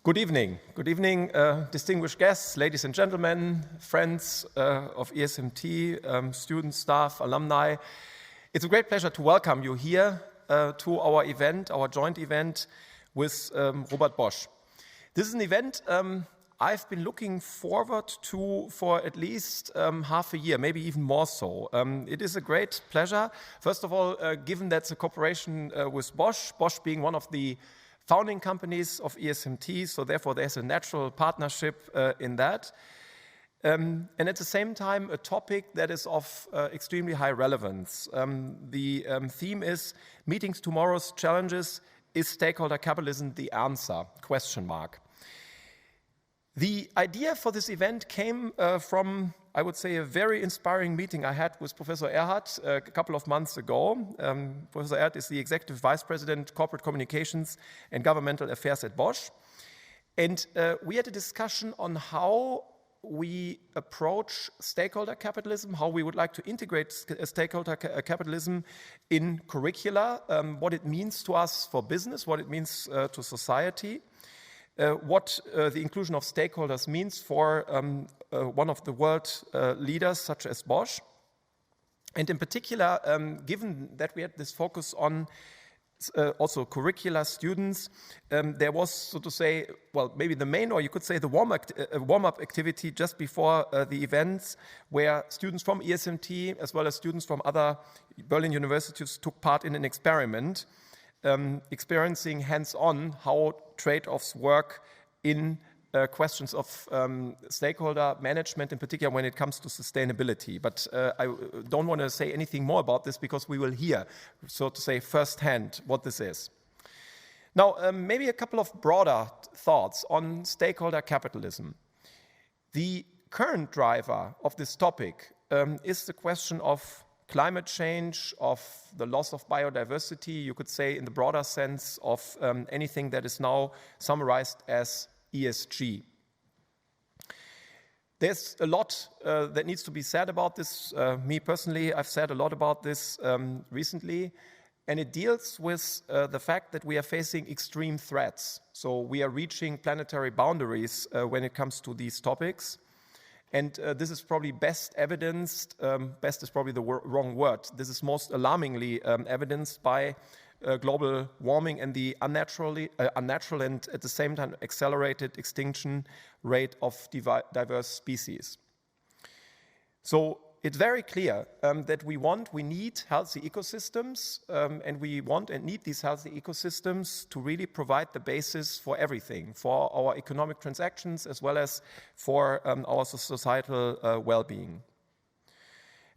Good evening, distinguished guests, ladies and gentlemen, friends of ESMT, students, staff, alumni. It's a great pleasure to welcome you here to our event, our joint event with Robert Bosch. This is an event I've been looking forward to for at least half a year, maybe even more so. It is a great pleasure, first of all, given that's a cooperation with Bosch, Bosch being one of the founding companies of ESMT, so therefore there's a natural partnership in that. And at the same time, a topic that is of extremely high relevance. The theme is Meeting Tomorrow's Challenges, is stakeholder capitalism the answer? ? The idea for this event came from, I would say, a very inspiring meeting I had with Professor Erhard a couple of months ago. Professor Erhard is the Executive Vice President, Corporate Communications and Governmental Affairs at Bosch. And we had a discussion on how we approach stakeholder capitalism, how we would like to integrate stakeholder capitalism in curricula, what it means to us for business, what it means to society. What the inclusion of stakeholders means for one of the world leaders such as Bosch. And in particular, given that we had this focus on also curricular students, there was, so to say, well, maybe the main, or you could say the warm-up activity just before the events where students from ESMT as well as students from other Berlin universities took part in an experiment experiencing hands-on how trade-offs work in questions of stakeholder management, in particular when it comes to sustainability. But I don't want to say anything more about this because we will hear, so to say, firsthand what this is. Now, maybe a couple of broader thoughts on stakeholder capitalism. The current driver of this topic is the question of climate change, of the loss of biodiversity, you could say in the broader sense of anything that is now summarized as ESG. There's a lot that needs to be said about this. Me personally, I've said a lot about this recently, and it deals with the fact that we are facing extreme threats. So we are reaching planetary boundaries when it comes to these topics. And this is probably best evidenced, best is probably the wrong word. This is most alarmingly evidenced by global warming and the unnatural and at the same time accelerated extinction rate of diverse species. So it's very clear that we need healthy ecosystems, and we want and need these healthy ecosystems to really provide the basis for everything, for our economic transactions as well as for our societal well-being.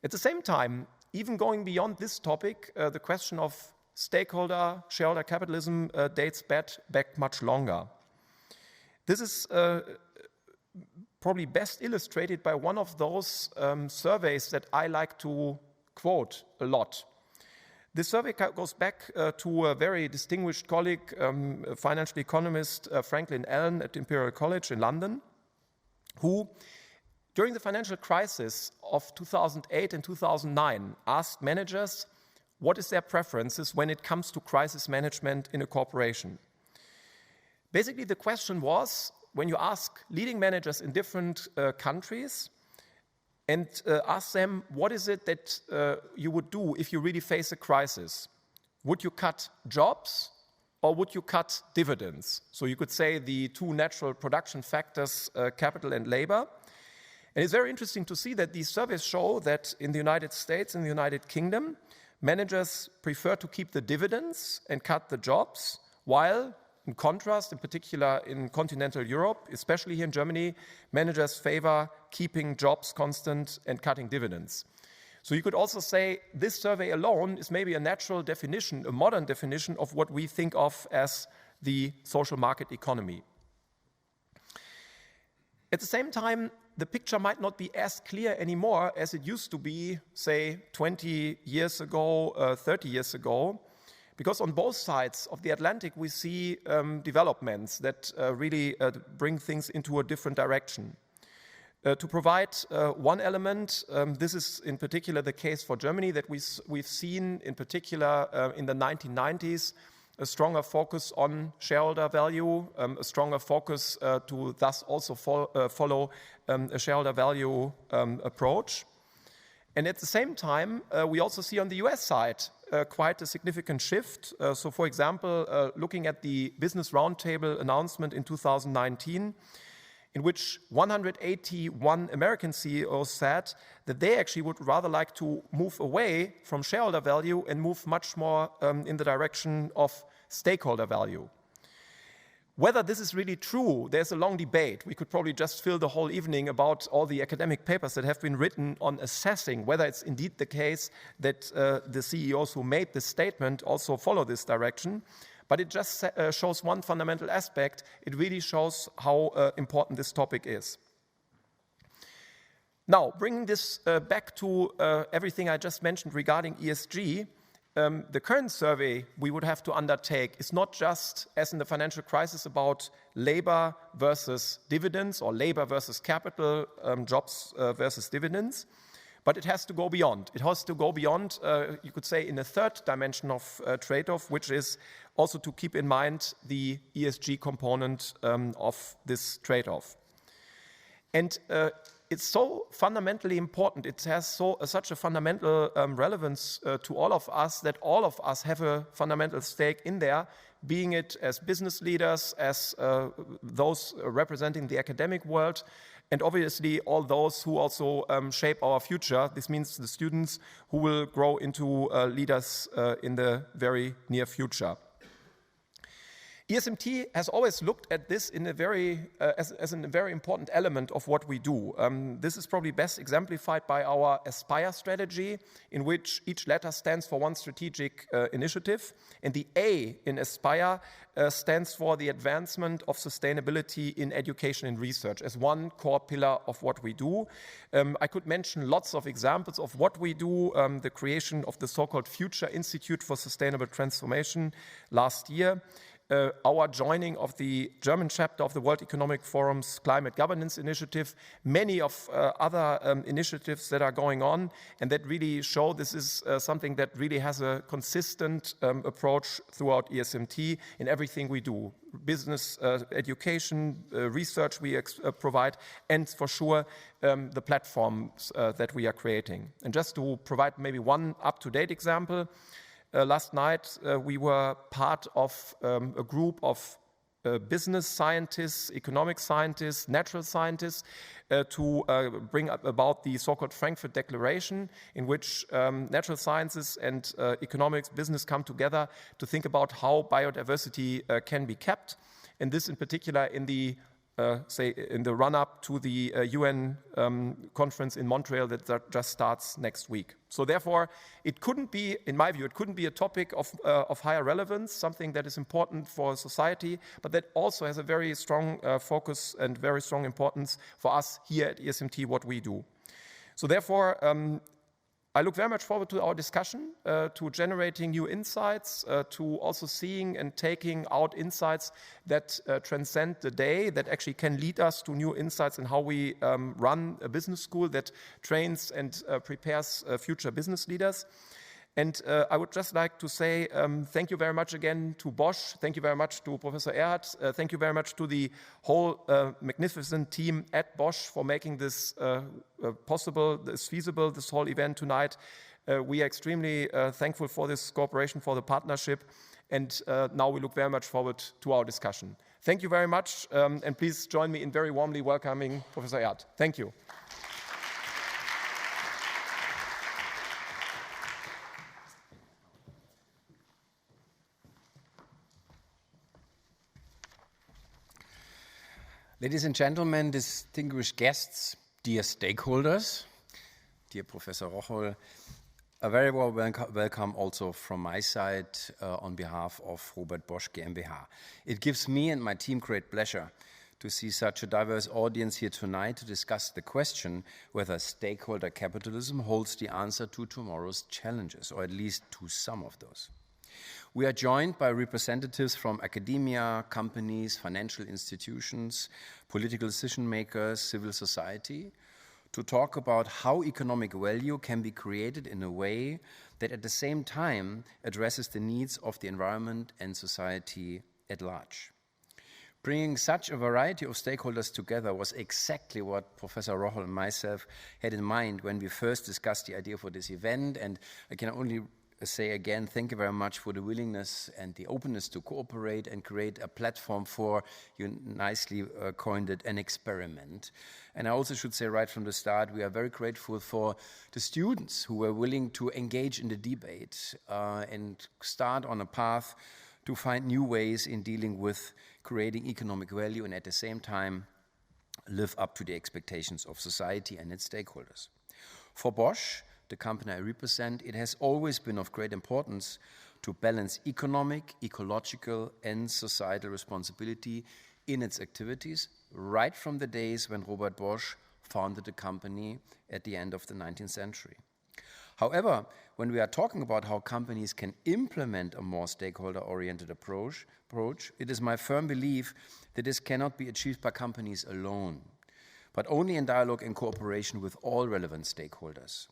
At the same time, even going beyond this topic, the question of shareholder capitalism dates back much longer. This is probably best illustrated by one of those surveys that I like to quote a lot. This survey goes back to a very distinguished colleague, financial economist Franklin Allen at Imperial College in London, who, during the financial crisis of 2008 and 2009, asked managers what is their preferences when it comes to crisis management in a corporation. Basically, the question was, when you ask leading managers in different countries and ask them, what is it that you would do if you really face a crisis? Would you cut jobs or would you cut dividends? So you could say the two natural production factors, capital and labor. And it's very interesting to see that these surveys show that in the United States and the United Kingdom, managers prefer to keep the dividends and cut the jobs, while in contrast, in particular in continental Europe, especially here in Germany, managers favor keeping jobs constant and cutting dividends. So you could also say this survey alone is maybe a natural definition, a modern definition of what we think of as the social market economy. At the same time, the picture might not be as clear anymore as it used to be, say, 20 years ago, 30 years ago. Because on both sides of the Atlantic, we see developments that really bring things into a different direction. To provide one element, this is in particular the case for Germany, that we've seen in particular in the 1990s a stronger focus on shareholder value, a stronger focus to thus also follow a shareholder value approach. And at the same time, we also see on the US side quite a significant shift. So for example, looking at the Business Roundtable announcement in 2019, in which 181 American CEOs said that they actually would rather like to move away from shareholder value and move much more in the direction of stakeholder value. Whether this is really true, there's a long debate. We could probably just fill the whole evening about all the academic papers that have been written on assessing whether it's indeed the case that the CEOs who made this statement also follow this direction. But it just shows one fundamental aspect. It really shows how important this topic is. Now, bringing this back to everything I just mentioned regarding ESG, the current survey we would have to undertake is not just, as in the financial crisis, about labor versus dividends or labor versus capital, jobs versus dividends, but it has to go beyond. It has to go beyond, you could say, in a third dimension of trade-off, which is also to keep in mind the ESG component of this trade-off. And it's so fundamentally important, it has such a fundamental relevance to all of us that all of us have a fundamental stake in there, being it as business leaders, as those representing the academic world, and obviously all those who also shape our future. This means the students who will grow into leaders in the very near future. ESMT has always looked at this in a as a very important element of what we do. This is probably best exemplified by our Aspire strategy, in which each letter stands for one strategic initiative. And the A in Aspire stands for the advancement of sustainability in education and research as one core pillar of what we do. I could mention lots of examples of what we do, the creation of the so-called Future Institute for Sustainable Transformation last year, our joining of the German chapter of the World Economic Forum's Climate Governance Initiative, many of other initiatives that are going on and that really show this is something that really has a consistent approach throughout ESMT in everything we do. Business, education, research we provide, and for sure the platforms that we are creating. And just to provide maybe one up-to-date example, last night, we were part of a group of business scientists, economic scientists, natural scientists to bring up about the so-called Frankfurt Declaration, in which natural sciences and economics, business come together to think about how biodiversity can be kept. And this in particular in the in the run-up to the UN conference in Montreal that just starts next week. So therefore, it couldn't be, in my view, it couldn't be a topic of higher relevance, something that is important for society, but that also has a very strong focus and very strong importance for us here at ESMT, what we do. So therefore, I look very much forward to our discussion, to generating new insights, to also seeing and taking out insights that transcend the day, that actually can lead us to new insights in how we run a business school that trains and prepares future business leaders. And I would just like to say thank you very much again to Bosch. Thank you very much to Professor Erhardt. Thank you very much to the whole magnificent team at Bosch for making this possible, this feasible, this whole event tonight. We are extremely thankful for this cooperation, for the partnership. And now we look very much forward to our discussion. Thank you very much. And please join me in very warmly welcoming Professor Erhardt. Thank you. Ladies and gentlemen, distinguished guests, dear stakeholders, dear Professor Rocholl, a very warm welcome also from my side on behalf of Robert Bosch GmbH. It gives me and my team great pleasure to see such a diverse audience here tonight to discuss the question whether stakeholder capitalism holds the answer to tomorrow's challenges, or at least to some of those. We are joined by representatives from academia, companies, financial institutions, political decision makers, civil society, to talk about how economic value can be created in a way that at the same time addresses the needs of the environment and society at large. Bringing such a variety of stakeholders together was exactly what Professor Rocholl and myself had in mind when we first discussed the idea for this event, and I can only say again, thank you very much for the willingness and the openness to cooperate and create a platform for, you nicely coined it, an experiment. And I also should say right from the start, we are very grateful for the students who were willing to engage in the debate and start on a path to find new ways in dealing with creating economic value and at the same time live up to the expectations of society and its stakeholders. For Bosch, the company I represent, it has always been of great importance to balance economic, ecological, and societal responsibility in its activities, right from the days when Robert Bosch founded the company at the end of the 19th century. However, when we are talking about how companies can implement a more stakeholder-oriented approach, it is my firm belief that this cannot be achieved by companies alone, but only in dialogue and cooperation with all relevant stakeholders.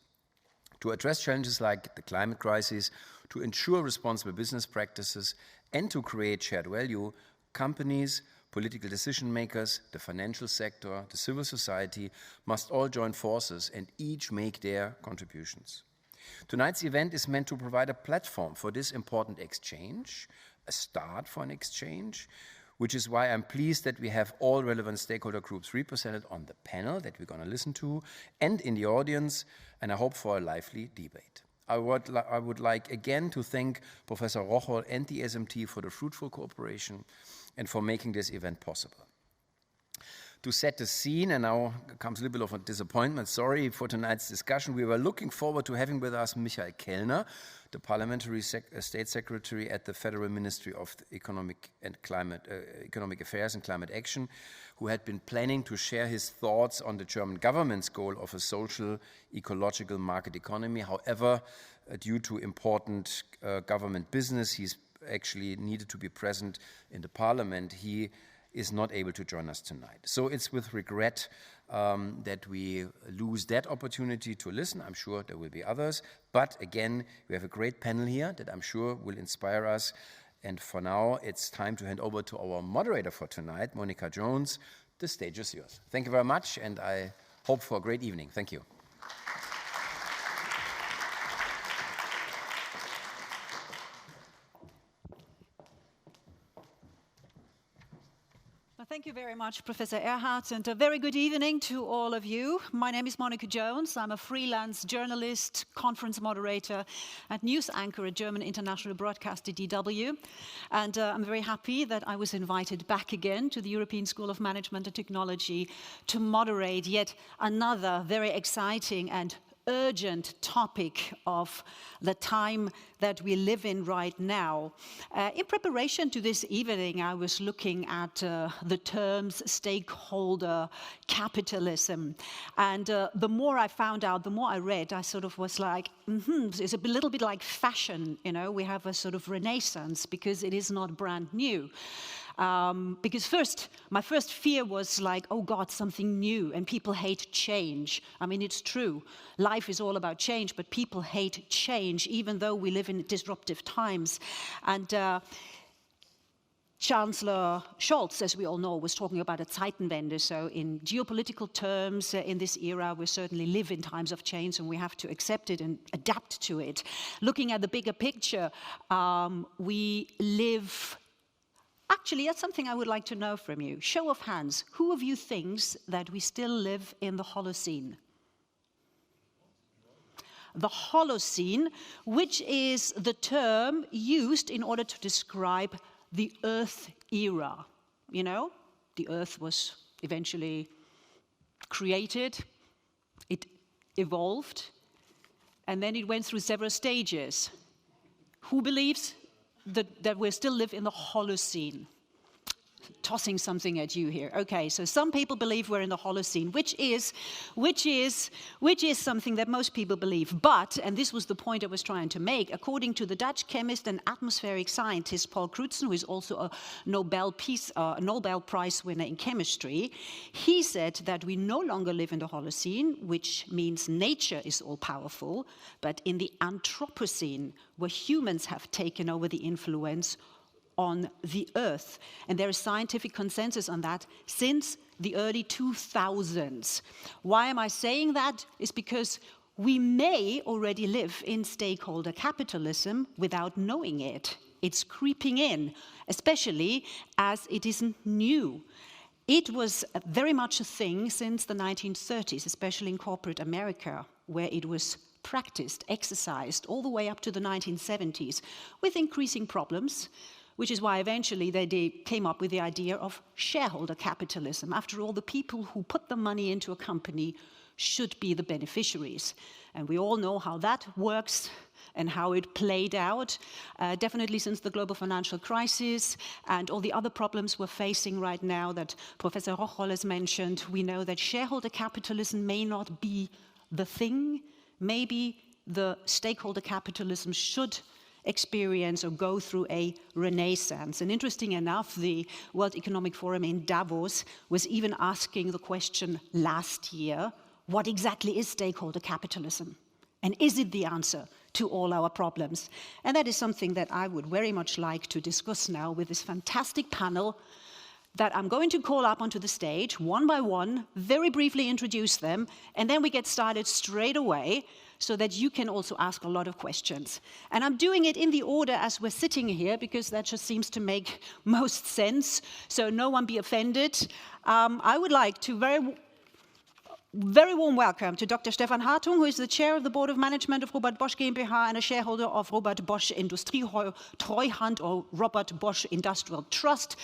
To address challenges like the climate crisis, to ensure responsible business practices, and to create shared value, companies, political decision makers, the financial sector, the civil society must all join forces and each make their contributions. Tonight's event is meant to provide a platform for this important exchange, a start for an exchange, which is why I'm pleased that we have all relevant stakeholder groups represented on the panel that we're going to listen to and in the audience, and I hope for a lively debate. I would like again to thank Professor Rocholl and the ESMT for the fruitful cooperation and for making this event possible. To set the scene, and now comes a little bit of a disappointment, sorry, for tonight's discussion. We were looking forward to having with us Michael Kellner, the Parliamentary State Secretary at the Federal Ministry of Economic Affairs and Climate Action, who had been planning to share his thoughts on the German government's goal of a social, ecological market economy. However, due to important government business, he's actually needed to be present in the Parliament. He is not able to join us tonight. So it's with regret that we lose that opportunity to listen. I'm sure there will be others. But again, we have a great panel here that I'm sure will inspire us. And for now, it's time to hand over to our moderator for tonight, Monica Jones. The stage is yours. Thank you very much, and I hope for a great evening. Thank you. Thank you very much, Professor Erhardt, and a very good evening to all of you. My name is Monica Jones. I'm a freelance journalist, conference moderator, and news anchor at German international broadcaster DW. And I'm very happy that I was invited back again to the European School of Management and Technology to moderate yet another very exciting and urgent topic of the time that we live in right now. In preparation to this evening, I was looking at the terms stakeholder, capitalism. And the more I found out, the more I read, I sort of was like, it's a little bit like fashion, you know, we have a sort of renaissance because it is not brand new. Because my first fear was like, oh God, something new, and people hate change. I mean, it's true. Life is all about change, but people hate change, even though we live in disruptive times. And Chancellor Scholz, as we all know, was talking about a Zeitenwende. So in geopolitical terms, in this era, we certainly live in times of change, and we have to accept it and adapt to it. Looking at the bigger picture, we live... Actually, that's something I would like to know from you. Show of hands, who of you thinks that we still live in the Holocene? The Holocene, which is the term used in order to describe the Earth era. You know, the Earth was eventually created, it evolved, and then it went through several stages. Who believes that we still live in the Holocene? tossing something at you here. Okay, so some people believe we're in the Holocene, which is something that most people believe. But, and this was the point I was trying to make, according to the Dutch chemist and atmospheric scientist Paul Crutzen, who is also a Nobel Prize winner in chemistry, he said that we no longer live in the Holocene, which means nature is all powerful, but in the Anthropocene, where humans have taken over the influence on the Earth. And there is scientific consensus on that since the early 2000s. Why am I saying that? It's because we may already live in stakeholder capitalism without knowing it. It's creeping in, especially as it isn't new. It was very much a thing since the 1930s, especially in corporate America, where it was practiced, exercised, all the way up to the 1970s, with increasing problems, which is why eventually they came up with the idea of shareholder capitalism. After all, the people who put the money into a company should be the beneficiaries. And we all know how that works and how it played out, definitely since the global financial crisis and all the other problems we're facing right now that Professor Rocholl has mentioned. We know that shareholder capitalism may not be the thing. Maybe the stakeholder capitalism should experience or go through a renaissance. And interesting enough, the World Economic Forum in Davos was even asking the question last year, what exactly is stakeholder capitalism? And is it the answer to all our problems? And that is something that I would very much like to discuss now with this fantastic panel that I'm going to call up onto the stage one by one, very briefly introduce them, and then we get started straight away so that you can also ask a lot of questions. And I'm doing it in the order as we're sitting here because that just seems to make most sense, so no one be offended. I would like to very warm welcome to Dr. Stefan Hartung, who is the chair of the board of management of Robert Bosch GmbH and a shareholder of Robert Bosch Industrietreuhand or Robert Bosch Industrial Trust.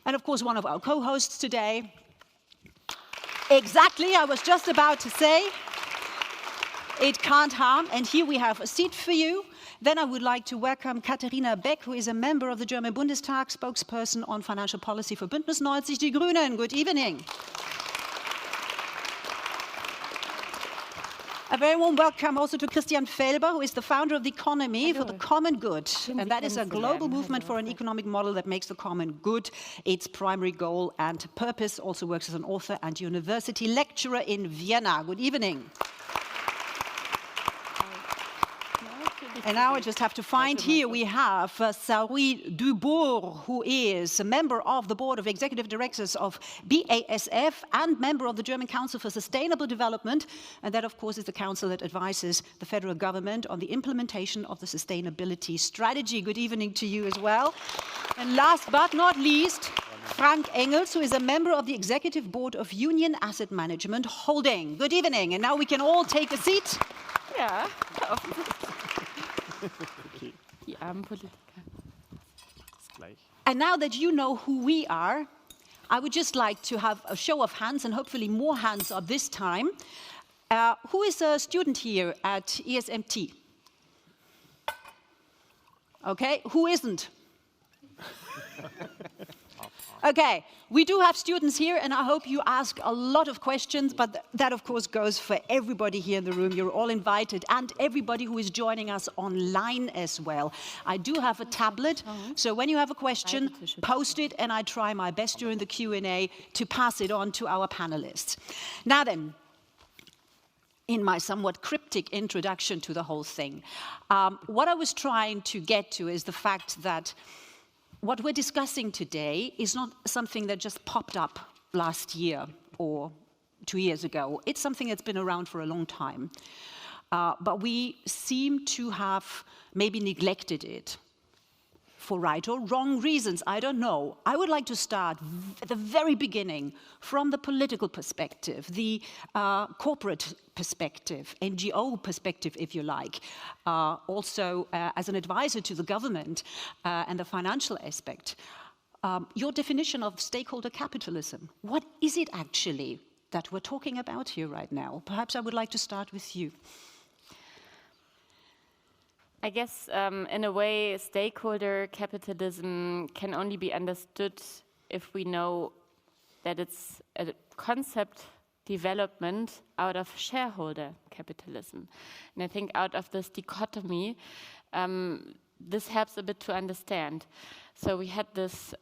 And of course, one of our co-hosts today. Exactly, I was just about to say, it can't harm. And here we have a seat for you. Then I would like to welcome Katharina Beck, who is a member of the German Bundestag, spokesperson on financial policy for Bündnis 90 Die Grünen. Good evening. A very warm welcome also to Christian Felber, who is the founder of The Economy for the Common Good. And that is a global movement for an economic model that makes the common good its primary goal and purpose. Also works as an author and university lecturer in Vienna. Good evening. And now I just have to find here, we have Saori Dubourg, who is a member of the board of executive directors of BASF and member of the German Council for Sustainable Development. And that, of course, is the council that advises the federal government on the implementation of the sustainability strategy. Good evening to you as well. And last but not least, Frank Engels, who is a member of the executive board of Union Asset Management Holding. Good evening. And now we can all take a seat. Yeah. And now that you know who we are, I would just like to have a show of hands, and hopefully more hands up this time. Who is a student here at ESMT? Okay, who isn't? Okay, we do have students here, and I hope you ask a lot of questions, but that, of course, goes for everybody here in the room. You're all invited, and everybody who is joining us online as well. I do have a tablet, so when you have a question, post it, and I try my best during the Q&A to pass it on to our panelists. Now then, in my somewhat cryptic introduction to the whole thing, what I was trying to get to is the fact that what we're discussing today is not something that just popped up last year or 2 years ago. It's something that's been around for a long time. But we seem to have maybe neglected it for right or wrong reasons. I don't know. I would like to start at the very beginning from the political perspective, the corporate perspective, NGO perspective, if you like, also as an advisor to the government and the financial aspect. Your definition of stakeholder capitalism, what is it actually that we're talking about here right now? Perhaps I would like to start with you. I guess in a way, stakeholder capitalism can only be understood if we know that it's a concept development out of shareholder capitalism. And I think out of this dichotomy, this helps a bit to understand. So we had this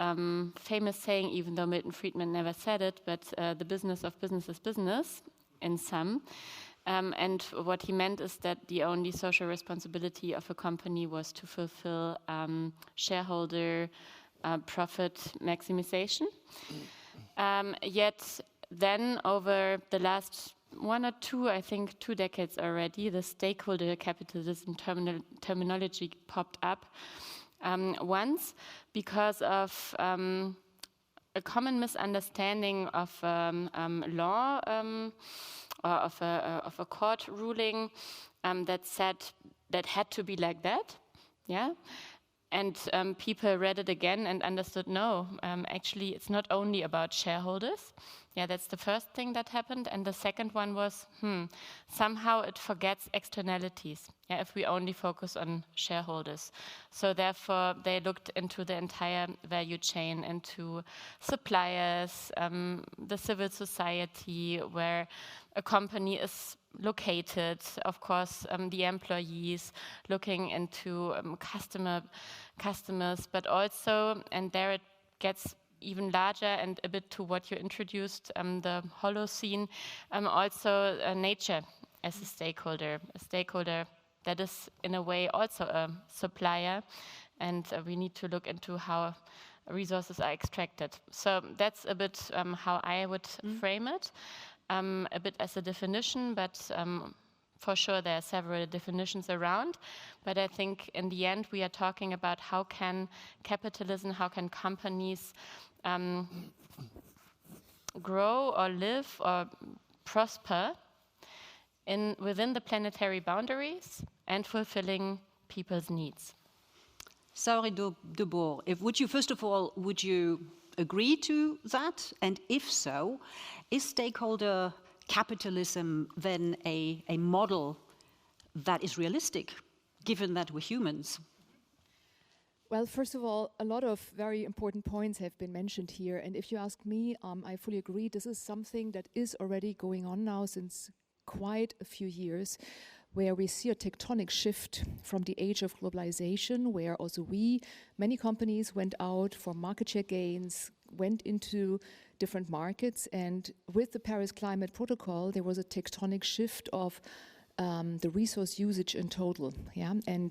famous saying, even though Milton Friedman never said it, but the business of business is business in sum. And what he meant is that the only social responsibility of a company was to fulfill shareholder profit maximization. Yet then over the last 1 or 2, I think 2 decades already, the stakeholder capitalism terminology popped up once because of a common misunderstanding of law or of a court ruling that said that had to be like that, yeah. And people read it again and understood, no, actually it's not only about shareholders. Yeah, that's the first thing that happened. And the second one was, somehow it forgets externalities, yeah, if we only focus on shareholders. So therefore, they looked into the entire value chain, into suppliers, the civil society, where a company is located, of course, the employees, looking into customers, but also, and there it gets even larger and a bit to what you introduced, the Holocene, also nature as a stakeholder that is in a way also a supplier, and we need to look into how resources are extracted. So that's a bit how I would frame it, a bit as a definition, but for sure there are several definitions around, but I think in the end we are talking about how can capitalism, how can companies grow or live or prosper within the planetary boundaries and fulfilling people's needs. Saori Dubourg, would you agree to that? And if so, is stakeholder capitalism then a model that is realistic, given that we're humans? Well, first of all, a lot of very important points have been mentioned here. And if you ask me, I fully agree. This is something that is already going on now since quite a few years, where we see a tectonic shift from the age of globalization, where also many companies went out for market share gains, went into different markets. And with the Paris Climate Protocol, there was a tectonic shift of the resource usage in total, yeah, and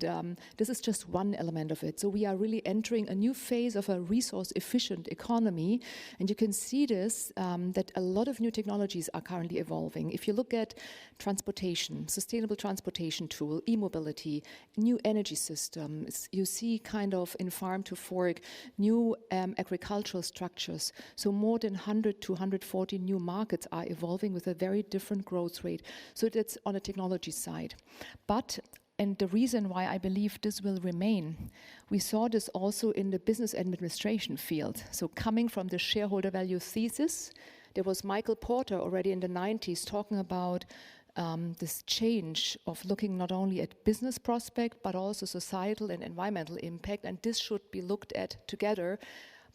this is just one element of it. So we are really entering a new phase of a resource-efficient economy, and you can see this, that a lot of new technologies are currently evolving. If you look at transportation, sustainable transportation tool, e-mobility, new energy systems, you see kind of in farm to fork, new agricultural structures. So more than 100 to 140 new markets are evolving with a very different growth rate. So that's on a technology side. And the reason why I believe this will remain, we saw this also in the business administration field. So coming from the shareholder value thesis, there was Michael Porter already in the 90s talking about this change of looking not only at business prospect, but also societal and environmental impact, and this should be looked at together.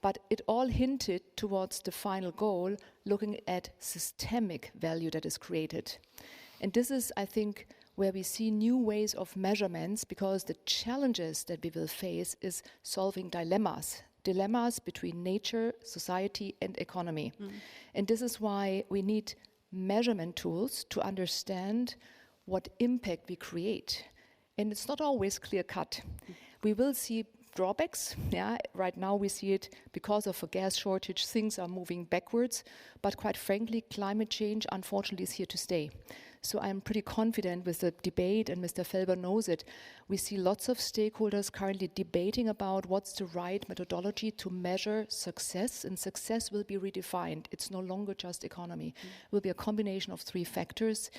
But it all hinted towards the final goal, looking at systemic value that is created. And this is, I think, where we see new ways of measurements, because the challenges that we will face is solving dilemmas between nature, society, and economy. And this is why we need measurement tools to understand what impact we create. And it's not always clear-cut. We will see drawbacks. Yeah, right now we see it because of a gas shortage, things are moving backwards. But quite frankly, climate change, unfortunately, is here to stay. So I'm pretty confident with the debate, and Mr. Felber knows it. We see lots of stakeholders currently debating about what's the right methodology to measure success, and success will be redefined. It's no longer just economy. It will be a combination of 3 factors.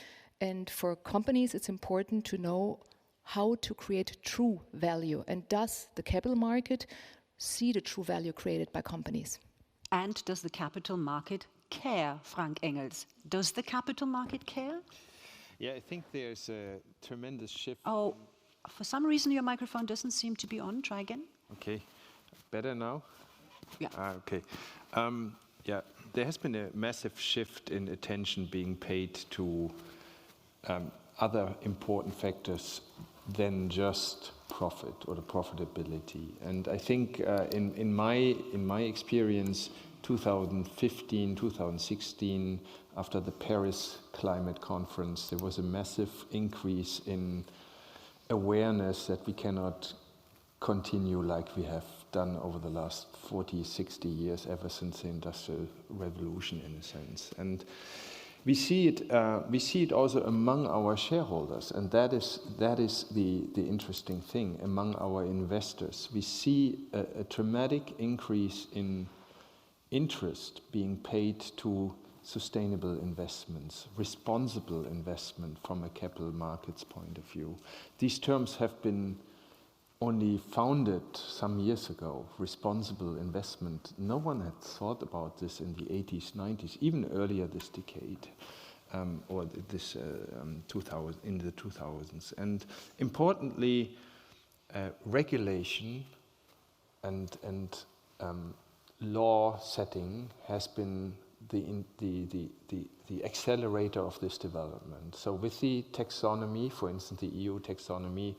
And for companies, it's important to know how to create true value. And does the capital market see the true value created by companies? And does the capital market care, Frank Engels? Does the capital market care? Yeah, I think there's a tremendous shift. Oh, For some reason, your microphone doesn't seem to be on. Try again. Okay, better now? Yeah. Okay. Yeah, there has been a massive shift in attention being paid to other important factors than just profit or the profitability. And I think in my experience, 2015, 2016, after the Paris Climate Conference, there was a massive increase in awareness that we cannot continue like we have done over the last 40, 60 years, ever since the Industrial Revolution, in a sense. And we see it also among our shareholders, and that is the interesting thing. Among our investors, we see a dramatic increase in interest being paid to sustainable investments, responsible investment from a capital markets point of view. These terms have been only founded some years ago, responsible investment. No one had thought about this in the 80s, 90s, even earlier this decade, or this 2000, in the 2000s. And importantly, regulation and law setting has been the accelerator of this development. So with the taxonomy, for instance, the EU taxonomy,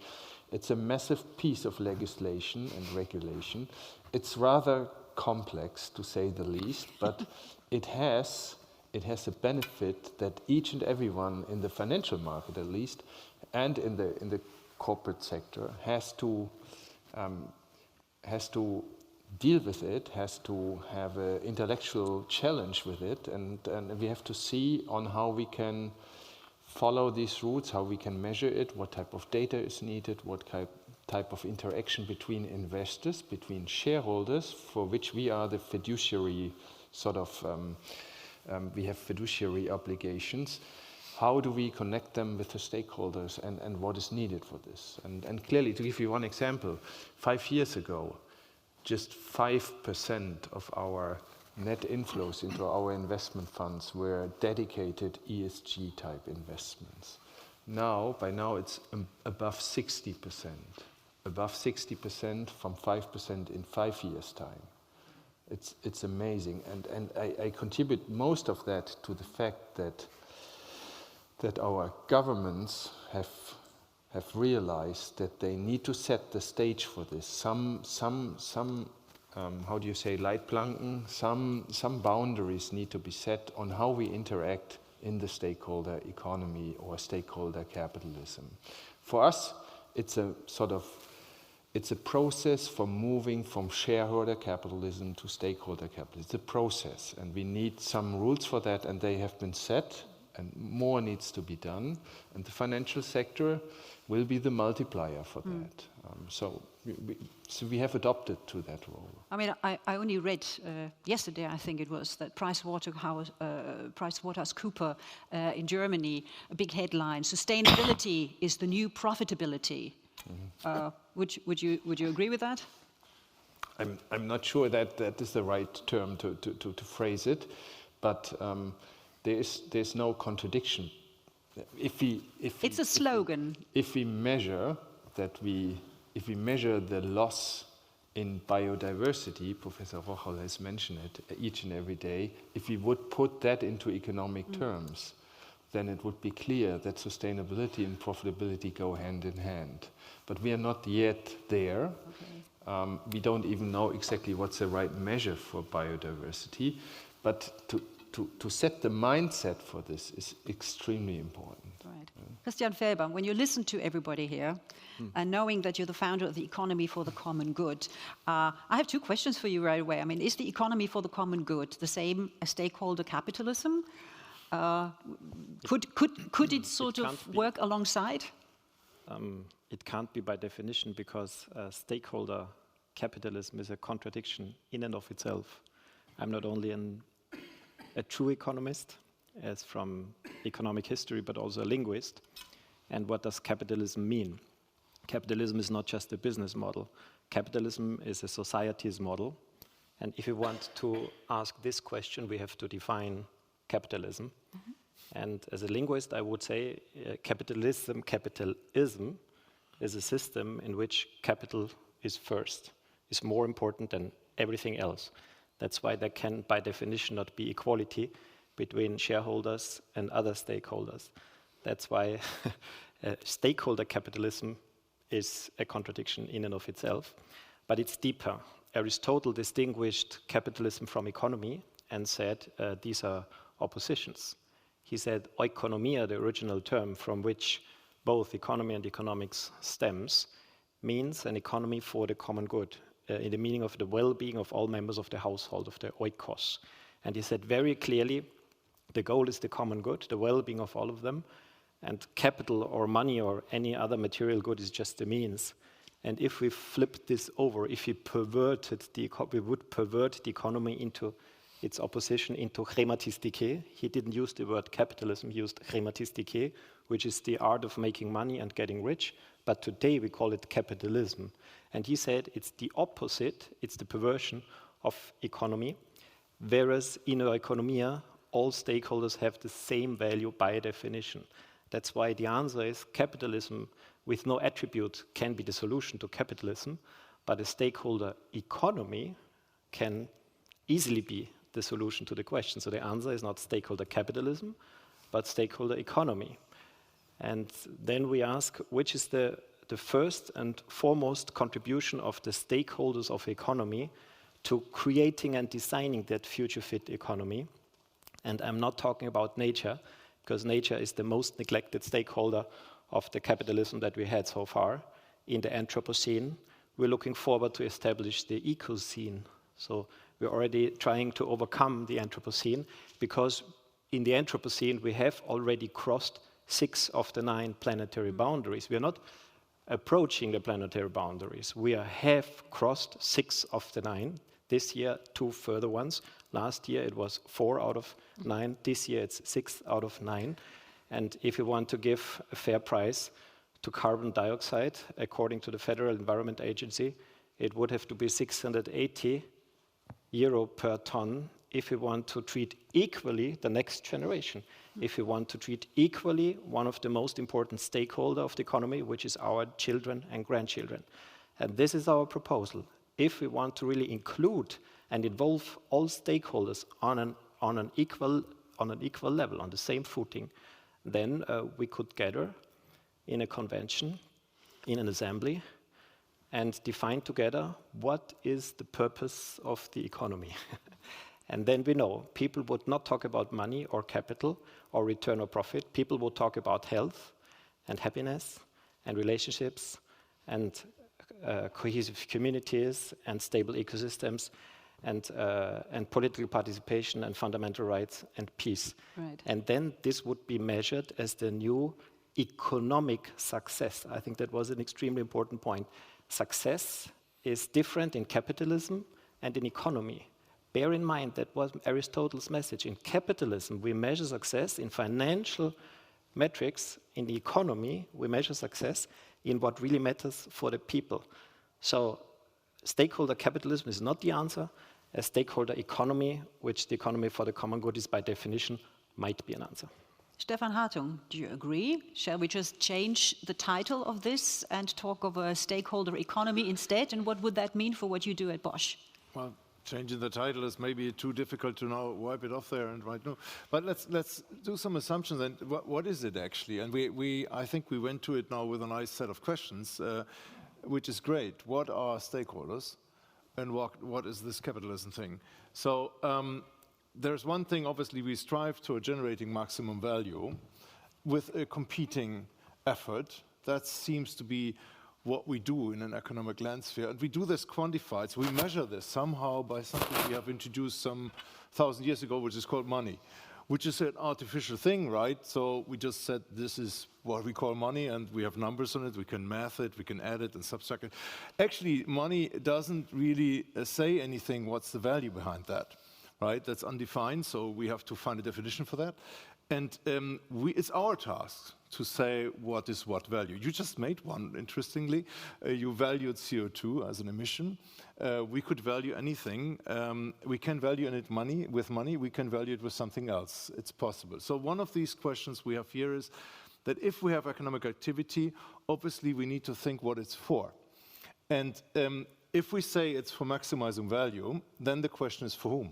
it's a massive piece of legislation and regulation. It's rather complex, to say the least, but it has a benefit that each and everyone in the financial market, at least, and in the corporate sector has to deal with it, has to have an intellectual challenge with it, and we have to see on how we can follow these routes, how we can measure it, what type of data is needed, what type of interaction between investors, between shareholders, for which we are the fiduciary we have fiduciary obligations. How do we connect them with the stakeholders, and what is needed for this? And clearly, to give you one example, 5 years ago, just 5% of our net inflows into our investment funds were dedicated ESG type investments. By now it's above 60%. Above 60% from 5% in 5 years' time. It's amazing, and I contribute most of that to the fact that our governments have realized that they need to set the stage for this. Some how do you say, Leitplanken, some boundaries need to be set on how we interact in the stakeholder economy or stakeholder capitalism. For us, it's a process for moving from shareholder capitalism to stakeholder capitalism. It's a process, and we need some rules for that, and they have been set, and more needs to be done, and the financial sector will be the multiplier for that. So we have adopted to that role. I mean, I only read yesterday, I think it was, that PricewaterhouseCoopers in Germany, a big headline: "Sustainability is the new profitability." Would you agree with that? I'm not sure that is the right term to phrase it, but there's no contradiction. It's a slogan. If we measure the loss in biodiversity, Professor Rocholl has mentioned it each and every day, if we would put that into economic terms, then it would be clear that sustainability and profitability go hand in hand. But we are not yet there. Okay. We don't even know exactly what's the right measure for biodiversity, but to set the mindset for this is extremely important. Right. Christian Felber, when you listen to everybody here, and knowing that you're the founder of the Economy for the Common Good, I have 2 questions for you right away. I mean, is the economy for the common good the same as stakeholder capitalism? Could it sort of work alongside? It can't be by definition, because stakeholder capitalism is a contradiction in and of itself. I'm not only a true economist, as from economic history, but also a linguist. And what does capitalism mean? Capitalism is not just a business model. Capitalism is a society's model. And if you want to ask this question, we have to define capitalism. And as a linguist, I would say capitalism is a system in which capital is first, is more important than everything else. That's why there can, by definition, not be equality between shareholders and other stakeholders. That's why stakeholder capitalism is a contradiction in and of itself, but it's deeper. Aristotle distinguished capitalism from economy and said these are oppositions. He said oikonomia, the original term from which both economy and economics stems, means an economy for the common good, in the meaning of the well-being of all members of the household, of the oikos. And he said very clearly, the goal is the common good, the well-being of all of them, and capital or money or any other material good is just the means. And if we flipped this over, if we would pervert the economy into its opposition, into rhematistike. He didn't use the word capitalism, he used rhematistike, which is the art of making money and getting rich. But today we call it capitalism. And he said it's the opposite, it's the perversion of economy. Whereas in our economia, all stakeholders have the same value by definition. That's why the answer is capitalism with no attribute can be the solution to capitalism, but a stakeholder economy can easily be the solution to the question. So the answer is not stakeholder capitalism, but stakeholder economy. And then we ask, which is the first and foremost contribution of the stakeholders of economy to creating and designing that future-fit economy? And I'm not talking about nature, because nature is the most neglected stakeholder of the capitalism that we had so far. In the Anthropocene, we're looking forward to establish the Ecocene. So we're already trying to overcome the Anthropocene, because in the Anthropocene we have already crossed 6 of the 9 planetary boundaries. We are not approaching the planetary boundaries. We have crossed 6 of the 9. This year, 2 further ones. Last year it was 4 out of 9. This year it's 6 out of 9. And if you want to give a fair price to carbon dioxide, according to the Federal Environment Agency, it would have to be 680 euro per ton if we want to treat equally the next generation. If we want to treat equally one of the most important stakeholders of the economy, which is our children and grandchildren. And this is our proposal. If we want to really include and involve all stakeholders on an equal level, on the same footing, then we could gather in a convention, in an assembly, and define together what is the purpose of the economy. And then we know people would not talk about money or capital or return or profit. People would talk about health and happiness and relationships and cohesive communities and stable ecosystems and political participation and fundamental rights and peace. Right. And then this would be measured as the new economic success. I think that was an extremely important point. Success is different in capitalism and in economy. Bear in mind that was Aristotle's message. In capitalism, we measure success in financial metrics. In the economy, we measure success in what really matters for the people. So stakeholder capitalism is not the answer. A stakeholder economy, which the economy for the common good is by definition, might be an answer. Stefan Hartung, do you agree? Shall we just change the title of this and talk of a stakeholder economy instead? And what would that mean for what you do at Bosch? Well, changing the title is maybe too difficult to now wipe it off there and right now. But let's do some assumptions. And what is it actually? And I think we went to it now with a nice set of questions, which is great. What are stakeholders, and what is this capitalism thing? So there's one thing. Obviously, we strive toward generating maximum value with a competing effort. That seems to be what we do in an economic landsphere. And we do this quantified. So we measure this somehow by something we have introduced some 1,000 years ago, which is called money, which is an artificial thing, right? So we just said this is what we call money, and we have numbers on it. We can math it, we can add it and subtract it. Actually, money doesn't really say anything. What's the value behind that, right? That's undefined, so we have to find a definition for that. And it's our task to say what is what value. You just made one, interestingly. You valued CO2 as an emission. We could value anything. We can value it with money. We can value it with something else. It's possible. So one of these questions we have here is that if we have economic activity, obviously we need to think what it's for. And if we say it's for maximizing value, then the question is for whom?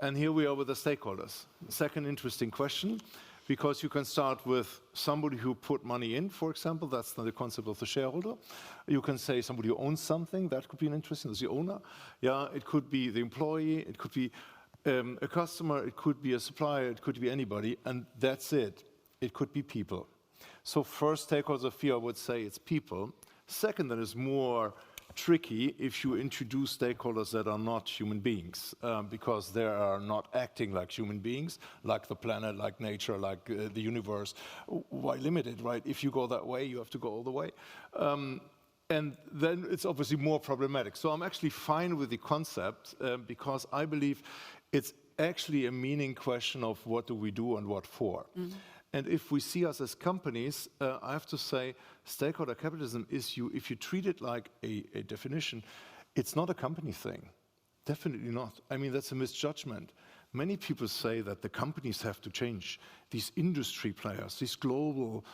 And here we are with the stakeholders. Second interesting question, because you can start with somebody who put money in, for example, that's the concept of the shareholder. You can say somebody who owns something, that could be an interesting, as the owner. Yeah, it could be the employee, it could be a customer, it could be a supplier, it could be anybody, and that's it. It could be people. So first stakeholder sphere, I would say it's people. Second, that is more tricky if you introduce stakeholders that are not human beings, because they are not acting like human beings, like the planet, like nature, like the universe. Why limit it, right? If you go that way, you have to go all the way. And then it's obviously more problematic. So I'm actually fine with the concept because I believe it's actually a meaning question of what do we do and what for. Mm-hmm. And if we see us as companies, I have to say, stakeholder capitalism is if you treat it like a definition, it's not a company thing. Definitely not. I mean, that's a misjudgment. Many people say that the companies have to change. These industry players, these global,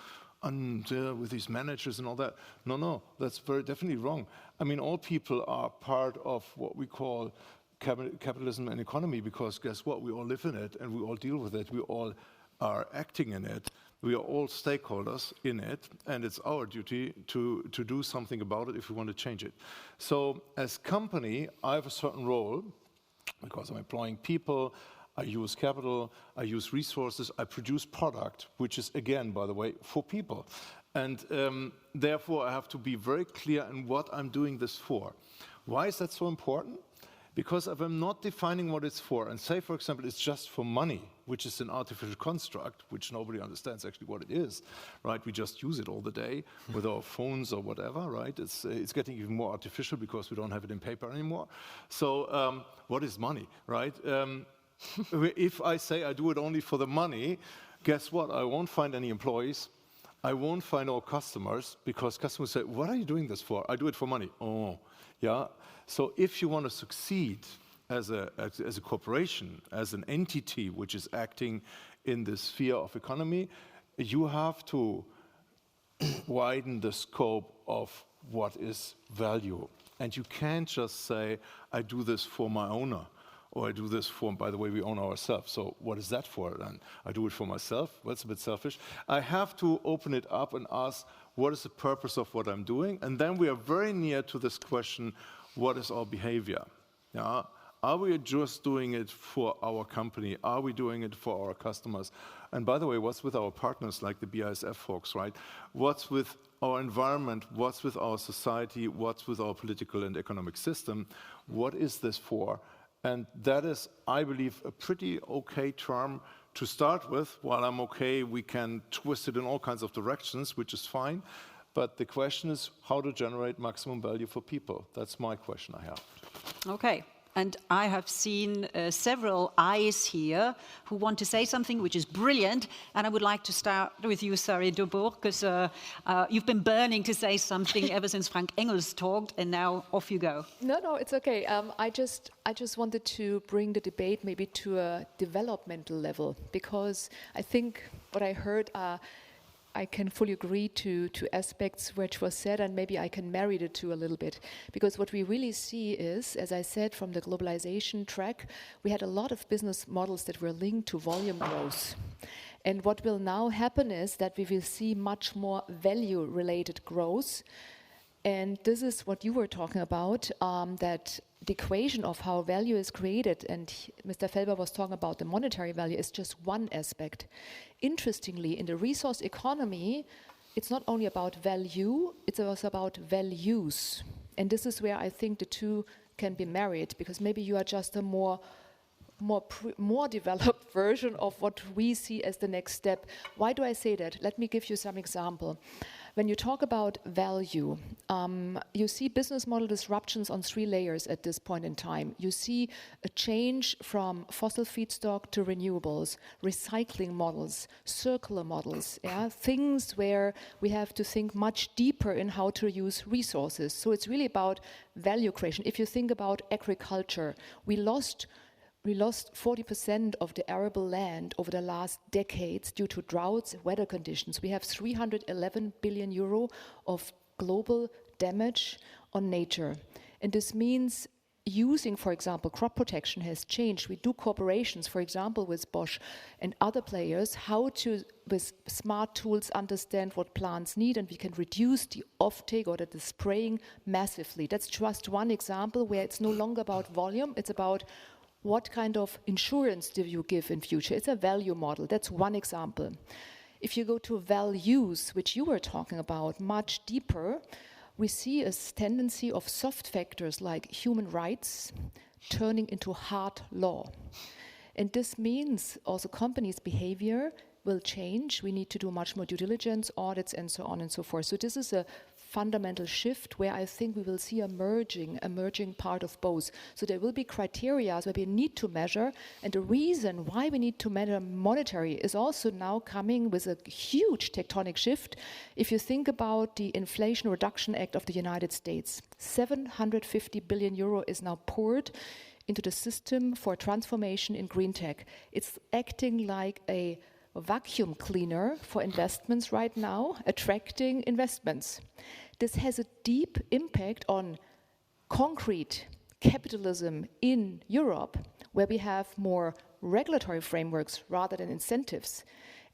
with these managers and all that. No, that's very definitely wrong. I mean, all people are part of what we call capitalism and economy, because guess what? We all live in it and we all deal with it. We all are acting in it. We are all stakeholders in it, and it's our duty to do something about it if we want to change it. So as company, I have a certain role because I'm employing people, I use capital, I use resources, I produce product, which is, again, by the way, for people. And therefore, I have to be very clear in what I'm doing this for. Why is that so important? Because if I'm not defining what it's for, and say, for example, it's just for money, which is an artificial construct, which nobody understands actually what it is, right? We just use it all the day with our phones or whatever, right? It's getting even more artificial because we don't have it in paper anymore. So what is money, right? If I say I do it only for the money, guess what? I won't find any employees. I won't find all customers, because customers say, what are you doing this for? I do it for money. Oh, yeah. So if you want to succeed as a corporation, as an entity which is acting in the sphere of economy, you have to widen the scope of what is value. And you can't just say, I do this for my owner, or I do this for, by the way, we own ourselves. So what is that for then? I do it for myself? Well, that's a bit selfish. I have to open it up and ask, what is the purpose of what I'm doing? And then we are very near to this question, what is our behavior? Yeah? Are we just doing it for our company? Are we doing it for our customers? And by the way, what's with our partners like the BASF folks, right? What's with our environment? What's with our society? What's with our political and economic system? What is this for? And that is, I believe, a pretty okay term to start with. While I'm okay, we can twist it in all kinds of directions, which is fine. But the question is how to generate maximum value for people. That's my question I have. Okay. And I have seen several eyes here who want to say something, which is brilliant. And I would like to start with you, Saori Dubourg, because you've been burning to say something ever since Frank Engels talked, and now off you go. No, it's okay. I just wanted to bring the debate maybe to a developmental level, because I think what I heard I can fully agree to aspects which was said, and maybe I can marry the two a little bit. Because what we really see is, as I said, from the globalization track, we had a lot of business models that were linked to volume growth. And what will now happen is that we will see much more value-related growth. And this is what you were talking about, that the equation of how value is created, and Mr. Felber was talking about the monetary value, is just one aspect. Interestingly, in the resource economy, it's not only about value, it's also about values. And this is where I think the two can be married, because maybe you are just a more developed version of what we see as the next step. Why do I say that? Let me give you some example. When you talk about value, you see business model disruptions on 3 layers at this point in time. You see a change from fossil feedstock to renewables, recycling models, circular models, things where we have to think much deeper in how to use resources. So it's really about value creation. If you think about agriculture, we lost We lost 40% of the arable land over the last decades due to droughts and weather conditions. We have 311 billion euro of global damage on nature. And this means using, for example, crop protection has changed. We do cooperations, for example, with Bosch and other players, how to, with smart tools, understand what plants need, and we can reduce the offtake or the spraying massively. That's just one example where it's no longer about volume, it's about what kind of insurance do you give in future? It's a value model. That's one example. If you go to values, which you were talking about, much deeper, we see a tendency of soft factors like human rights turning into hard law. And this means also companies' behavior will change. We need to do much more due diligence, audits, and so on and so forth. So this is a fundamental shift where I think we will see a merging part of both. So there will be criteria where we need to measure, and the reason why we need to measure monetary is also now coming with a huge tectonic shift. If you think about the Inflation Reduction Act of the United States, 750 billion euro is now poured into the system for transformation in green tech. It's acting like a vacuum cleaner for investments right now, attracting investments. This has a deep impact on concrete capitalism in Europe, where we have more regulatory frameworks rather than incentives.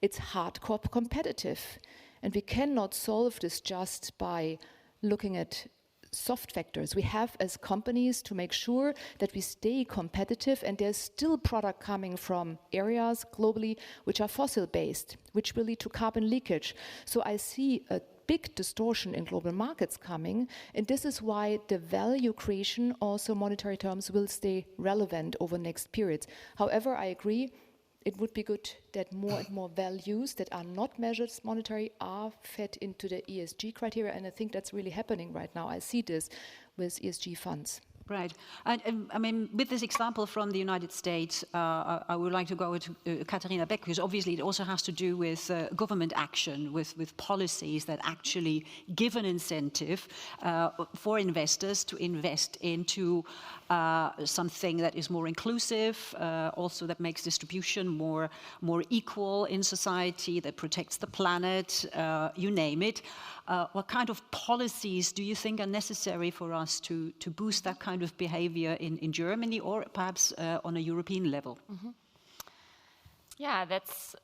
It's hardcore competitive, and we cannot solve this just by looking at soft factors. We have as companies to make sure that we stay competitive, and there's still product coming from areas globally which are fossil based, which will lead to carbon leakage. So I see a big distortion in global markets coming, and this is why the value creation, also monetary terms, will stay relevant over next periods. However, I agree, it would be good that more and more values that are not measured as monetary are fed into the ESG criteria, and I think that's really happening right now. I see this with ESG funds. Right. And I mean, with this example from the United States, I would like to go to Katharina Beck, because obviously it also has to do with government action, with policies that actually give an incentive for investors to invest into something that is more inclusive, also that makes distribution more equal in society, that protects the planet, you name it. What kind of policies do you think are necessary for us to boost that kind of behavior in Germany, or perhaps on a European level? Mm-hmm. Yeah, that's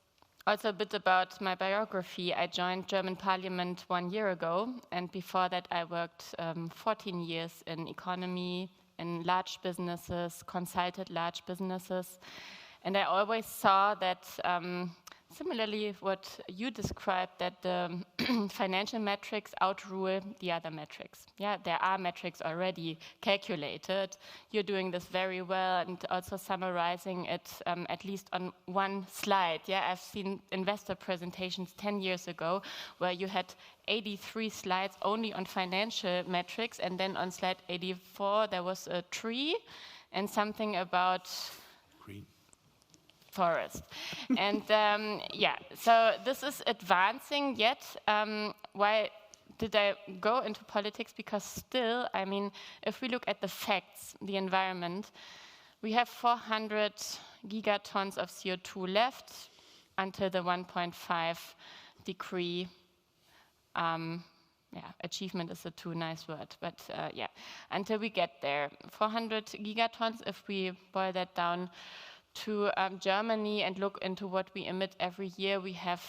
also a bit about my biography. I joined German Parliament 1 year ago, and before that I worked 14 years in economy, in large businesses, consulted large businesses, and I always saw that similarly what you described, that the financial metrics outrule the other metrics. Yeah, there are metrics already calculated. You're doing this very well, and also summarizing it at least on one slide. Yeah, I've seen investor presentations 10 years ago where you had 83 slides only on financial metrics, and then on slide 84 there was a tree and something about green forest. And yeah, so this is advancing, yet why did I go into politics? Because still, I mean, if we look at the facts, the environment, we have 400 gigatons of CO2 left until the 1.5 degree achievement is a too nice word, but yeah, until we get there. 400 gigatons, if we boil that down to Germany and look into what we emit every year, we have,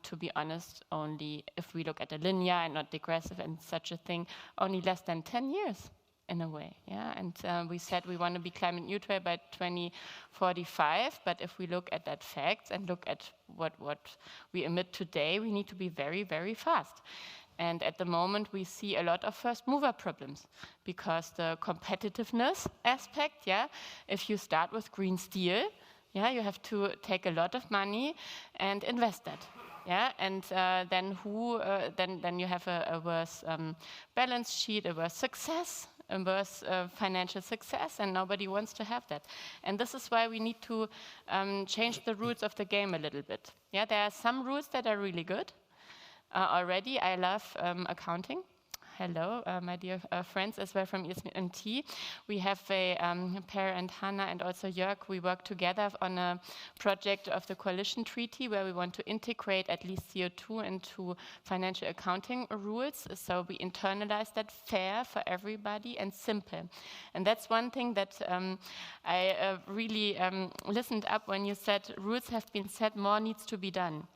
to be honest, only, if we look at a linear and not digressive and such a thing, only less than 10 years in a way. Yeah, and we said we want to be climate neutral by 2045, but if we look at that fact and look at what we emit today, we need to be very, very fast. And at the moment, we see a lot of first mover problems because the competitiveness aspect, yeah, if you start with green steel, yeah, you have to take a lot of money and invest that. Yeah, and then then you have a worse balance sheet, a worse success, a worse financial success, and nobody wants to have that. And this is why we need to change the rules of the game a little bit. Yeah, there are some rules that are really good. Already, I love accounting. I hello, my dear friends as well from ESMT. We have a Per and Hannah and also Jörg. We work together on a project of the coalition treaty where we want to integrate at least CO2 into financial accounting rules. So we internalize that fair for everybody and simple. And that's one thing that I really listened up when you said rules have been set, more needs to be done.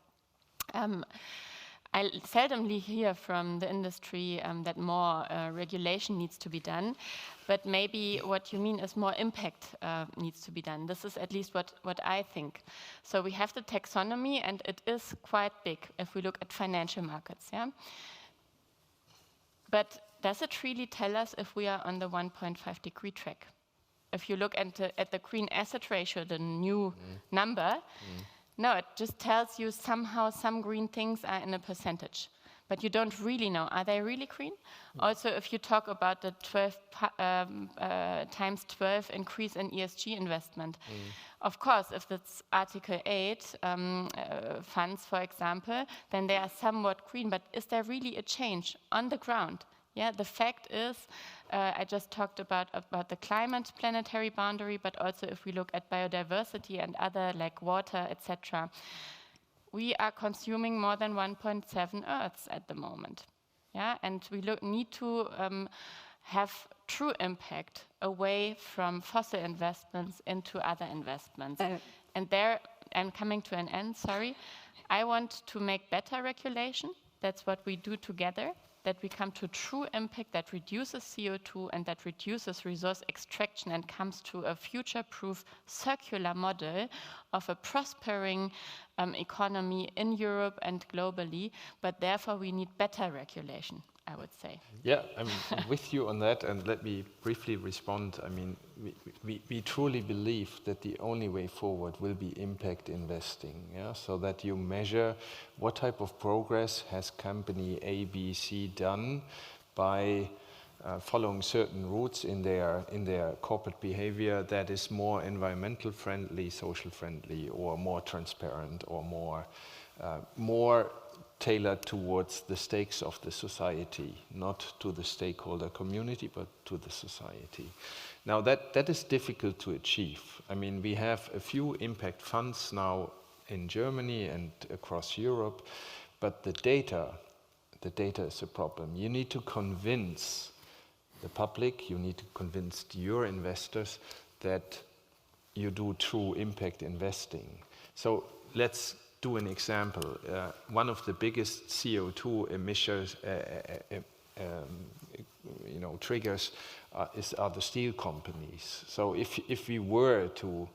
I seldomly hear from the industry that more regulation needs to be done, but maybe what you mean is more impact needs to be done. This is at least what I think. So we have the taxonomy, and it is quite big if we look at financial markets. Yeah? But does it really tell us if we are on the 1.5 degree track? If you look at the green asset ratio, the new number, no, it just tells you somehow some green things are in a percentage. But you don't really know, are they really green? Also, if you talk about the 12 times 12 increase in ESG investment, of course, if that's Article 8 funds, for example, then they are somewhat green. But is there really a change on the ground? Yeah, the fact is, I just talked about the climate planetary boundary, but also if we look at biodiversity and other like water, etc., we are consuming more than 1.7 Earths at the moment. Yeah, and we need to have true impact away from fossil investments into other investments. And there, I'm coming to an end, sorry. I want to make better regulation. That's what we do together. That we come to true impact that reduces CO2 and that reduces resource extraction and comes to a future-proof circular model of a prospering economy in Europe and globally, but therefore we need better regulation, I would say. Yeah, I'm with you on that, and let me briefly respond. I mean, we truly believe that the only way forward will be impact investing, yeah? So that you measure what type of progress has company A, B, C done by following certain routes in their corporate behavior that is more environmental friendly, social friendly, or more transparent, or more tailored towards the stakes of the society, not to the stakeholder community, but to the society. Now that is difficult to achieve. I mean, we have a few impact funds now in Germany and across Europe, but the data is a problem. You need to convince the public, you need to convince your investors that you do true impact investing. So let's do an example. One of the biggest CO2 emissions, triggers are the steel companies. So if we were to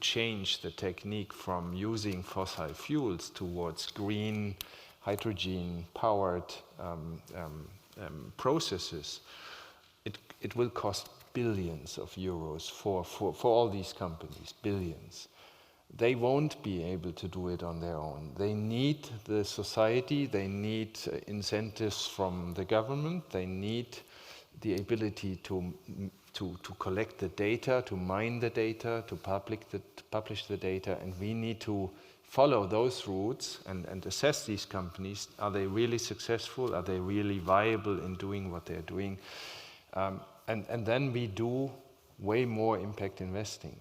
change the technique from using fossil fuels towards green hydrogen-powered processes, it will cost billions of euros for all these companies, billions. They won't be able to do it on their own. They need the society, they need incentives from the government, they need the ability to collect the data, to mine the data, to publish the data, and we need to follow those routes and assess these companies. Are they really successful? Are they really viable in doing what they're doing? And then we do way more impact investing.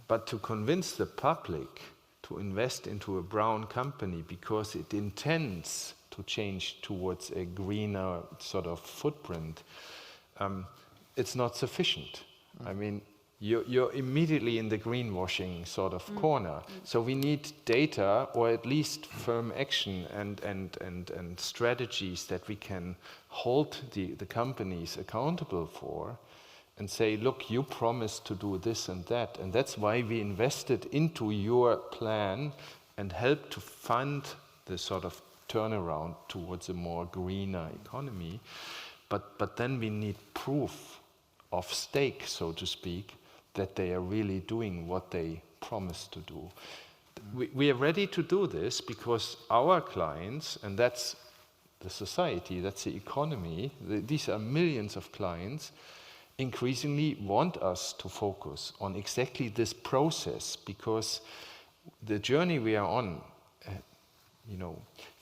But to convince the public to invest into a brown company because it intends to change towards a greener sort of footprint, it's not sufficient. I mean, you're immediately in the greenwashing sort of corner. So we need data, or at least firm action and strategies that we can hold the companies accountable for, and say, look, you promised to do this and that, and that's why we invested into your plan and helped to fund the sort of turnaround towards a more greener economy. But then we need proof of stake, so to speak, that they are really doing what they promised to do. We are ready to do this because our clients, and that's the society, that's the economy, these are millions of clients, increasingly want us to focus on exactly this process, because the journey we are on,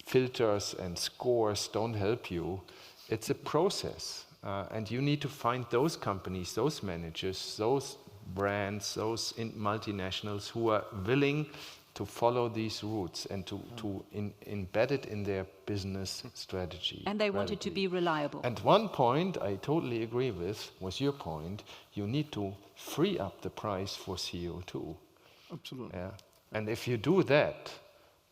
filters and scores don't help you it's a process. And you need to find those companies, those managers, those brands, those multinationals who are willing to follow these routes and to embed it in their business strategy. And they want it to be reliable. And one point I totally agree with was your point. You need to free up the price for CO2. Absolutely. Yeah. And if you do that,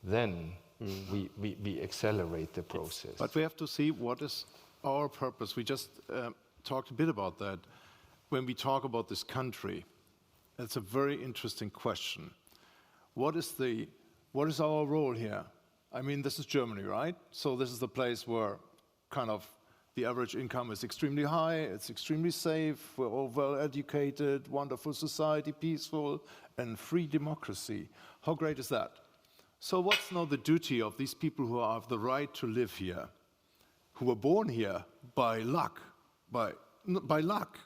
then we accelerate the process. But we have to see what is our purpose. We just talked a bit about that. When we talk about this country, it's a very interesting question. What is our role here? I mean, this is Germany, right? So this is the place where kind of the average income is extremely high, it's extremely safe, we're all well educated, wonderful society, peaceful, and free democracy. How great is that? So what's now the duty of these people who have the right to live here, who were born here by luck, by luck?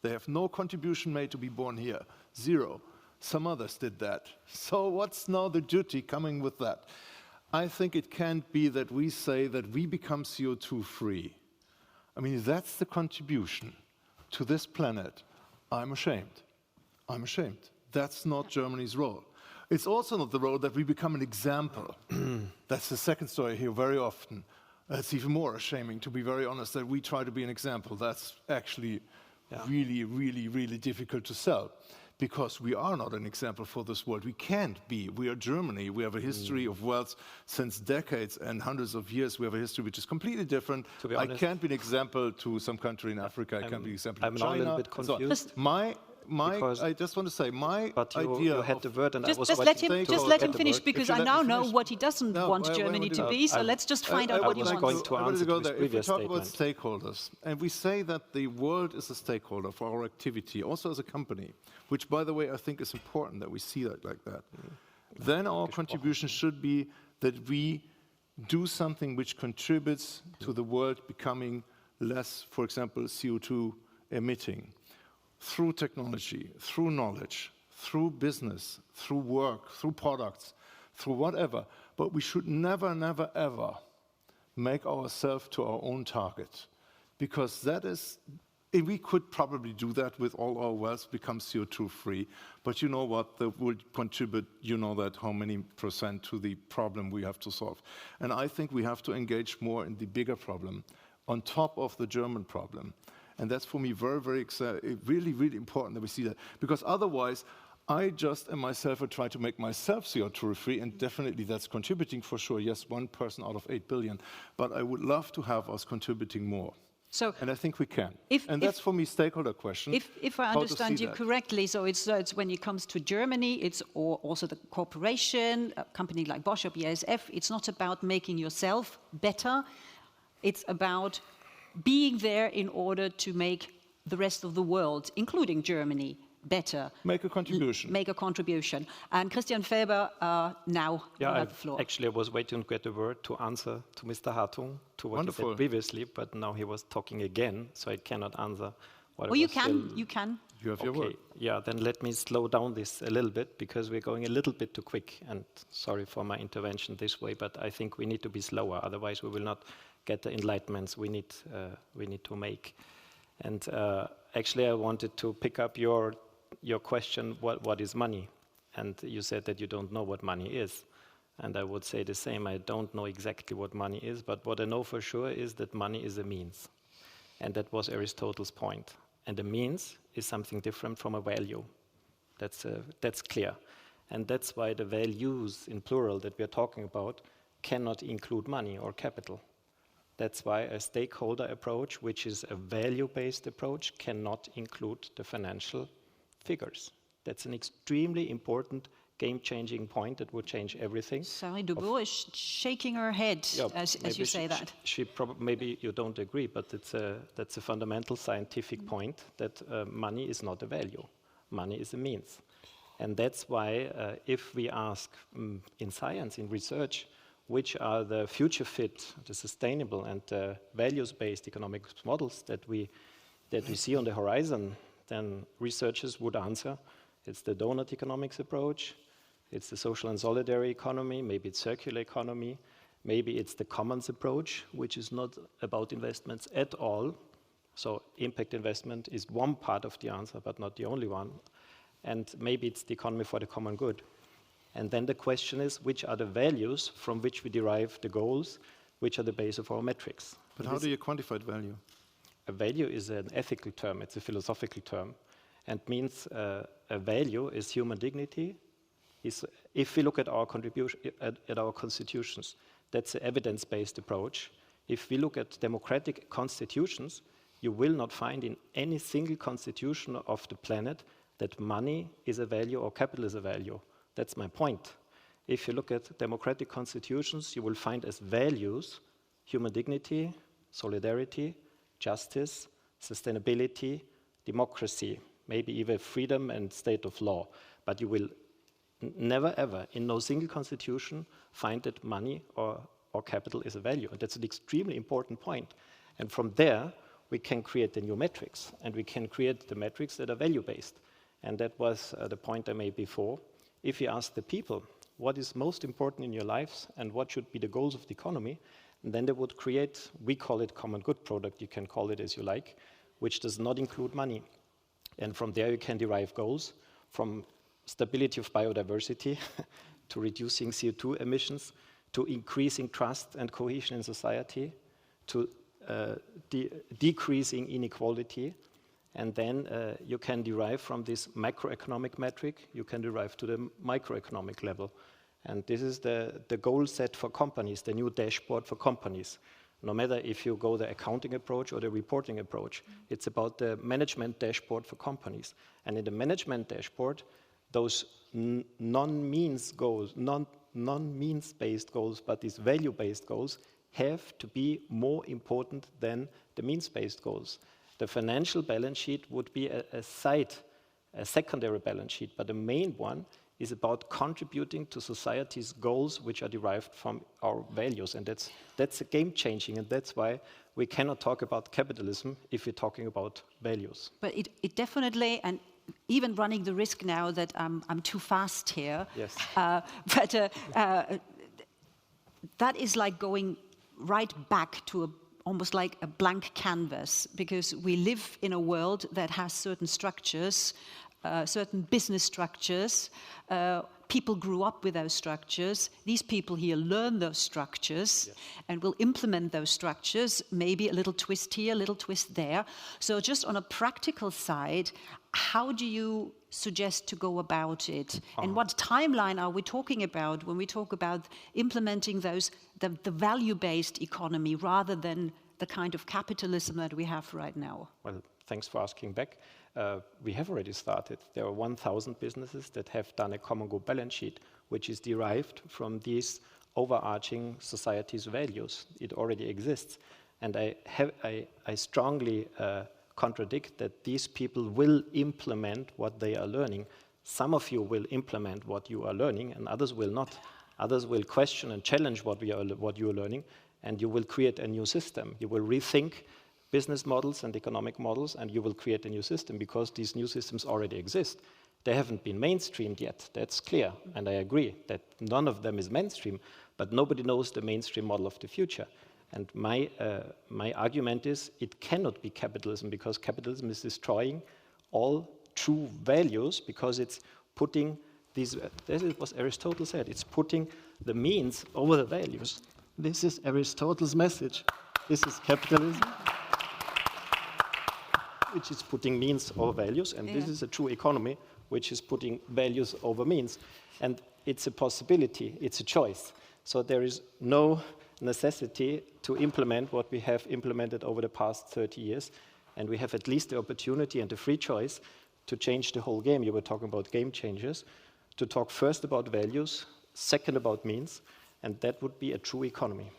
They have no contribution made to be born here, zero. Some others did that. So what's now the duty coming with that? I think it can't be that we say that we become CO2 free. I mean, that's the contribution to this planet. I'm ashamed. I'm ashamed. That's not Germany's role. It's also not the role that we become an example. That's the second story here very often. It's even more shaming, to be very honest, that we try to be an example. That's actually really, really, really difficult to sell. Because we are not an example for this world. We can't be. We are Germany. We have a history of wealth since decades and hundreds of years. We have a history which is completely different. To be honest, I can't be an example to some country in Africa. I can't be an example to China. I'm now a little bit confused. So I just want to say, my but idea you had the word and just I was just let him finish, word. because If you I let now me know finish. what he doesn't want Germany to be, so let's just find out what he was wants. going to I wanted answer to go to his there. If we previous talk about statement. stakeholders, and we say that the world is a stakeholder for our activity, also as a company, which, by the way, I think is important that we see that like that, then our contribution should be that we do something which contributes to the world becoming less, for example, CO2 emitting, through technology, through knowledge, through business, through work, through products, through whatever. But we should never, never, ever make ourselves to our own target, because that is, we could probably do that with all our wealth, become CO2 free, but you know what, that would contribute, you know that, how many % to the problem we have to solve. And I think we have to engage more in the bigger problem, on top of the German problem. And that's for me very, very really, really important that we see that. Because otherwise, I just and myself will try to make myself CO2 free, and definitely that's contributing for sure. Yes, one person out of 8 billion. But I would love to have us contributing more. So, and I think we can. That's for me stakeholder question. If I understand you correctly, so it's when it comes to Germany, it's also the corporation, a company like Bosch or BASF, it's not about making yourself better. It's about being there in order to make the rest of the world, including Germany, better. Make a contribution. Make a contribution. And Christian Felber, now you have the floor. Actually, I was waiting to get the word to answer to Mr. Hartung, to what you said previously, but now he was talking again, so I cannot answer what I was you can. You have your word. Yeah, then let me slow down this a little bit, because we're going a little bit too quick, and sorry for my intervention this way, but I think we need to be slower, otherwise we will not get the enlightenments we need to make. And actually, I wanted to pick up your question, what is money? And you said that you don't know what money is. And I would say the same, I don't know exactly what money is, but what I know for sure is that money is a means. And that was Aristotle's point. And a means is something different from a value. That's clear. And that's why the values in plural that we're talking about cannot include money or capital. That's why a stakeholder approach, which is a value-based approach, cannot include the financial figures. That's an extremely important game-changing point that would change everything. Saori Dubourg is shaking her head as you say that. She probably, maybe you don't agree, but that's a fundamental scientific point that money is not a value. Money is a means. And that's why if we ask in science, in research, which are the future fit, the sustainable and values-based economic models that we see on the horizon, then researchers would answer, it's the donut economics approach, it's the social and solidary economy, maybe it's circular economy, Maybe it's the commons approach, which is not about investments at all. So impact investment is one part of the answer, but not the only one. And maybe it's the economy for the common good. And then the question is, which are the values from which we derive the goals, which are the base of our metrics? But how do you quantify the value? A value is an ethical term, it's a philosophical term, and means a value is human dignity. If we look at our contribution, at our constitutions, that's an evidence-based approach. If we look at democratic constitutions, you will not find in any single constitution of the planet that money is a value or capital is a value. That's my point. If you look at democratic constitutions, you will find as values human dignity, solidarity, justice, sustainability, democracy, maybe even freedom and state of law. But you will never ever, in no single constitution, find that money or capital is a value. And that's an extremely important point. And from there, we can create the new metrics, and we can create the metrics that are value-based. And that was the point I made before. If you ask the people, what is most important in your lives and what should be the goals of the economy, and then they would create, we call it common good product, you can call it as you like, which does not include money. And from there you can derive goals from stability of biodiversity to reducing CO2 emissions, to increasing trust and cohesion in society, to decreasing inequality. And then you can derive from this macroeconomic metric, you can derive to the microeconomic level. And this is the goal set for companies, the new dashboard for companies. No matter if you go the accounting approach or the reporting approach, it's about the management dashboard for companies. And in the management dashboard, those non-means goals, non-means-based goals, but these value-based goals have to be more important than the means-based goals. The financial balance sheet would be a secondary balance sheet, but the main one is about contributing to society's goals, which are derived from our values. And that's a game-changing, and that's why we cannot talk about capitalism if we're talking about values. But it definitely, and even running the risk now that I'm too fast here, yes. That is like going right back to almost like a blank canvas, because we live in a world that has certain structures, certain business structures. People grew up with those structures. These people here learn those structures, yes, and will implement those structures, maybe a little twist here, a little twist there. So just on a practical side, how do you suggest to go about it? And what timeline are we talking about when we talk about implementing those, the value-based economy rather than the kind of capitalism that we have right now? Well, thanks for asking, Beck. We have already started. There are 1,000 businesses that have done a common good balance sheet, which is derived from these overarching society's values. It already exists. And I strongly contradict that these people will implement what they are learning. Some of you will implement what you are learning, and others will not. Others will question and challenge what you are learning, and you will create a new system. You will rethink business models and economic models, and you will create a new system because these new systems already exist. They haven't been mainstreamed yet, that's clear, and I agree that none of them is mainstream, but nobody knows the mainstream model of the future. And my argument is it cannot be capitalism, because capitalism is destroying all true values, because it's putting these, this is what Aristotle said, it's putting the means over the values. This is Aristotle's message. This is capitalism, which is putting means over values, and this is a true economy, which is putting values over means. And it's a possibility, it's a choice. So there is no necessity to implement what we have implemented over the past 30 years, and we have at least the opportunity and the free choice to change the whole game. You were talking about game changers, to talk first about values, second about means, and that would be a true economy.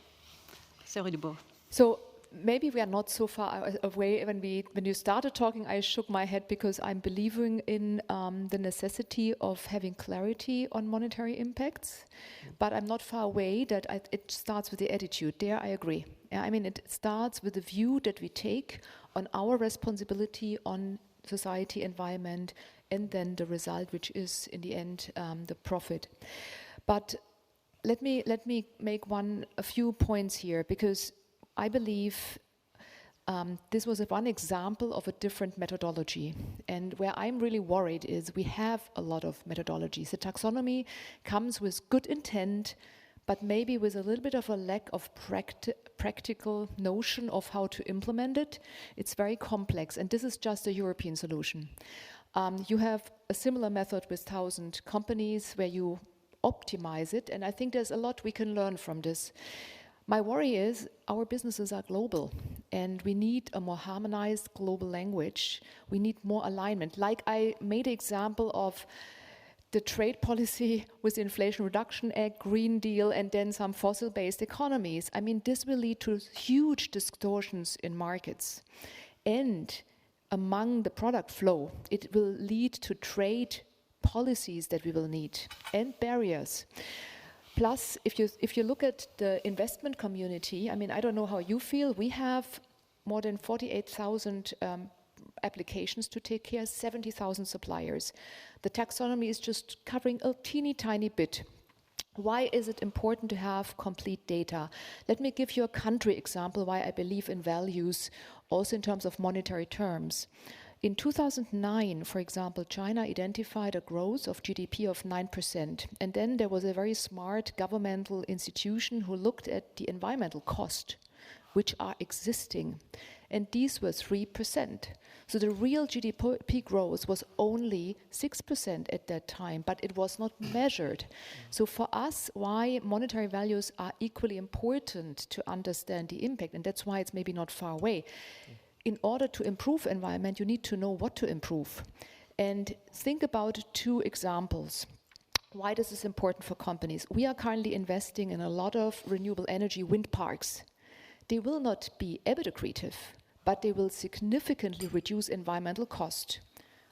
Saori Dubourg. So maybe we are not so far away. When you started talking, I shook my head because I'm believing in the necessity of having clarity on monetary impacts, but I'm not far away that it starts with the attitude. There I agree. I mean, it starts with the view that we take on our responsibility on society, environment, and then the result, which is in the end the profit. But let me make a few points here, because I believe this was one example of a different methodology. And where I'm really worried is we have a lot of methodologies. The taxonomy comes with good intent, but maybe with a little bit of a lack of practical notion of how to implement it. It's very complex, and this is just a European solution. You have a similar method with 1,000 companies where you optimize it, and I think there's a lot we can learn from this. My worry is our businesses are global, and we need a more harmonized global language. We need more alignment. Like I made an example of the trade policy with the Inflation Reduction Act, Green Deal, and then some fossil-based economies. I mean, this will lead to huge distortions in markets. And among the product flow, it will lead to trade policies that we will need and barriers. Plus, if you look at the investment community, I mean, I don't know how you feel. We have more than 48,000 applications to take care, 70,000 suppliers. The taxonomy is just covering a teeny tiny bit. Why is it important to have complete data? Let me give you a country example why I believe in values, also in terms of monetary terms. In 2009, for example, China identified a growth of GDP of 9%. And then there was a very smart governmental institution who looked at the environmental cost, which are existing. And these were 3%. So the real GDP growth was only 6% at that time, but it was not measured. So for us, why monetary values are equally important to understand the impact, and that's why it's maybe not far away. In order to improve environment, you need to know what to improve. And think about two examples. Why this is important for companies. We are currently investing in a lot of renewable energy wind parks. They will not be EBITDA accretive, but they will significantly reduce environmental cost.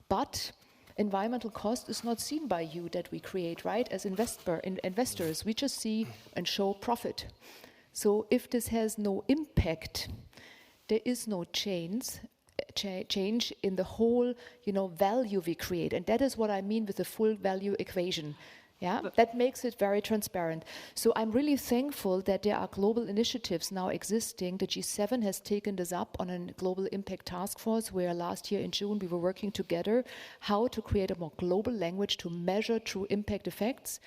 But environmental cost is not seen by you that we create, right? As investors, we just see and show profit. So if this has no impact, there is no change in the whole, value we create. And that is what I mean with the full value equation. Yeah, that makes it very transparent. So I'm really thankful that there are global initiatives now existing. The G7 has taken this up on a global impact task force, where last year in June we were working together how to create a more global language to measure true impact effects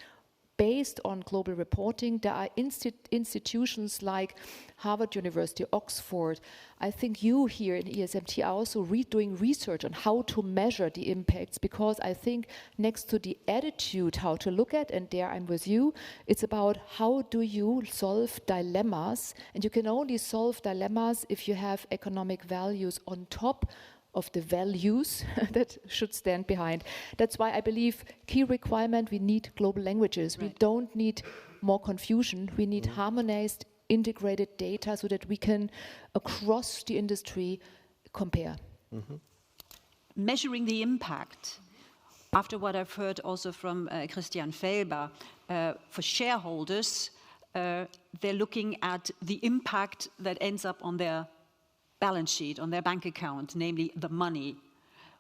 based on global reporting. There are institutions like Harvard University, Oxford. I think you here in ESMT are also doing research on how to measure the impacts, because I think next to the attitude, how to look at, and there I'm with you, it's about how do you solve dilemmas, and you can only solve dilemmas if you have economic values on top of the values that should stand behind. That's why I believe key requirement, we need global languages. Right. We don't need more confusion. We need harmonized, integrated data so that we can, across the industry, compare. Measuring the impact, after what I've heard also from Christian Felber, for shareholders, they're looking at the impact that ends up on their balance sheet, on their bank account, namely the money,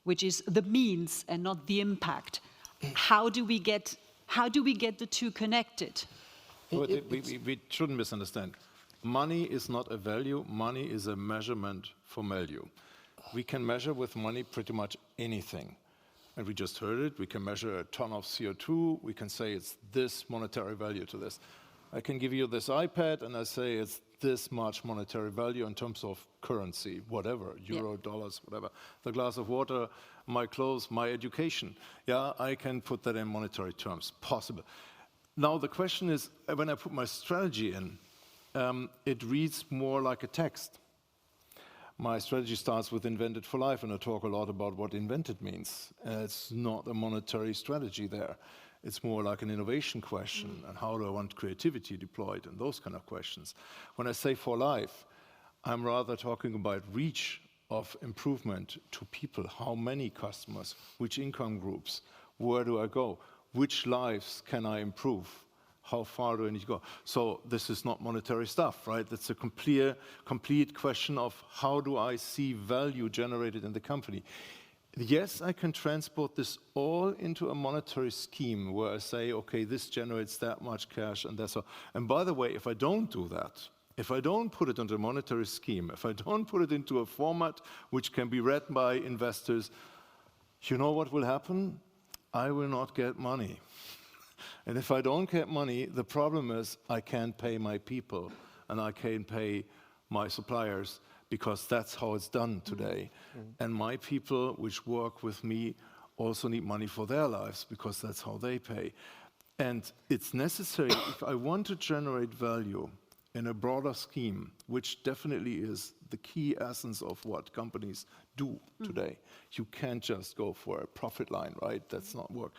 which is the means and not the impact. How do we get the two connected? We shouldn't misunderstand. Money is not a value. Money is a measurement for value. We can measure with money pretty much anything. And we just heard it. We can measure a ton of CO2. We can say it's this monetary value to this. I can give you this iPad and I say it's this much monetary value in terms of currency, whatever, euro, dollars, whatever. The glass of water, my clothes, my education. Yeah, I can put that in monetary terms, possible. Now the question is, when I put my strategy in, it reads more like a text. My strategy starts with invented for life, and I talk a lot about what invented means. It's not a monetary strategy there. It's more like an innovation question, and how do I want creativity deployed, and those kind of questions. When I say for life, I'm rather talking about reach of improvement to people. How many customers, which income groups, where do I go? Which lives can I improve? How far do I need to go? So this is not monetary stuff, right? It's a complete question of how do I see value generated in the company. yes, I can transport this all into a monetary scheme where I say, okay, this generates that much cash and that's all. And by the way, if I don't do that, if I don't put it into a monetary scheme, if I don't put it into a format which can be read by investors, you know what will happen? I will not get money. And if I don't get money, the problem is I can't pay my people and I can't pay my suppliers, because that's how it's done today. And my people which work with me also need money for their lives, because that's how they pay. And it's necessary, if I want to generate value in a broader scheme, which definitely is the key essence of what companies do today. You can't just go for a profit line, right? That's not work.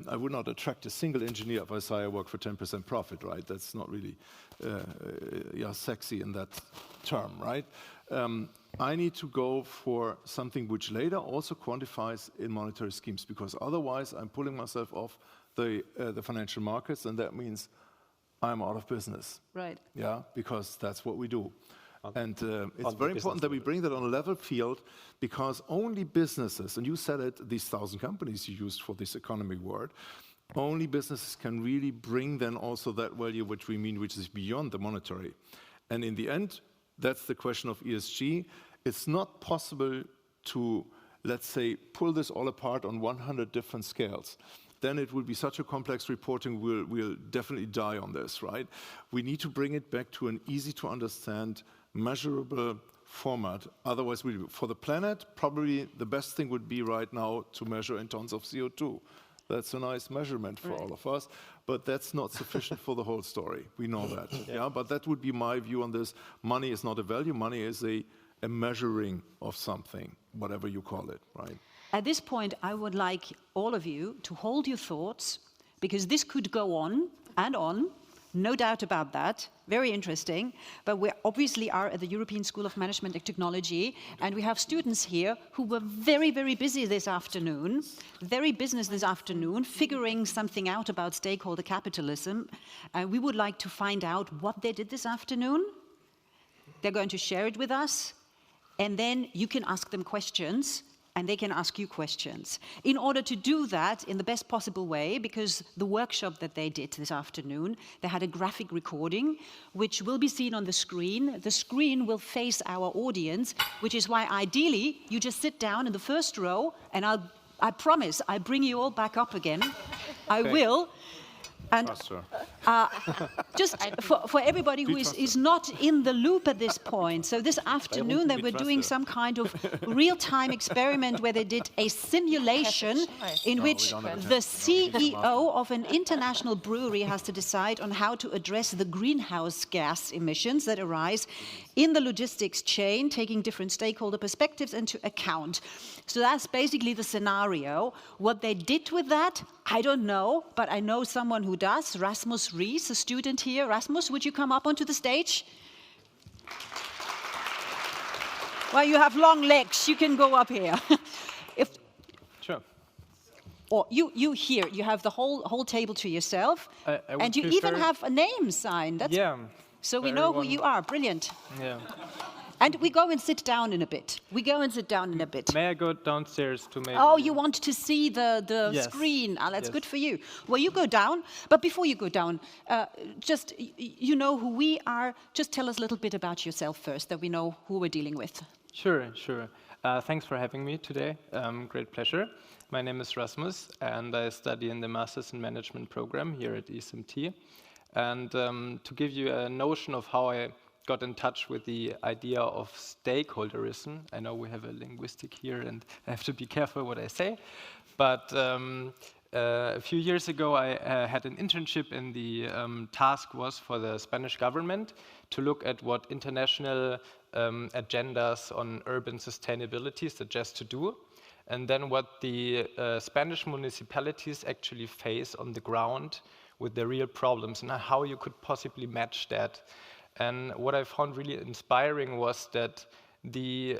I would not attract a single engineer if I say I work for 10% profit, right? That's not really sexy in that term, right? I need to go for something which later also quantifies in monetary schemes, because otherwise I'm pulling myself off the financial markets, and that means I'm out of business. Right. Yeah, because that's what we do. And it's very important that we bring that on a level field, because only businesses, and you said it, these 1,000 companies you used for this economy word, only businesses can really bring then also that value which we mean, which is beyond the monetary. And in the end, that's the question of ESG. It's not possible to, let's say, pull this all apart on 100 different scales. Then it will be such a complex reporting, we'll definitely die on this, right? We need to bring it back to an easy to understand, measurable format. Otherwise, for the planet, probably the best thing would be right now to measure in tons of CO2. That's a nice measurement for all of us, but that's not sufficient for the whole story. We know that. Yeah, but that would be my view on this. Money is not a value. Money is a measuring of something, whatever you call it, right? At this point, I would like all of you to hold your thoughts, because this could go on and on, no doubt about that, very interesting. But we obviously are at the European School of Management and Technology, and we have students here who were very, very busy this afternoon, figuring something out about stakeholder capitalism. We would like to find out what they did this afternoon. They're going to share it with us, and then you can ask them questions, and they can ask you questions. In order to do that in the best possible way, because the workshop that they did this afternoon, they had a graphic recording, which will be seen on the screen. The screen will face our audience, which is why ideally you just sit down in the first row, and I promise I bring you all back up again. I will. And just for everybody who is not in the loop at this point, so this afternoon they were doing some kind of real-time experiment where they did a simulation in which the CEO of an international brewery has to decide on how to address the greenhouse gas emissions that arise in the logistics chain, taking different stakeholder perspectives into account. So that's basically the scenario. What they did with that, I don't know, but I know someone who does, Rasmus Ries, a student here. Rasmus, would you come up onto the stage? Well, you have long legs, you can go up here. Sure. Or you here, you have the whole table to yourself, and you even have a name sign. That's, yeah. So we know who you are. Brilliant. Yeah. And we go and sit down in a bit. May I go downstairs to make... Oh, you want to see the Yes. screen. Ah, that's Yes. good for you. Well, you go down. But before you go down, just, you know who we are. Just tell us a little bit about yourself first, that we know who we're dealing with. Sure. Thanks for having me today. Great pleasure. My name is Rasmus, and I study in the Masters in Management program here at ESMT. And to give you a notion of how I got in touch with the idea of stakeholderism, I know we have a linguistic here and I have to be careful what I say, but a few years ago I had an internship in the task was for the Spanish government to look at what international agendas on urban sustainability suggest to do, and then what the Spanish municipalities actually face on the ground with the real problems and how you could possibly match that. And what I found really inspiring was that the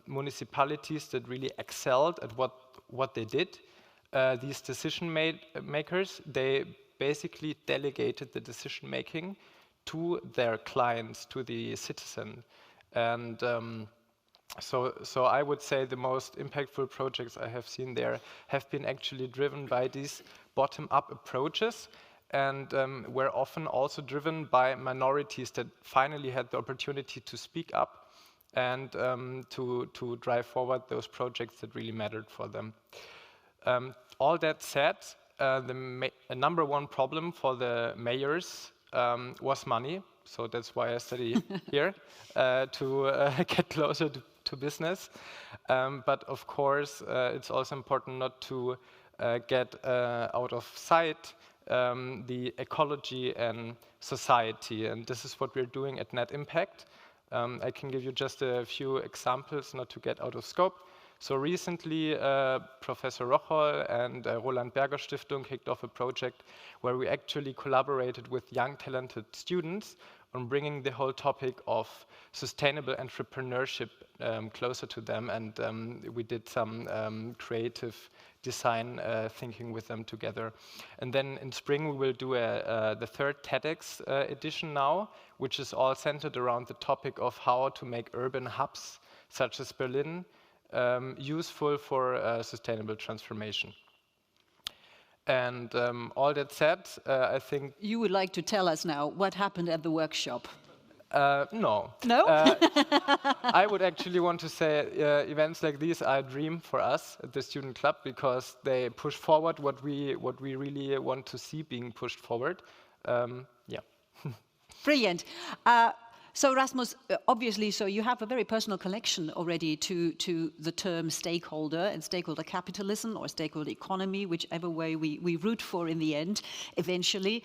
municipalities that really excelled at what they did, these decision makers, they basically delegated the decision making to their clients, to the citizen. And So I would say the most impactful projects I have seen there have been actually driven by these bottom-up approaches, and were often also driven by minorities that finally had the opportunity to speak up and to drive forward those projects that really mattered for them. All that said, the number one problem for the mayors was money. So that's why I study here, to get closer to business. But of course, it's also important not to get out of sight the ecology and society. And this is what we're doing at Net Impact. I can give you just a few examples, not to get out of scope. So recently, Professor Rocholl and Roland Berger Stiftung kicked off a project where we actually collaborated with young, talented students on bringing the whole topic of sustainable entrepreneurship closer to them. And we did some creative design thinking with them together. And then in spring, we will do the third TEDx edition now, which is all centered around the topic of how to make urban hubs, such as Berlin, useful for sustainable transformation. And all that said, I think... You would like to tell us now what happened at the workshop? No. No? I would actually want to say events like these are a dream for us at the Student Club, because they push forward what we really want to see being pushed forward. Yeah. Brilliant. So Rasmus, obviously, so you have a very personal connection already to the term stakeholder and stakeholder capitalism or stakeholder economy, whichever way we root for in the end, eventually,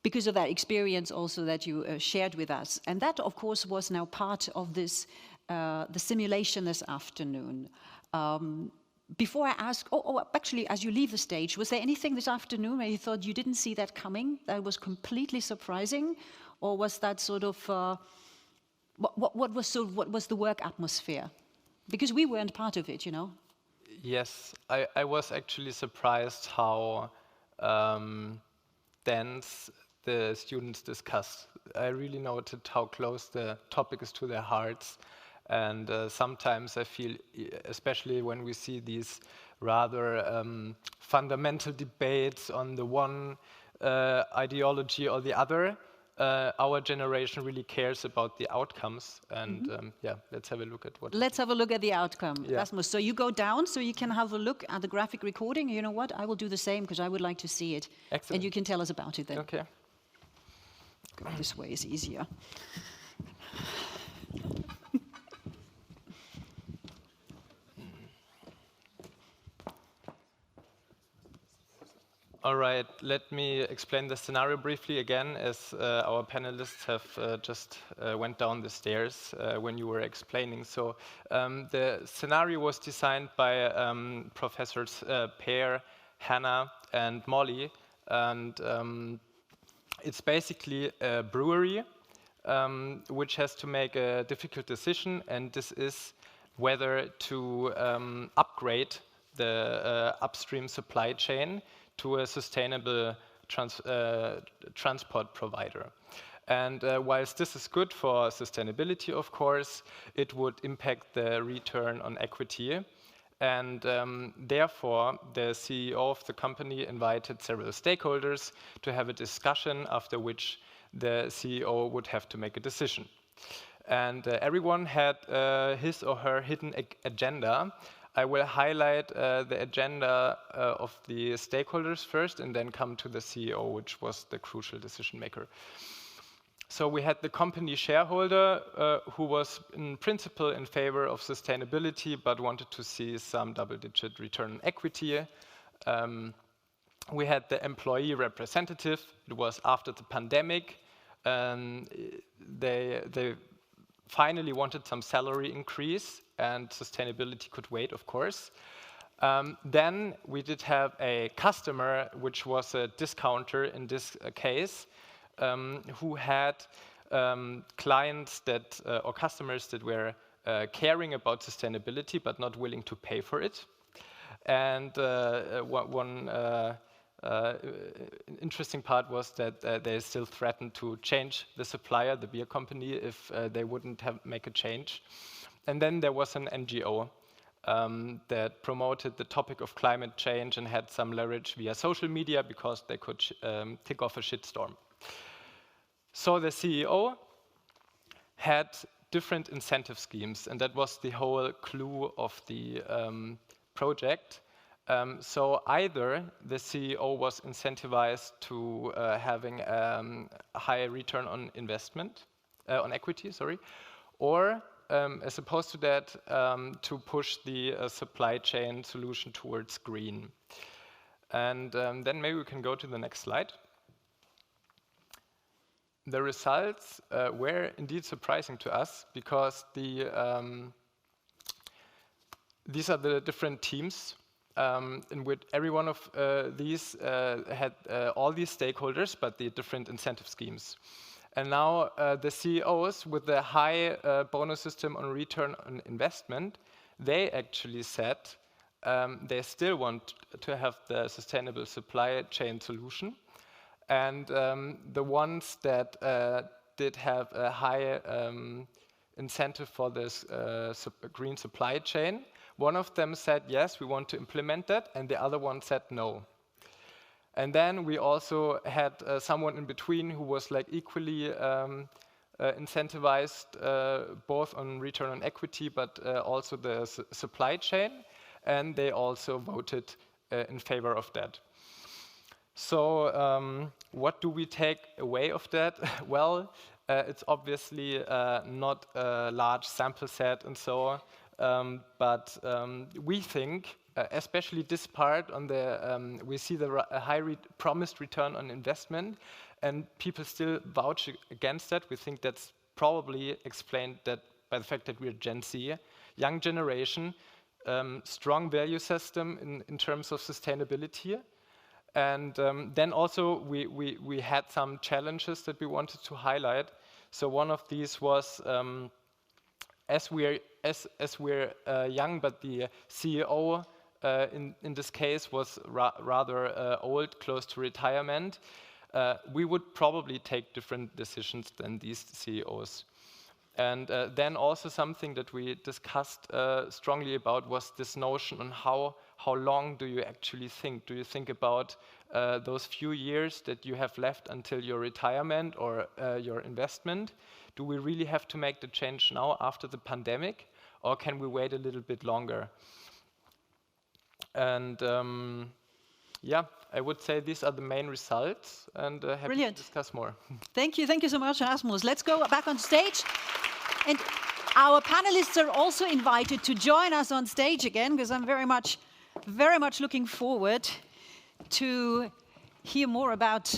because of that experience also that you shared with us. And that, of course, was now part of this, the simulation this afternoon. Before I ask, actually, as you leave the stage, was there anything this afternoon where you thought you didn't see that coming, that was completely surprising? Or was that sort of, what was the work atmosphere? Because we weren't part of it, you know? Yes, I was actually surprised how dense the students discussed. I really noted how close the topic is to their hearts. And sometimes I feel, especially when we see these rather fundamental debates on the one ideology or the other, our generation really cares about the outcomes. And yeah, let's have a look at what... Let's have a look at the outcome. Yeah. Rasmus, so you go down so you can have a look at the graphic recording. You know what? I will do the same because I would like to see it. Excellent. And you can tell us about it then. Okay. Go this way is easier. All right, let me explain the scenario briefly again, as our panelists have just went down the stairs when you were explaining. So the scenario was designed by Professors Per, Hannah, and Molly, and it's basically a brewery which has to make a difficult decision, and this is whether to upgrade the upstream supply chain to a sustainable transport provider. And whilst this is good for sustainability, of course, it would impact the return on equity. And therefore, the CEO of the company invited several stakeholders to have a discussion, after which the CEO would have to make a decision. And everyone had his or her hidden agenda. I will highlight the agenda of the stakeholders first and then come to the CEO, which was the crucial decision maker. So we had the company shareholder who was in principle in favor of sustainability but wanted to see some double-digit return on equity. We had the employee representative. It was after the pandemic. They finally wanted some salary increase, and sustainability could wait, of course. Then we did have a customer, which was a discounter in this case, who had clients that, or customers that were caring about sustainability but not willing to pay for it. And one An interesting part was that they still threatened to change the supplier, the beer company, if they wouldn't make a change. And then there was an NGO that promoted the topic of climate change and had some leverage via social media because they could tick off a shitstorm. So the CEO had different incentive schemes, and that was the whole clue of the project. So either the CEO was incentivized to having a higher return on investment, on equity, sorry, or as opposed to that, to push the supply chain solution towards green. And then maybe we can go to the next slide. The results were indeed surprising to us because these are the different teams in which every one of these had all these stakeholders, but the different incentive schemes. And now the CEOs with the high bonus system on return on investment, they actually said they still want to have the sustainable supply chain solution. And the ones that did have a high incentive for this green supply chain, one of them said, yes, we want to implement that, and the other one said no. And then we also had someone in between who was like equally incentivized both on return on equity, but also the supply chain, and they also voted in favor of that. So what do we take away of that? Well, it's obviously not a large sample set and so on, but we think, especially this part on the, we see the high promised return on investment, and people still vouch against that. We think that's probably explained that by the fact that we're Gen Z, young generation, strong value system in terms of sustainability. And then also we had some challenges that we wanted to highlight. So one of these was, as we're young, but the CEO in this case was rather old, close to retirement, we would probably take different decisions than these CEOs. And then also something that we discussed strongly about was this notion on how long do you actually think? Do you think about those few years that you have left until your retirement or your investment? Do we really have to make the change now after the pandemic, or can we wait a little bit longer? And yeah, I would say these are the main results, and happy Brilliant. to discuss more. Thank you so much, Rasmus. Let's go back on stage. And our panelists are also invited to join us on stage again, because I'm very much looking forward to hear more about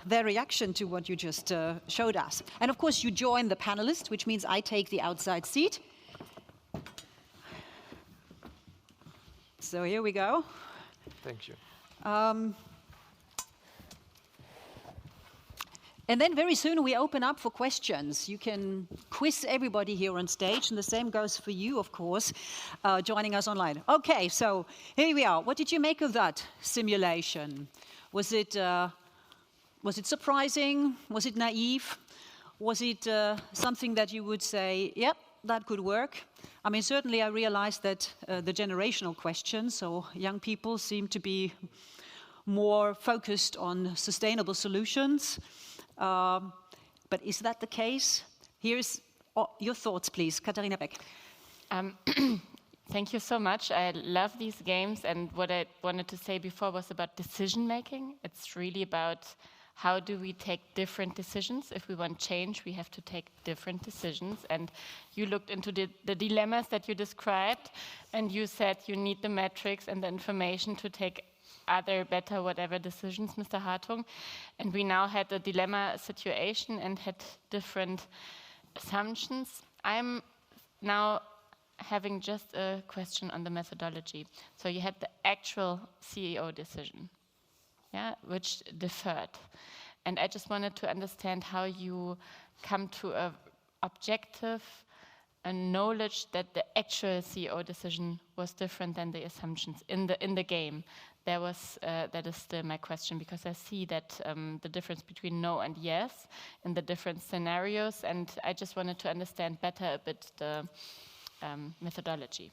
their reaction to what you just showed us. And of course, you join the panelists, which means I take the outside seat. So here we go. Thank you. And then very soon we open up for questions. You can quiz everybody here on stage, and the same goes for you, of course, joining us online. Okay, so here we are. What did you make of that simulation? Was it surprising? Was it naive? Was it something that you would say, yep, that could work? I mean, certainly I realized that the generational question, so young people seem to be more focused on sustainable solutions. But is that the case? Here's your thoughts, please. Katharina Beck. Thank you so much. I love these games, and what I wanted to say before was about decision making. It's really about how do we take different decisions. If we want change, we have to take different decisions. And you looked into the dilemmas that you described, and you said you need the metrics and the information to take other, better, whatever decisions, Mr. Hartung. And we now had a dilemma situation and had different assumptions. I'm now having just a question on the methodology. So you had the actual CEO decision, yeah, which deferred. And I just wanted to understand how you come to an objective knowledge that the actual CEO decision was different than the assumptions in the game. that is still my question, because I see that the difference between no and yes in the different scenarios, and I just wanted to understand better a bit the methodology.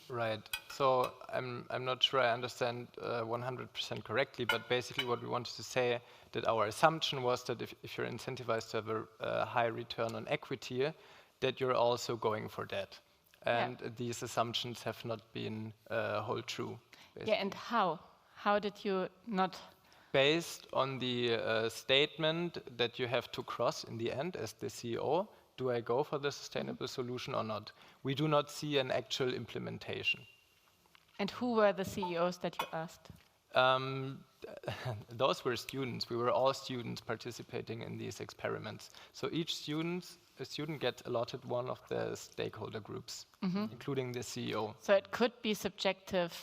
Right. So I'm not sure I understand 100% correctly, but basically what we wanted to say that our assumption was that if you're incentivized to have a high return on equity, that you're also going for that. And these assumptions have not been hold true. Basically. Yeah, and how? How did you not? Based on the statement that you have to cross in the end as the CEO, do I go for the sustainable solution or not? We do not see an actual implementation. And who were the CEOs that you asked? Those were students. We were all students participating in these experiments. So each student gets allotted one of the stakeholder groups, including the CEO. So it could be subjective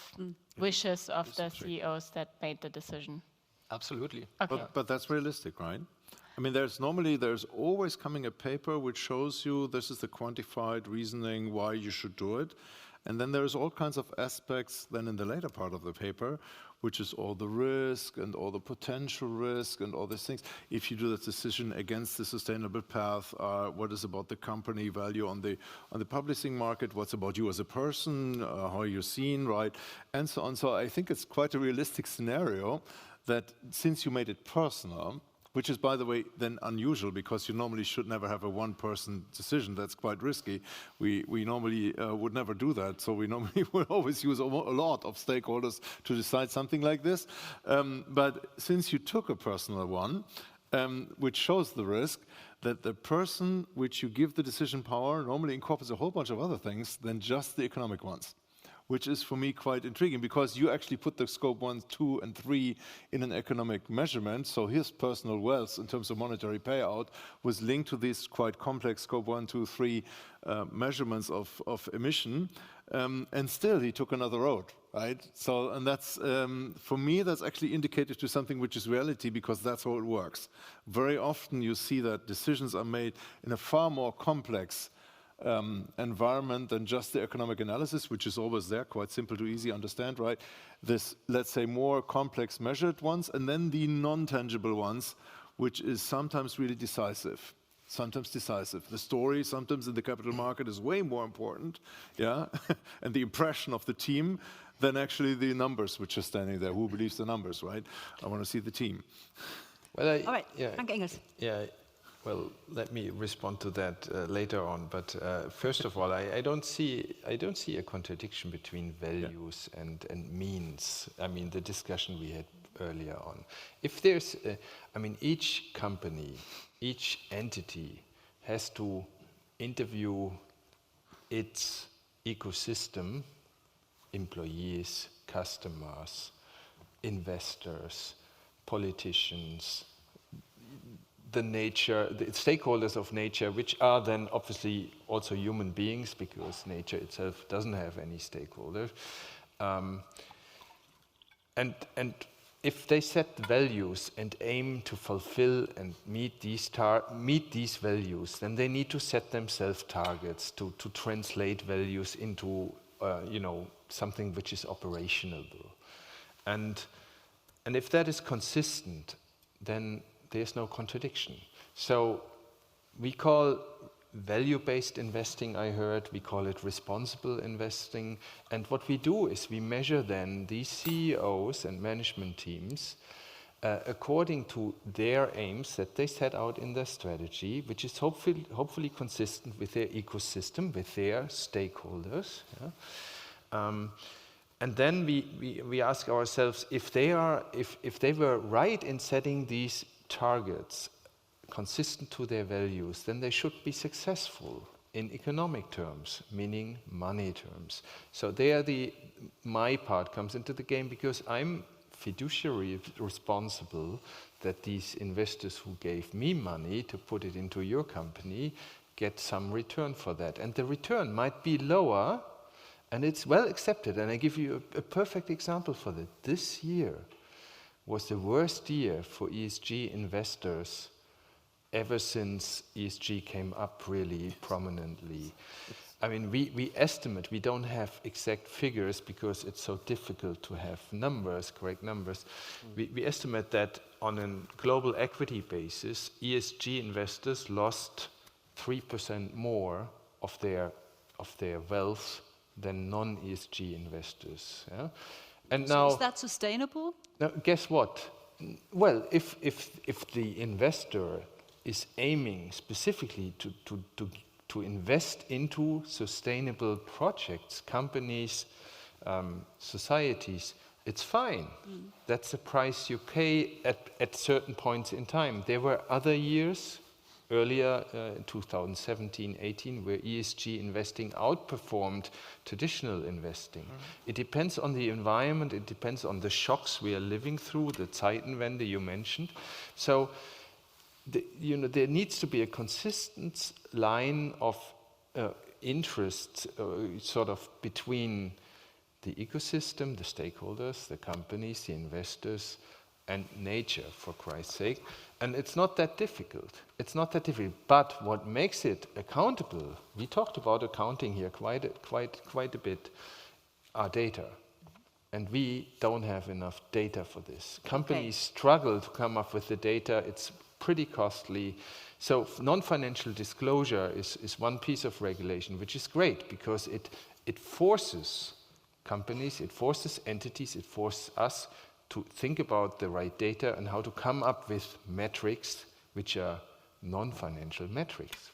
wishes of the CEOs that made the decision. Absolutely. Okay. But that's realistic, right? I mean, there's always coming a paper which shows you this is the quantified reasoning why you should do it. And then there's all kinds of aspects then in the later part of the paper, which is all the risk and all the potential risk and all these things. If you do that decision against the sustainable path, what is about the company value on the publishing market? What's about you as a person? How are you seen, right? And so on. So I think it's quite a realistic scenario that since you made it personal, which is, by the way, then unusual because you normally should never have a one-person decision. That's quite risky. We normally would never do that. So we normally would always use a lot of stakeholders to decide something like this. But since you took a personal one, which shows the risk, that the person which you give the decision power normally incorporates a whole bunch of other things than just the economic ones, which is for me quite intriguing because you actually put the scope 1, 2, and 3 in an economic measurement. So his personal wealth in terms of monetary payout was linked to these quite complex scope 1, 2, 3 measurements of emission. And still he took another road, right? So, and that's, for me, that's actually indicated to something which is reality because that's how it works. Very often you see that decisions are made in a far more complex environment than just the economic analysis, which is always there, quite simple to easy understand, right? This, let's say, more complex measured ones, and then the non-tangible ones, which is sometimes really decisive. Sometimes decisive. The story, sometimes in the capital market, is way more important, yeah, and the impression of the team than actually the numbers which are standing there. Who believes the numbers, right? I want to see the team. Well, All right, thank Engels. Yeah. Well, let me respond to that later on. But first of all, I don't see a contradiction between values and means. I mean, the discussion we had earlier on. If there's, each company, each entity has to interview its ecosystem, employees, customers, investors, politicians, the stakeholders of nature, which are then obviously also human beings because nature itself doesn't have any stakeholders. And if they set values and aim to fulfill and meet these values, then they need to set themselves targets to translate values into something which is operational. And if that is consistent, then there's no contradiction. So we call value-based investing, I heard, we call it responsible investing. And what we do is we measure then these CEOs and management teams according to their aims that they set out in their strategy, which is hopefully consistent with their ecosystem, with their stakeholders. Yeah? And then we ask ourselves if they were right in setting these targets consistent to their values, then they should be successful in economic terms, meaning money terms. So there my part comes into the game because I'm fiduciary responsible that these investors who gave me money to put it into your company get some return for that. And the return might be lower, and it's well accepted. And I give you a perfect example for that. This year was the worst year for ESG investors ever since ESG came up really prominently. I mean, we estimate, we don't have exact figures because it's so difficult to have numbers, correct numbers. We estimate that on a global equity basis, ESG investors lost 3% more of their wealth than non-ESG investors. Yeah? And so now, is that sustainable? Now, guess what? Well, if the investor is aiming specifically to invest into sustainable projects, companies, societies, it's fine. That's the price you pay at certain points in time. There were other years, earlier, 2017, 18, where ESG investing outperformed traditional investing. It depends on the environment, it depends on the shocks we are living through, the Zeitenwende you mentioned. So, there needs to be a consistent line of interest sort of between the ecosystem, the stakeholders, the companies, the investors, and nature, for Christ's sake. And it's not that difficult. It's not that difficult. But what makes it accountable, we talked about accounting here quite a bit, are data. And we don't have enough data for this. Companies struggle to come up with the data. It's pretty costly. So non-financial disclosure is one piece of regulation, which is great because it forces companies, it forces entities, it forces us to think about the right data and how to come up with metrics which are non-financial metrics.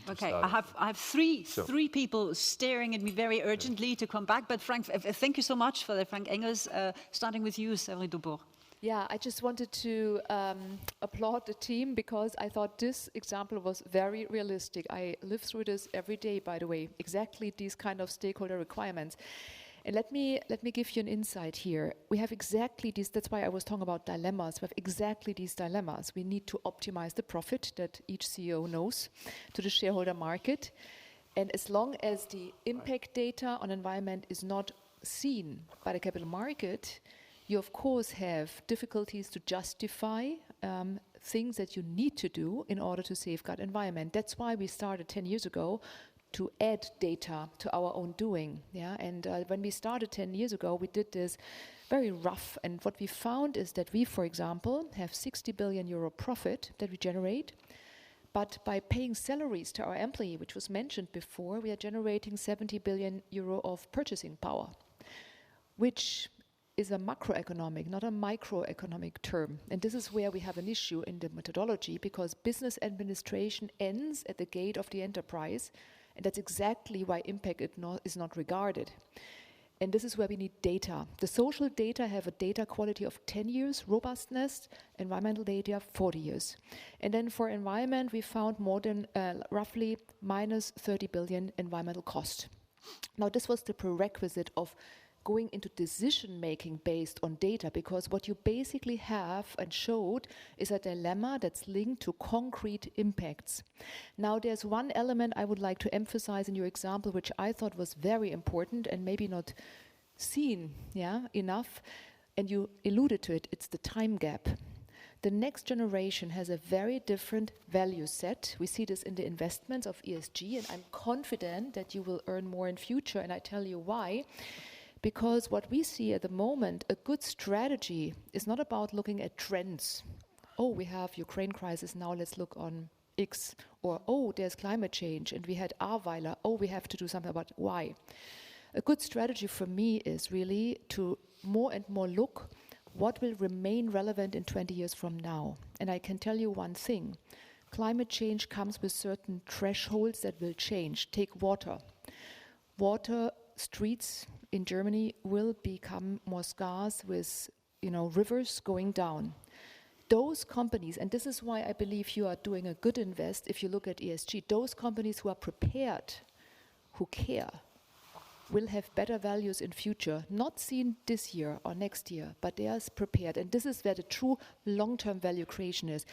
Okay, I have three people staring at me very urgently to come back, but Frank, thank you so much for that, Frank Engels. Starting with you, Saori Dubourg. Yeah, I just wanted to applaud the team because I thought this example was very realistic. I live through this every day, by the way, exactly these kind of stakeholder requirements. And let me give you an insight here. We have exactly these, that's why I was talking about dilemmas. We have exactly these dilemmas. We need to optimize the profit that each CEO knows to the shareholder market. And as long as the impact data on environment is not seen by the capital market, you of course have difficulties to justify things that you need to do in order to safeguard environment. That's why we started 10 years ago to add data to our own doing. Yeah? And when we started 10 years ago, we did this very rough. And what we found is that we, for example, have 60 billion euro profit that we generate. But by paying salaries to our employee, which was mentioned before, we are generating 70 billion euro of purchasing power, which is a macroeconomic, not a microeconomic term. And this is where we have an issue in the methodology because business administration ends at the gate of the enterprise. And that's exactly why impact is not regarded. And this is where we need data. The social data have a data quality of 10 years, robustness, environmental data 40 years. And then for environment, we found more than roughly minus 30 billion environmental cost. Now this was the prerequisite of going into decision-making based on data, because what you basically have and showed is a dilemma that's linked to concrete impacts. Now, there's one element I would like to emphasize in your example, which I thought was very important and maybe not seen enough, and you alluded to it, it's the time gap. The next generation has a very different value set. We see this in the investments of ESG, and I'm confident that you will earn more in future, and I tell you why. Because what we see at the moment, a good strategy is not about looking at trends. Oh, we have Ukraine crisis, now let's look on X. Or, oh, there's climate change and we had Ahrweiler. Oh, we have to do something about Y. A good strategy for me is really to more and more look what will remain relevant in 20 years from now. And I can tell you one thing. Climate change comes with certain thresholds that will change. Take water. Water, streets in Germany will become more scarce with, rivers going down. Those companies, and this is why I believe you are doing a good invest if you look at ESG, those companies who are prepared, who care, will have better values in future, not seen this year or next year, but they are prepared. And this is where the true long-term value creation is.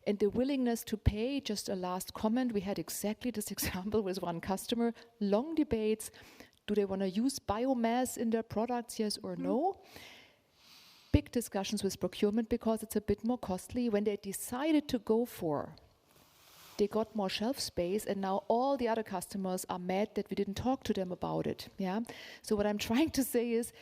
And the willingness to pay, just a last comment, we had exactly this example with one customer, long debates. Do they want to use biomass in their products, yes or no? big discussions with procurement because it's a bit more costly. When they decided to go for, they got more shelf space, and now all the other customers are mad that we didn't talk to them about it. Yeah. So what I'm trying to say is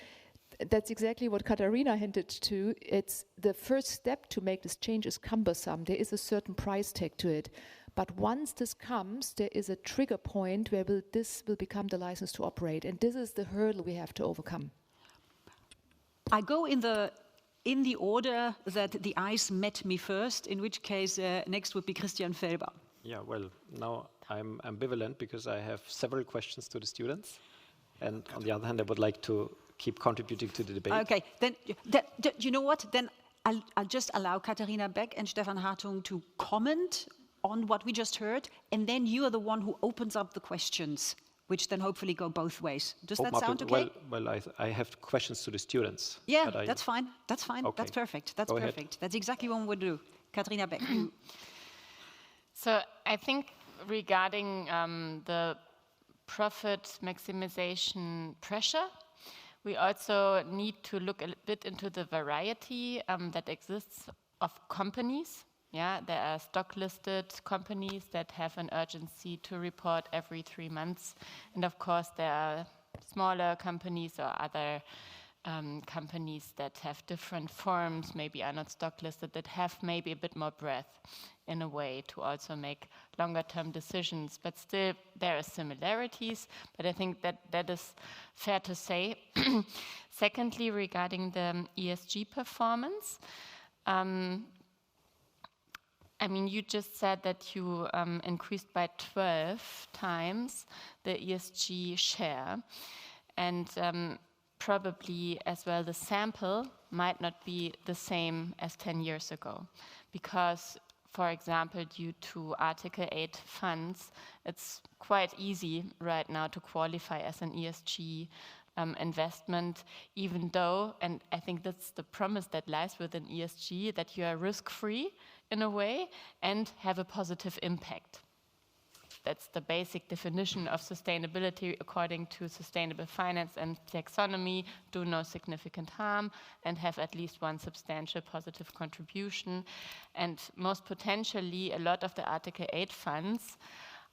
that's exactly what Katharina hinted to. It's the first step to make this change is cumbersome. There is a certain price tag to it. But once this comes, there is a trigger point where this will become the license to operate. And this is the hurdle we have to overcome. I go in the order that the eyes met me first, in which case next would be Christian Felber. Yeah, well, now I'm ambivalent because I have several questions to the students. And on the other hand, I would like to keep contributing to the debate. Okay, then you know what? Then I'll just allow Katharina Beck and Stefan Hartung to comment on what we just heard, and then you are the one who opens up the questions, which then hopefully go both ways. Does that sound okay? Well, I have questions to the students. Yeah, that's fine. That's fine. Okay. That's perfect. That's Go perfect. ahead. That's exactly what we would do. Katharina Beck. So I think regarding the profit maximization pressure, we also need to look a bit into the variety that exists of companies. Yeah, there are stock-listed companies that have an urgency to report every 3 months. And of course, there are smaller companies or other companies that have different forms, maybe are not stock-listed, that have maybe a bit more breadth in a way to also make longer-term decisions. But still, there are similarities, but I think that is fair to say. Secondly, regarding the ESG performance, I mean, you just said that you increased by 12 times the ESG share, and probably as well the sample might not be the same as 10 years ago, because, for example, due to Article 8 funds, it's quite easy right now to qualify as an ESG investment, even though, and I think that's the promise that lies within ESG, that you are risk-free in a way and have a positive impact. That's the basic definition of sustainability according to sustainable finance and taxonomy: do no significant harm and have at least one substantial positive contribution. And most potentially, a lot of the Article 8 funds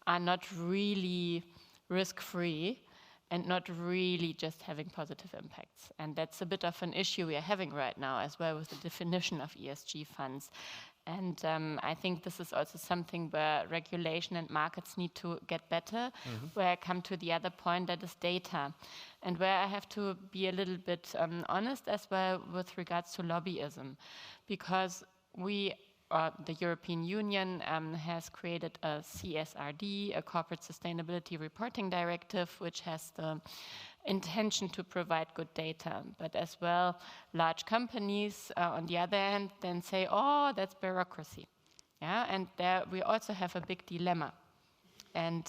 are not really risk-free and not really just having positive impacts. And that's a bit of an issue we are having right now as well with the definition of ESG funds. And I think this is also something where regulation and markets need to get better, where I come to the other point, that is data. And where I have to be a little bit honest as well with regards to lobbyism, because the European Union has created a CSRD, a Corporate Sustainability Reporting Directive, which has the intention to provide good data. But as well, large companies, on the other hand, then say, oh, that's bureaucracy. Yeah, and there we also have a big dilemma. And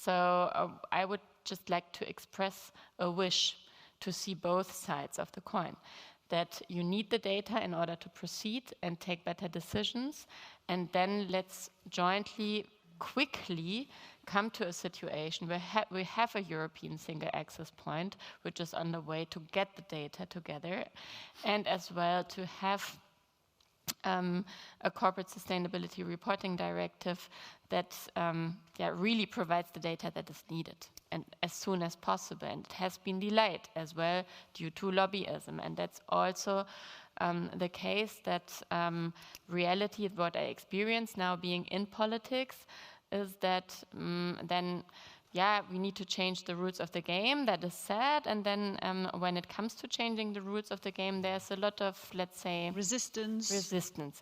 so I would just like to express a wish to see both sides of the coin, that you need the data in order to proceed and take better decisions, and then let's jointly, quickly come to a situation where we have a European single access point, which is on the way to get the data together, and as well to have a corporate sustainability reporting directive that really provides the data that is needed, and as soon as possible. And it has been delayed as well due to lobbyism. And that's also the case that reality, what I experience now being in politics, is that we need to change the rules of the game. That is sad. And then when it comes to changing the rules of the game, there's a lot of, let's say, resistance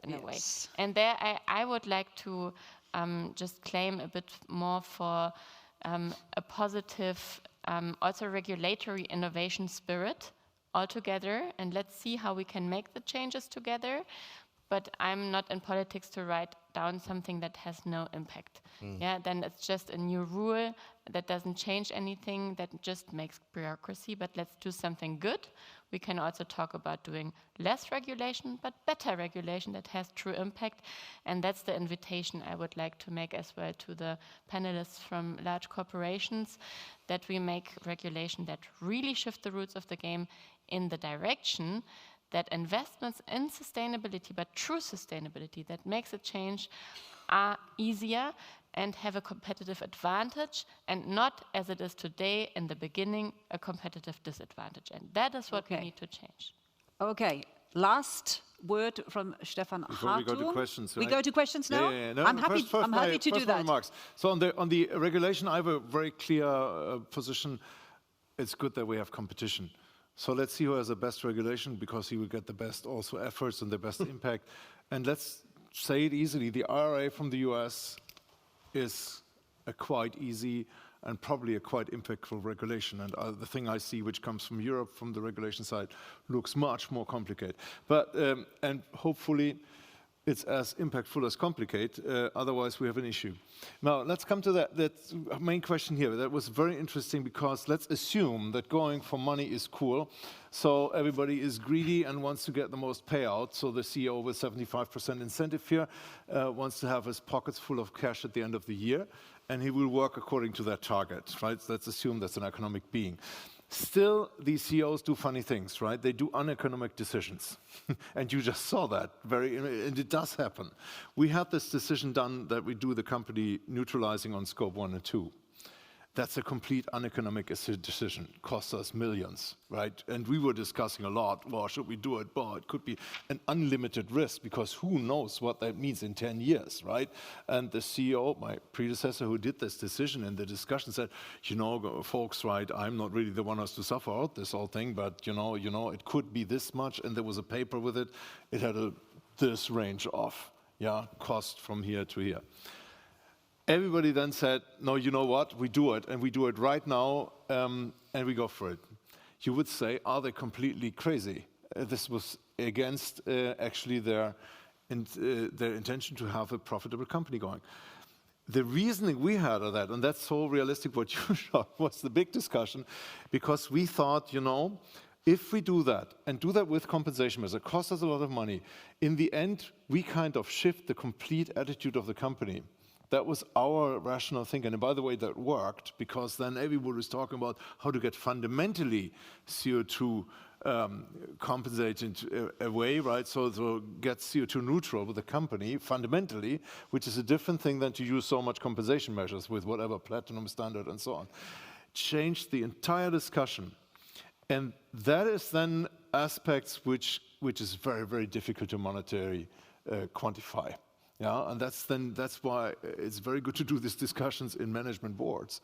in a way. And there I would like to just claim a bit more for a positive, also regulatory innovation spirit altogether. And let's see how we can make the changes together. But I'm not in politics to write down something that has no impact. Yeah, then it's just a new rule that doesn't change anything, that just makes bureaucracy. But let's do something good. We can also talk about doing less regulation, but better regulation that has true impact. And that's the invitation I would like to make as well to the panelists from large corporations, that we make regulation that really shift the rules of the game in the direction that investments in sustainability, but true sustainability that makes a change, are easier and have a competitive advantage, and not, as it is today, in the beginning, a competitive disadvantage. And that is what we need to change. Okay, last word from Stefan Hartung. Before we go to questions, we right? go to questions now? Yeah. No, I'm happy to do that. Remarks. So on the regulation, I have a very clear position. It's good that we have competition. So let's see who has the best regulation, because he will get the best also efforts and the best impact. And let's say it easily, the IRA from the US is a quite easy and probably a quite impactful regulation. And the thing I see which comes from Europe, from the regulation side, looks much more complicated. But, and hopefully it's as impactful as complicated, otherwise we have an issue. Now, let's come to that main question here. That was very interesting, because let's assume that going for money is cool. So everybody is greedy and wants to get the most payout. So the CEO with 75% incentive here wants to have his pockets full of cash at the end of the year, and he will work according to that target, right? So let's assume that's an economic being. Still, these CEOs do funny things, right? They do uneconomic decisions. And you just saw that, and it does happen. We had this decision done that we do the company neutralizing on scope 1 and 2. That's a complete uneconomic decision. Costs us millions, right? And we were discussing a lot, well, should we do it? Well, it could be an unlimited risk, because who knows what that means in 10 years, right? And the CEO, my predecessor who did this decision in the discussion, said, you know, folks, right, I'm not really the one who has to suffer out this whole thing, but you know, it could be this much, and there was a paper with it. It had this range of, cost from here to here. Everybody then said, no, you know what, we do it, and we do it right now, and we go for it. You would say, are they completely crazy? This was against actually their intention to have a profitable company going. The reasoning we had of that, and that's so realistic what you showed, was the big discussion, because we thought, you know, if we do that, and do that with compensation measures, it costs us a lot of money. In the end, we kind of shift the complete attitude of the company. That was our rational thinking. And by the way, that worked, because then everybody was talking about how to get fundamentally CO2 compensated away, right? So get CO2 neutral with the company fundamentally, which is a different thing than to use so much compensation measures with whatever platinum standard and so on. Changed the entire discussion. And that is then aspects which is very, very difficult to monetarily quantify. Yeah, and that's why it's very good to do these discussions in management boards,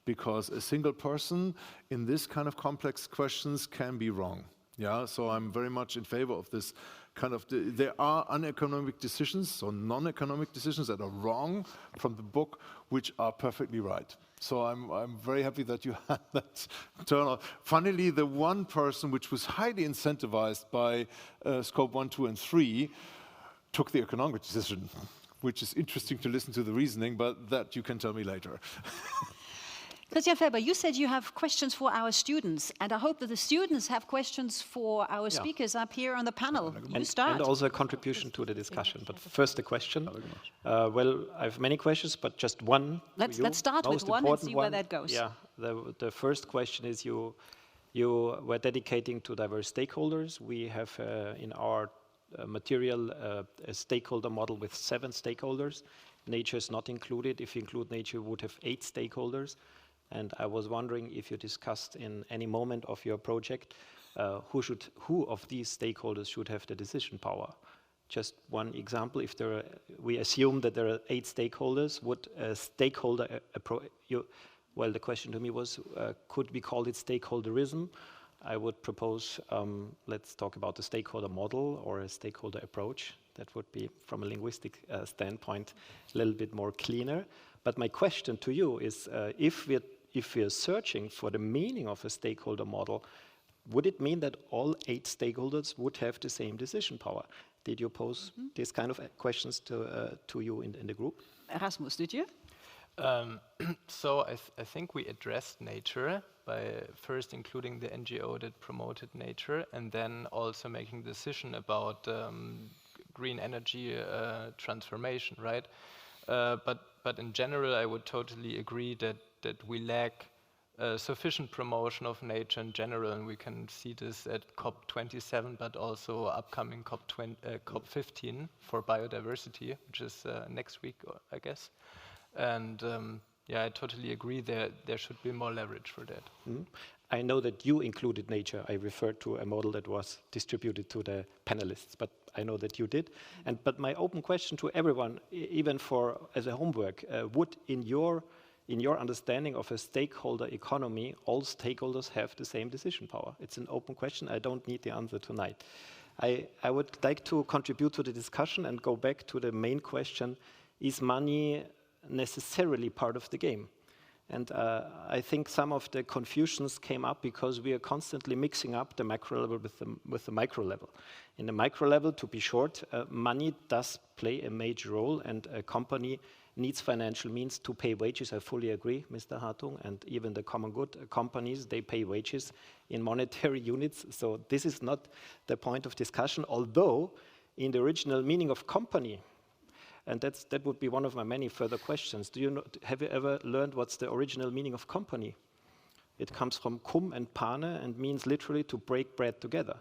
because a single person in this kind of complex questions can be wrong. Yeah, so I'm very much in favor of this kind of. There are uneconomic decisions or non-economic decisions that are wrong from the book, which are perfectly right. So I'm very happy that you had that turnout. Funnily, the one person which was highly incentivized by scope 1, 2, and 3 took the economic decision, which is interesting to listen to the reasoning, but that you can tell me later. Christian Felber, you said you have questions for our students, and I hope that the students have questions for our speakers up here on the panel. You start. And also a contribution to the discussion. But first a question. Well, I have many questions, but just one. Let's start with one and see where that goes. Yeah, the first question is you were dedicating to diverse stakeholders. We have in our material a stakeholder model with 7 stakeholders. Nature is not included. If you include nature, we would have 8 stakeholders. And I was wondering if you discussed in any moment of your project who of these stakeholders should have the decision power. Just one example: if we assume that there are 8 stakeholders, would a stakeholder well, the question to me was, could we call it stakeholderism? I would propose, let's talk about the stakeholder model or a stakeholder approach. That would be, from a linguistic standpoint, a little bit more cleaner. But my question to you is, if we're searching for the meaning of a stakeholder model, would it mean that all 8 stakeholders would have the same decision power? Did you pose these kind of questions to you in the group? Erasmus, did you? So I think we addressed nature by first including the NGO that promoted nature, and then also making a decision about green energy transformation, right? But in general, I would totally agree that we lack sufficient promotion of nature in general, and we can see this at COP27, but also upcoming COP15 for biodiversity, which is next week, I guess. And yeah, I totally agree there should be more leverage for that. Mm. I know that you included nature. I referred to a model that was distributed to the panelists, but I know that you did. But my open question to everyone, even for as a homework, would in your understanding of a stakeholder economy, all stakeholders have the same decision power? It's an open question. I don't need the answer tonight. I would like to contribute to the discussion and go back to the main question: is money necessarily part of the game? And I think some of the confusions came up because we are constantly mixing up the macro level with the micro level. In the micro level, to be short, money does play a major role, and a company needs financial means to pay wages. I fully agree, Mr. Hartung, and even the common good companies, they pay wages in monetary units. So this is not the point of discussion, although in the original meaning of company, and that would be one of my many further questions. Have you ever learned what's the original meaning of company? It comes from cum and pane and means literally to break bread together.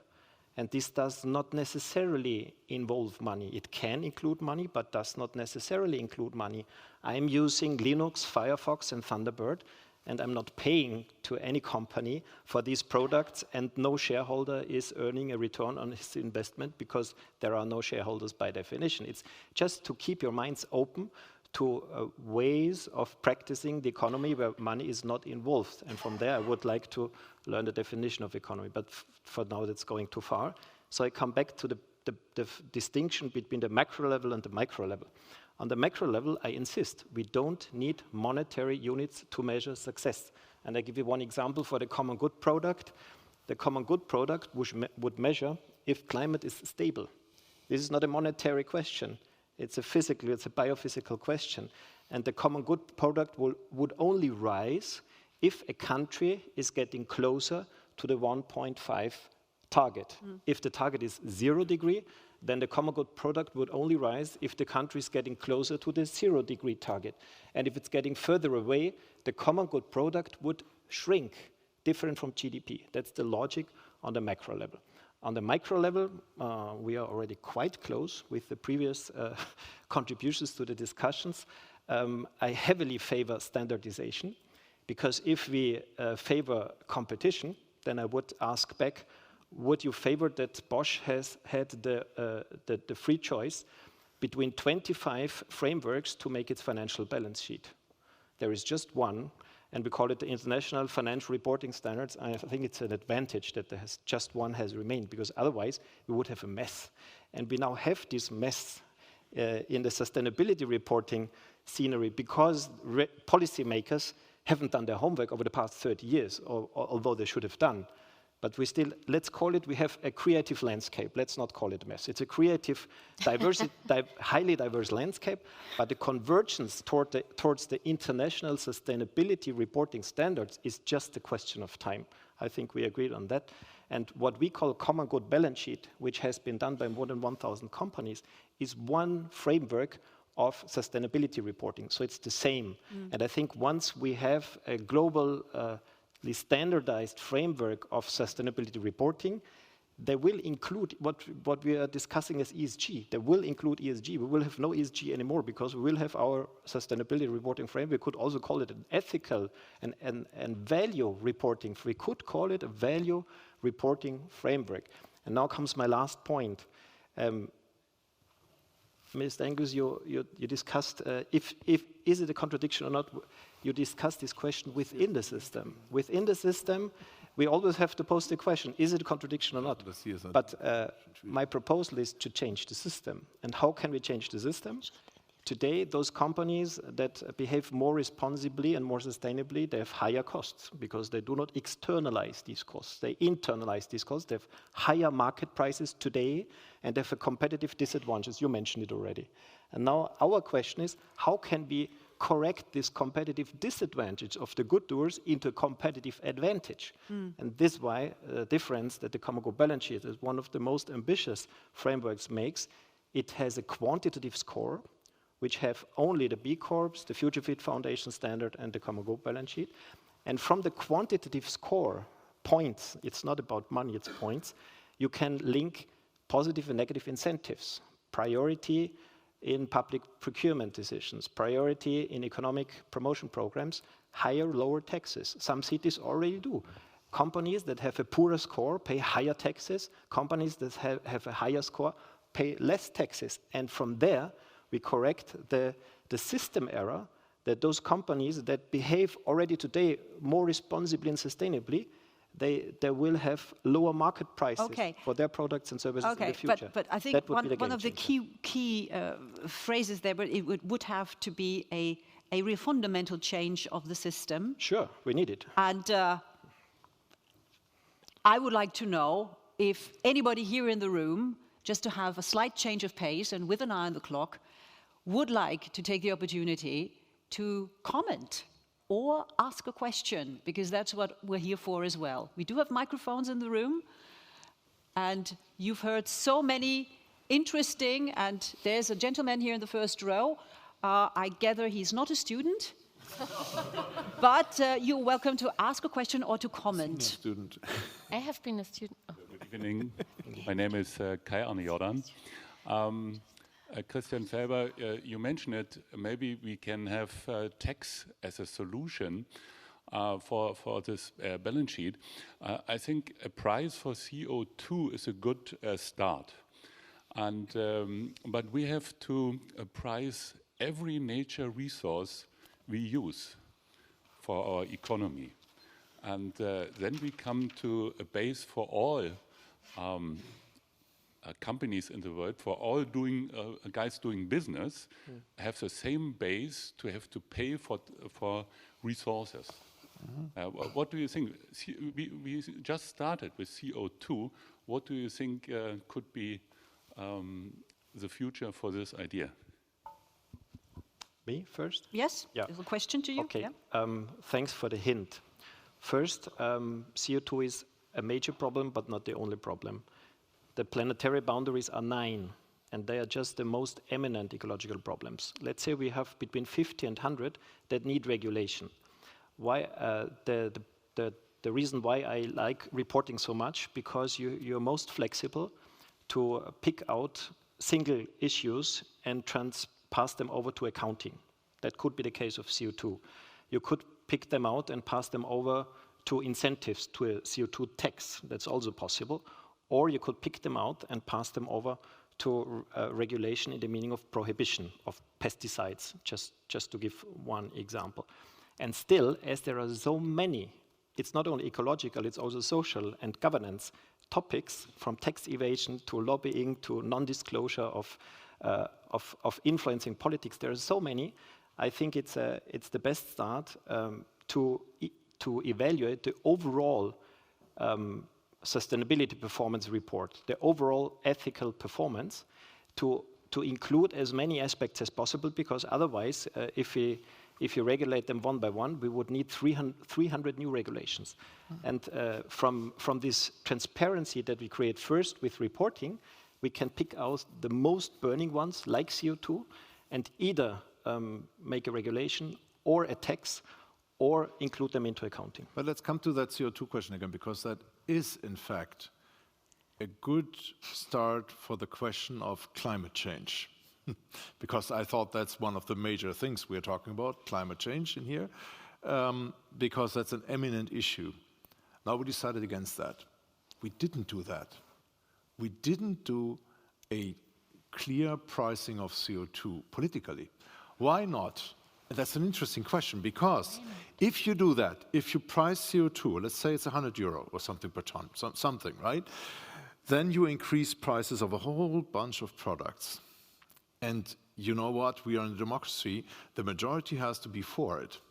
And this does not necessarily involve money. It can include money, but does not necessarily include money. I'm using Linux, Firefox, and Thunderbird, and I'm not paying to any company for these products, and no shareholder is earning a return on his investment because there are no shareholders by definition. It's just to keep your minds open to ways of practicing the economy where money is not involved. And from there, I would like to learn the definition of economy, but for now, that's going too far. So I come back to the distinction between the macro level and the micro level. On the macro level, I insist, we don't need monetary units to measure success. And I give you one example for the common good product. The common good product would measure if climate is stable. This is not a monetary question. It's a biophysical question. And the common good product would only rise if a country is getting closer to the 1.5 target. If the target is 0 degree, then the common good product would only rise if the country is getting closer to the 0 degree target. And if it's getting further away, the common good product would shrink, different from GDP. That's the logic on the macro level. On the micro level, we are already quite close with the previous contributions to the discussions. I heavily favor standardization, because if we favor competition, then I would ask back, would you favor that Bosch has had the free choice between 25 frameworks to make its financial balance sheet? There is just one, and we call it the International Financial Reporting Standards. I think it's an advantage that just one has remained, because otherwise we would have a mess. And we now have this mess in the sustainability reporting scenery because policymakers haven't done their homework over the past 30 years, although they should have done. But we still, let's call it, we have a creative landscape. Let's not call it a mess. It's a creative, highly diverse landscape, but the convergence towards the international sustainability reporting standards is just a question of time. I think we agreed on that. And what we call common good balance sheet, which has been done by more than 1,000 companies, is one framework of sustainability reporting. So it's the same. And I think once we have a global standardized framework of sustainability reporting, they will include what we are discussing as ESG. They will include ESG. We will have no ESG anymore because we will have our sustainability reporting framework. We could also call it an ethical and value reporting. We could call it a value reporting framework. And now comes my last point. Mr. Engels, you discussed is it a contradiction or not? You discussed this question within the system. Within the system, we always have to pose the question, is it a contradiction or not? But my proposal is to change the system. And how can we change the system? Today, those companies that behave more responsibly and more sustainably, they have higher costs because they do not externalize these costs. They internalize these costs. They have higher market prices today, and they have a competitive disadvantage. You mentioned it already. And now our question is, how can we correct this competitive disadvantage of the good doers into a competitive advantage? And this is why the difference that the Common Good Balance Sheet is one of the most ambitious frameworks makes. It has a quantitative score, which have only the B Corps, the Future Fit Foundation Standard, and the Common Good Balance Sheet. And from the quantitative score, points, it's not about money, it's points, you can link positive and negative incentives, priority in public procurement decisions, priority in economic promotion programs, higher, lower taxes. Some cities already do. Companies that have a poorer score pay higher taxes. Companies that have a higher score pay less taxes. And from there, we correct the system error that those companies that behave already today more responsibly and sustainably, they will have lower market prices for their products and services in the future. But I think one of the key phrases there, but it would have to be a real fundamental change of the system. Sure, we need it. And I would like to know if anybody here in the room, just to have a slight change of pace and with an eye on the clock, would like to take the opportunity to comment or ask a question, because that's what we're here for as well. We do have microphones in the room, and you've heard so many interesting, and there's a gentleman here in the first row. I gather he's not a student, but you're welcome to ask a question or to comment. Student. I have been a student. Oh. Good evening. My name is Kai Arne Jordan. Christian Felber, you mentioned it. Maybe we can have tax as a solution for this balance sheet. I think a price for CO2 is a good start, and but we have to price every nature resource we use for our economy, and then we come to a base for all. Companies in the world, for all guys doing business, have the same base to have to pay for resources. What do you think? We just started with CO2. What do you think could be the future for this idea? Me first? Yes, Yeah. there's a question to you. Okay, Yeah. Thanks for the hint. First, CO2 is a major problem, but not the only problem. The planetary boundaries are 9, and they are just the most eminent ecological problems. Let's say we have between 50 and 100 that need regulation. Why? The reason why I like reporting so much, because you're most flexible to pick out single issues and pass them over to accounting. That could be the case of CO2. You could pick them out and pass them over to incentives, to a CO2 tax. That's also possible. Or you could pick them out and pass them over to regulation in the meaning of prohibition of pesticides, just to give one example. And still, as there are so many, it's not only ecological, it's also social and governance topics, from tax evasion to lobbying to non-disclosure of influencing politics. There are so many. I think it's the best start to evaluate the overall sustainability performance report, the overall ethical performance, to include as many aspects as possible, because otherwise, if you regulate them one by one, we would need 300 new regulations. And from this transparency that we create first with reporting, we can pick out the most burning ones, like CO2, and either make a regulation or a tax, or include them into accounting. But let's come to that CO2 question again, because that is, in fact, a good start for the question of climate change. Because I thought that's one of the major things we're talking about, climate change in here, because that's an eminent issue. Now we decided against that. We didn't do that. We didn't do a clear pricing of CO2 politically. Why not? That's an interesting question, because if you do that, if you price CO2, let's say it's €100 or something per ton, something, right? Then you increase prices of a whole bunch of products. And you know what? We are in a democracy. The majority has to be for it.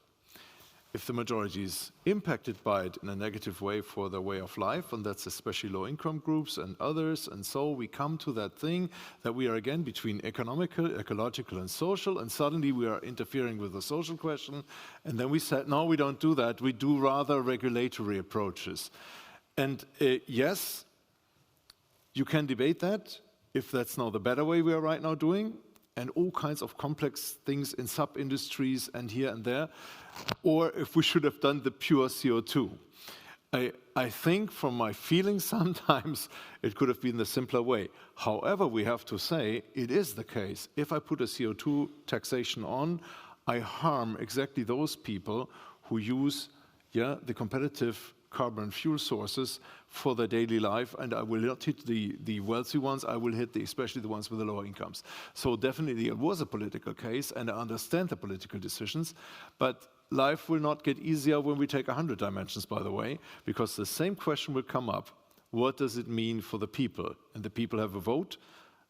If the majority is impacted by it in a negative way for their way of life, and that's especially low-income groups and others, and so we come to that thing that we are again between economical, ecological, and social, and suddenly we are interfering with the social question, and then we said, no, we don't do that. We do rather regulatory approaches. And yes, you can debate that, if that's now the better way we are right now doing. and all kinds of complex things in sub-industries and here and there, or if we should have done the pure CO2. I think from my feeling sometimes it could have been the simpler way. However, we have to say it is the case. If I put a CO2 taxation on, I harm exactly those people who use the competitive carbon fuel sources for their daily life, and I will not hit the wealthy ones, I will hit especially the ones with the lower incomes. So definitely it was a political case, and I understand the political decisions, but life will not get easier when we take 100 dimensions, by the way, because the same question will come up. What does it mean for the people? And the people have a vote,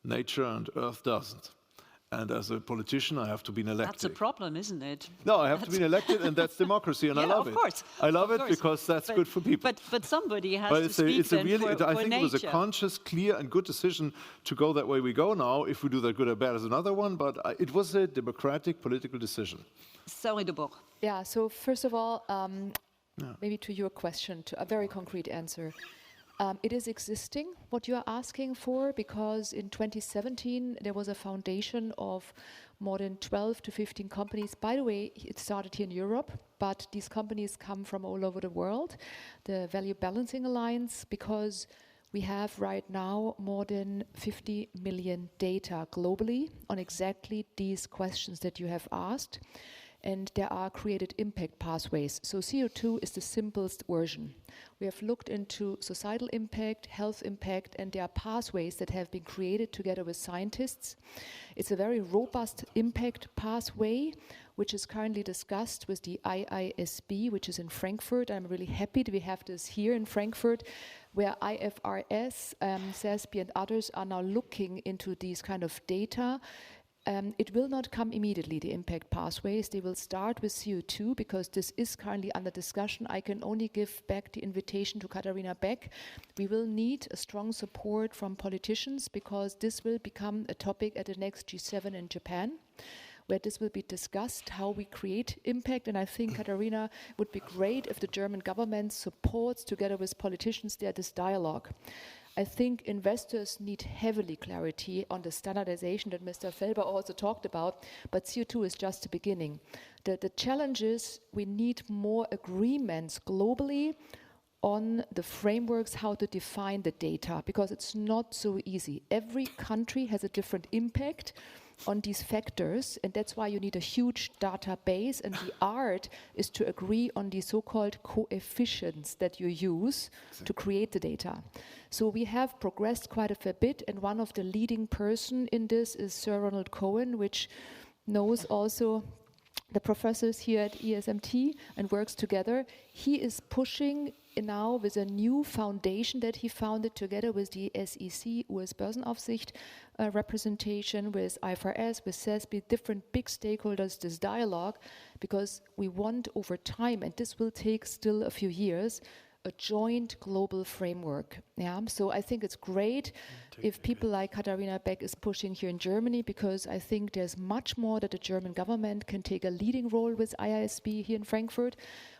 nature and earth doesn't. And as a politician, I have to be elected. That's a problem, isn't it? No, I have to be elected, and that's democracy, and I love it. Of course. I love it because that's good for people. But somebody has but to speak it's a then really, for I think nature. it was a conscious, clear, and good decision to go that way we go now. If we do that good or bad is another one, but it was a democratic political decision. Saori Dubourg. Yeah, so first of all, maybe to your question, to a very concrete answer. It is existing, what you are asking for, because in 2017 there was a foundation of more than 12 to 15 companies. By the way, it started here in Europe, but these companies come from all over the world. The Value Balancing Alliance, because we have right now more than 50 million data globally on exactly these questions that you have asked. And there are created impact pathways. So CO2 is the simplest version. We have looked into societal impact, health impact, and there are pathways that have been created together with scientists. It's a very robust impact pathway, which is currently discussed with the IISB, which is in Frankfurt. I'm really happy that we have this here in Frankfurt, where IFRS, SASB, and others are now looking into these kind of data. It will not come immediately, the impact pathways. They will start with CO2 because this is currently under discussion. I can only give back the invitation to Katharina Beck. We will need a strong support from politicians because this will become a topic at the next G7 in Japan, where this will be discussed, how we create impact. And I think, Katharina, it would be great if the German government supports, together with politicians, this dialogue. I think investors need heavily clarity on the standardization that Mr. Felber also talked about, but CO2 is just the beginning. The challenge is we need more agreements globally on the frameworks, how to define the data, because it's not so easy. Every country has a different impact on these factors, and that's why you need a huge database, and the art is to agree on the so-called coefficients that you use to create the data. So we have progressed quite a fair bit, and one of the leading person in this is Sir Ronald Cohen, which knows also the professors here at ESMT and works together. He is pushing now with a new foundation that he founded together with the SEC, US Börsenaufsicht representation, with IFRS, with SASB, different big stakeholders, this dialogue, because we want over time, and this will take still a few years, a joint global framework. Yeah, so I think it's great if people like Katharina Beck is pushing here in Germany, because I think there's much more that the German government can take a leading role with IISB here in Frankfurt.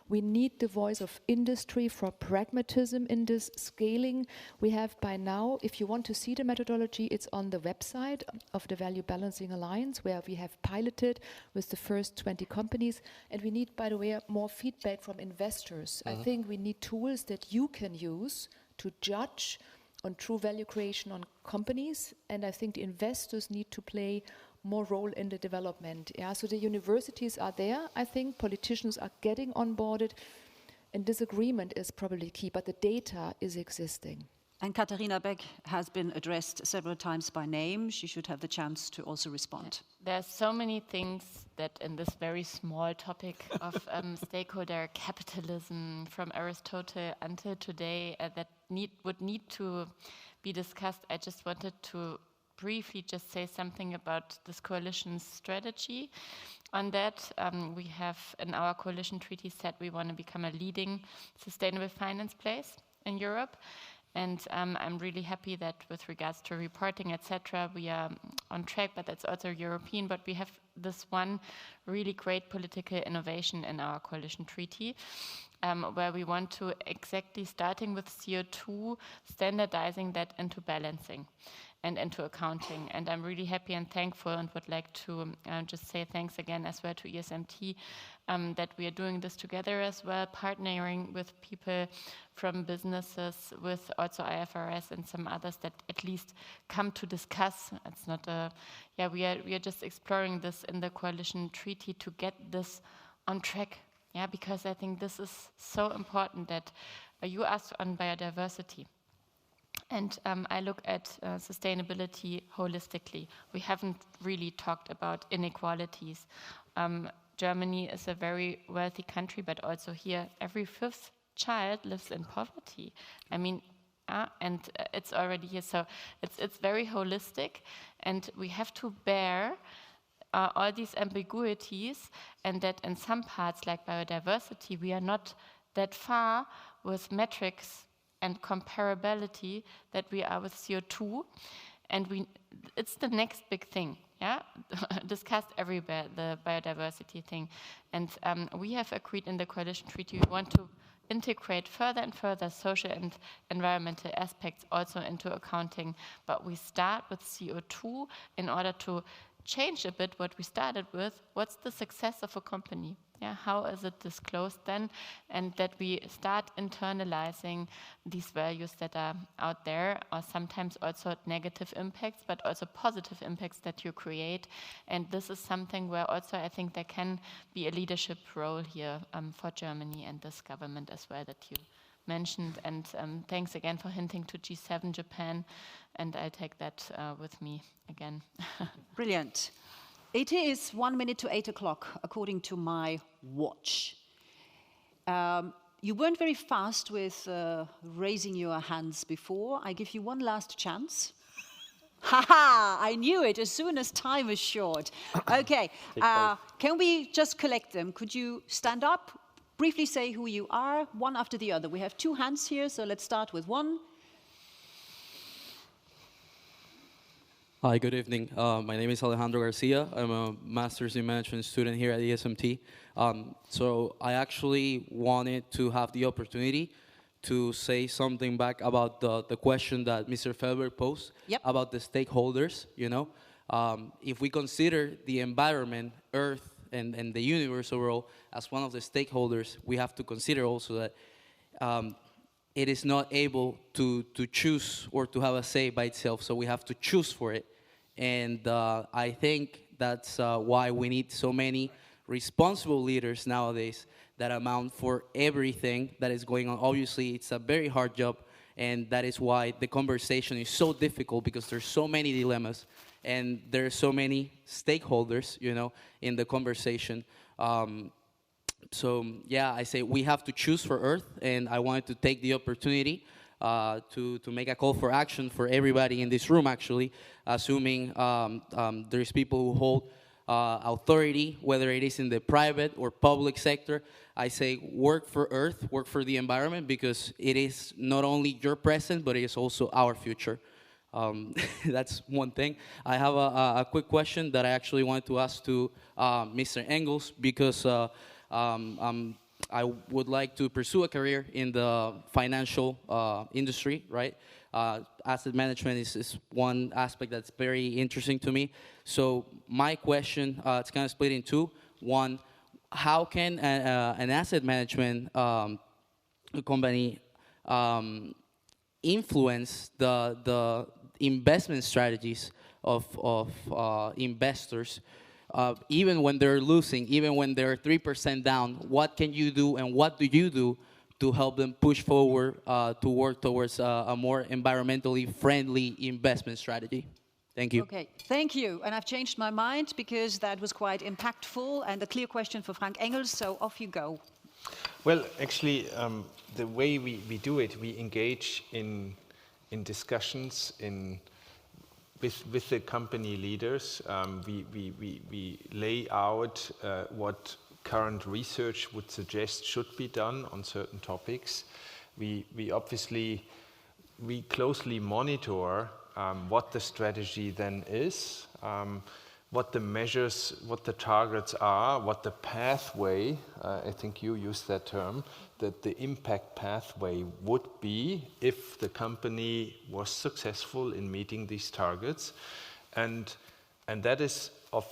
We need the voice of industry for pragmatism in this scaling. We have by now, if you want to see the methodology, it's on the website of the Value Balancing Alliance, where we have piloted with the first 20 companies. And we need, by the way, more feedback from investors. I think we need tools that you can use to judge on true value creation on companies. And I think the investors need to play more role in the development. Yeah, so the universities are there. I think politicians are getting onboarded, and this agreement is probably key, but the data is existing. And Katharina Beck has been addressed several times by name. She should have the chance to also respond. There's so many things that in this very small topic of stakeholder capitalism from Aristotle until today that would need to be discussed. I just wanted to briefly just say something about this coalition strategy. On that, we have in our coalition treaty said we want to become a leading sustainable finance place in Europe. And I'm really happy that with regards to reporting, etc., we are on track, but that's also European. But we have this one really great political innovation in our coalition treaty, where we want to, exactly starting with CO2, standardizing that into balancing. and into accounting. And I'm really happy and thankful and would like to just say thanks again as well to ESMT that we are doing this together as well, partnering with people from businesses, with also IFRS and some others that at least come to discuss. It's not a, we are just exploring this in the coalition treaty to get this on track. Yeah, because I think this is so important that you asked on biodiversity. And I look at sustainability holistically. We haven't really talked about inequalities. Germany is a very wealthy country, but also here every fifth child lives in poverty. I mean, and it's already here. So it's very holistic, and we have to bear all these ambiguities, and that in some parts like biodiversity, we are not that far with metrics and comparability that we are with CO2, and it's the next big thing, discussed everywhere, the biodiversity thing. And we have agreed in the coalition treaty we want to integrate further and further social and environmental aspects also into accounting, but we start with CO2 in order to change a bit what we started with. What's the success of a company? How is it disclosed then? And that we start internalizing these values that are out there, or sometimes also negative impacts, but also positive impacts that you create. And this is something where also I think there can be a leadership role here for Germany and this government as well that you mentioned. And thanks again for hinting to G7 Japan, and I'll take that with me again. Brilliant. It is 1 minute to 8 o'clock, according to my watch. You weren't very fast with raising your hands before. I give you one last chance. Ha-ha! I knew it as soon as time is short. Okay, can we just collect them? Could you stand up, briefly say who you are, one after the other? We have 2 hands here, so let's start with one. Hi, good evening. My name is Alejandro Garcia. I'm a master's in management student here at ESMT. So I actually wanted to have the opportunity to say something back about the question that Mr. Felber posed about the stakeholders. You know, if we consider the environment, Earth, and the universe overall as one of the stakeholders, we have to consider also that it is not able to choose or to have a say by itself, so we have to choose for it. And I think that's why we need so many responsible leaders nowadays that amount for everything that is going on. Obviously, it's a very hard job, and that is why the conversation is so difficult, because there's so many dilemmas, and there's so many stakeholders, you know, in the conversation. So yeah, I say we have to choose for Earth, and I wanted to take the opportunity to make a call for action for everybody in this room, actually, assuming there's people who hold authority, whether it is in the private or public sector. I say work for Earth, work for the environment, because it is not only your present, but it is also our future. That's one thing. I have a quick question that I actually wanted to ask to Mr. Engels, because I would like to pursue a career in the financial industry, right? Asset management is one aspect that's very interesting to me. So my question, it's kind of split in two. One, how can an asset management company influence the investment strategies of investors? Even when they're losing, even when they're 3% down, what can you do, and what do you do to help them push forward to work towards a more environmentally friendly investment strategy? Thank you. Okay, thank you. And I've changed my mind, because that was quite impactful and a clear question for Frank Engels, so off you go. Well, actually, the way we do it, we engage in discussions with the company leaders. We lay out what current research would suggest should be done on certain topics. We closely monitor what the strategy then is. what the measures, what the targets are, what the pathway, I think you used that term, that the impact pathway would be if the company was successful in meeting these targets. And that is of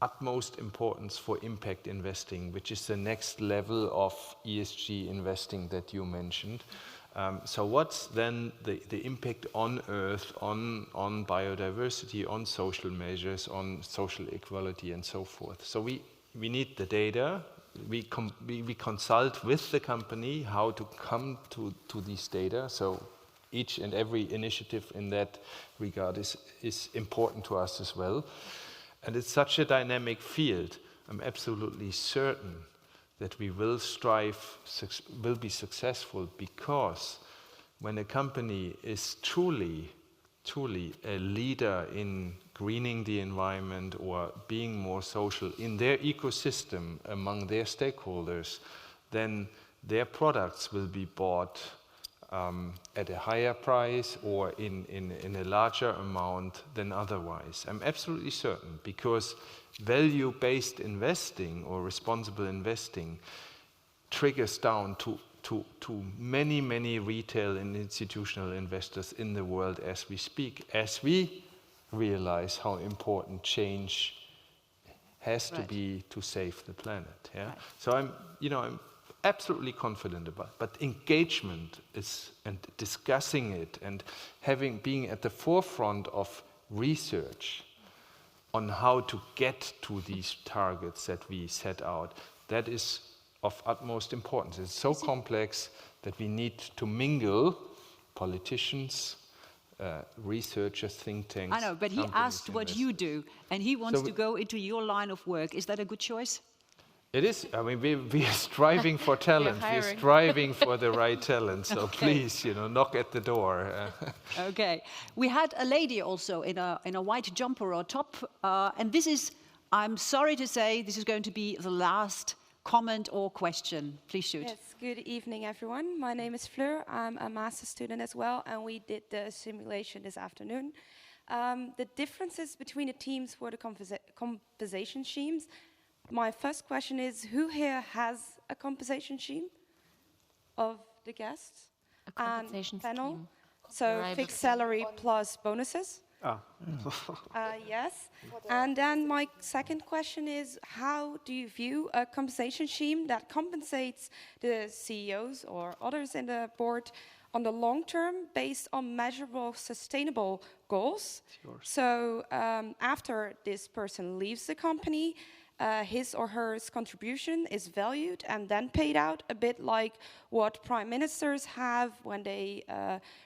utmost importance for impact investing, which is the next level of ESG investing that you mentioned. So what's then the impact on Earth, on biodiversity, on social measures, on social equality, and so forth? So we need the data. We consult with the company how to come to these data. So each and every initiative in that regard is important to us as well. And it's such a dynamic field. I'm absolutely certain that we will be successful, because when a company is truly a leader in greening the environment or being more social in their ecosystem among their stakeholders, then their products will be bought at a higher price or in a larger amount than otherwise. I'm absolutely certain, because value-based investing or responsible investing triggers down to many retail and institutional investors in the world as we speak, as we realize how important change has to be to save the planet. Yeah. Right. So I'm absolutely confident about it. But engagement is, and discussing it and being at the forefront of research on how to get to these targets that we set out, that is of utmost importance. It's so complex that we need to mingle politicians, researchers, think tanks. I know, but he asked what you do, and he wants to go into your line of work. Is that a good choice? It is. I mean, we are striving for talent. We're striving for the right talent. So please, knock at the door. Okay. We had a lady also in a white jumper or top, and this is, I'm sorry to say, this is going to be the last comment or question. Please shoot. Yes. Good evening, everyone. My name is Fleur. I'm a master's student as well, and we did the simulation this afternoon. The differences between the teams for the compensation schemes. My first question is, who here has a compensation scheme of the guests? A compensation panel? scheme. So fixed salary plus bonuses? Yes. And then my second question is, how do you view a compensation scheme that compensates the CEOs or others in the board on the long term based on measurable, sustainable goals? So after this person leaves the company, his or her contribution is valued and then paid out, a bit like what prime ministers have when they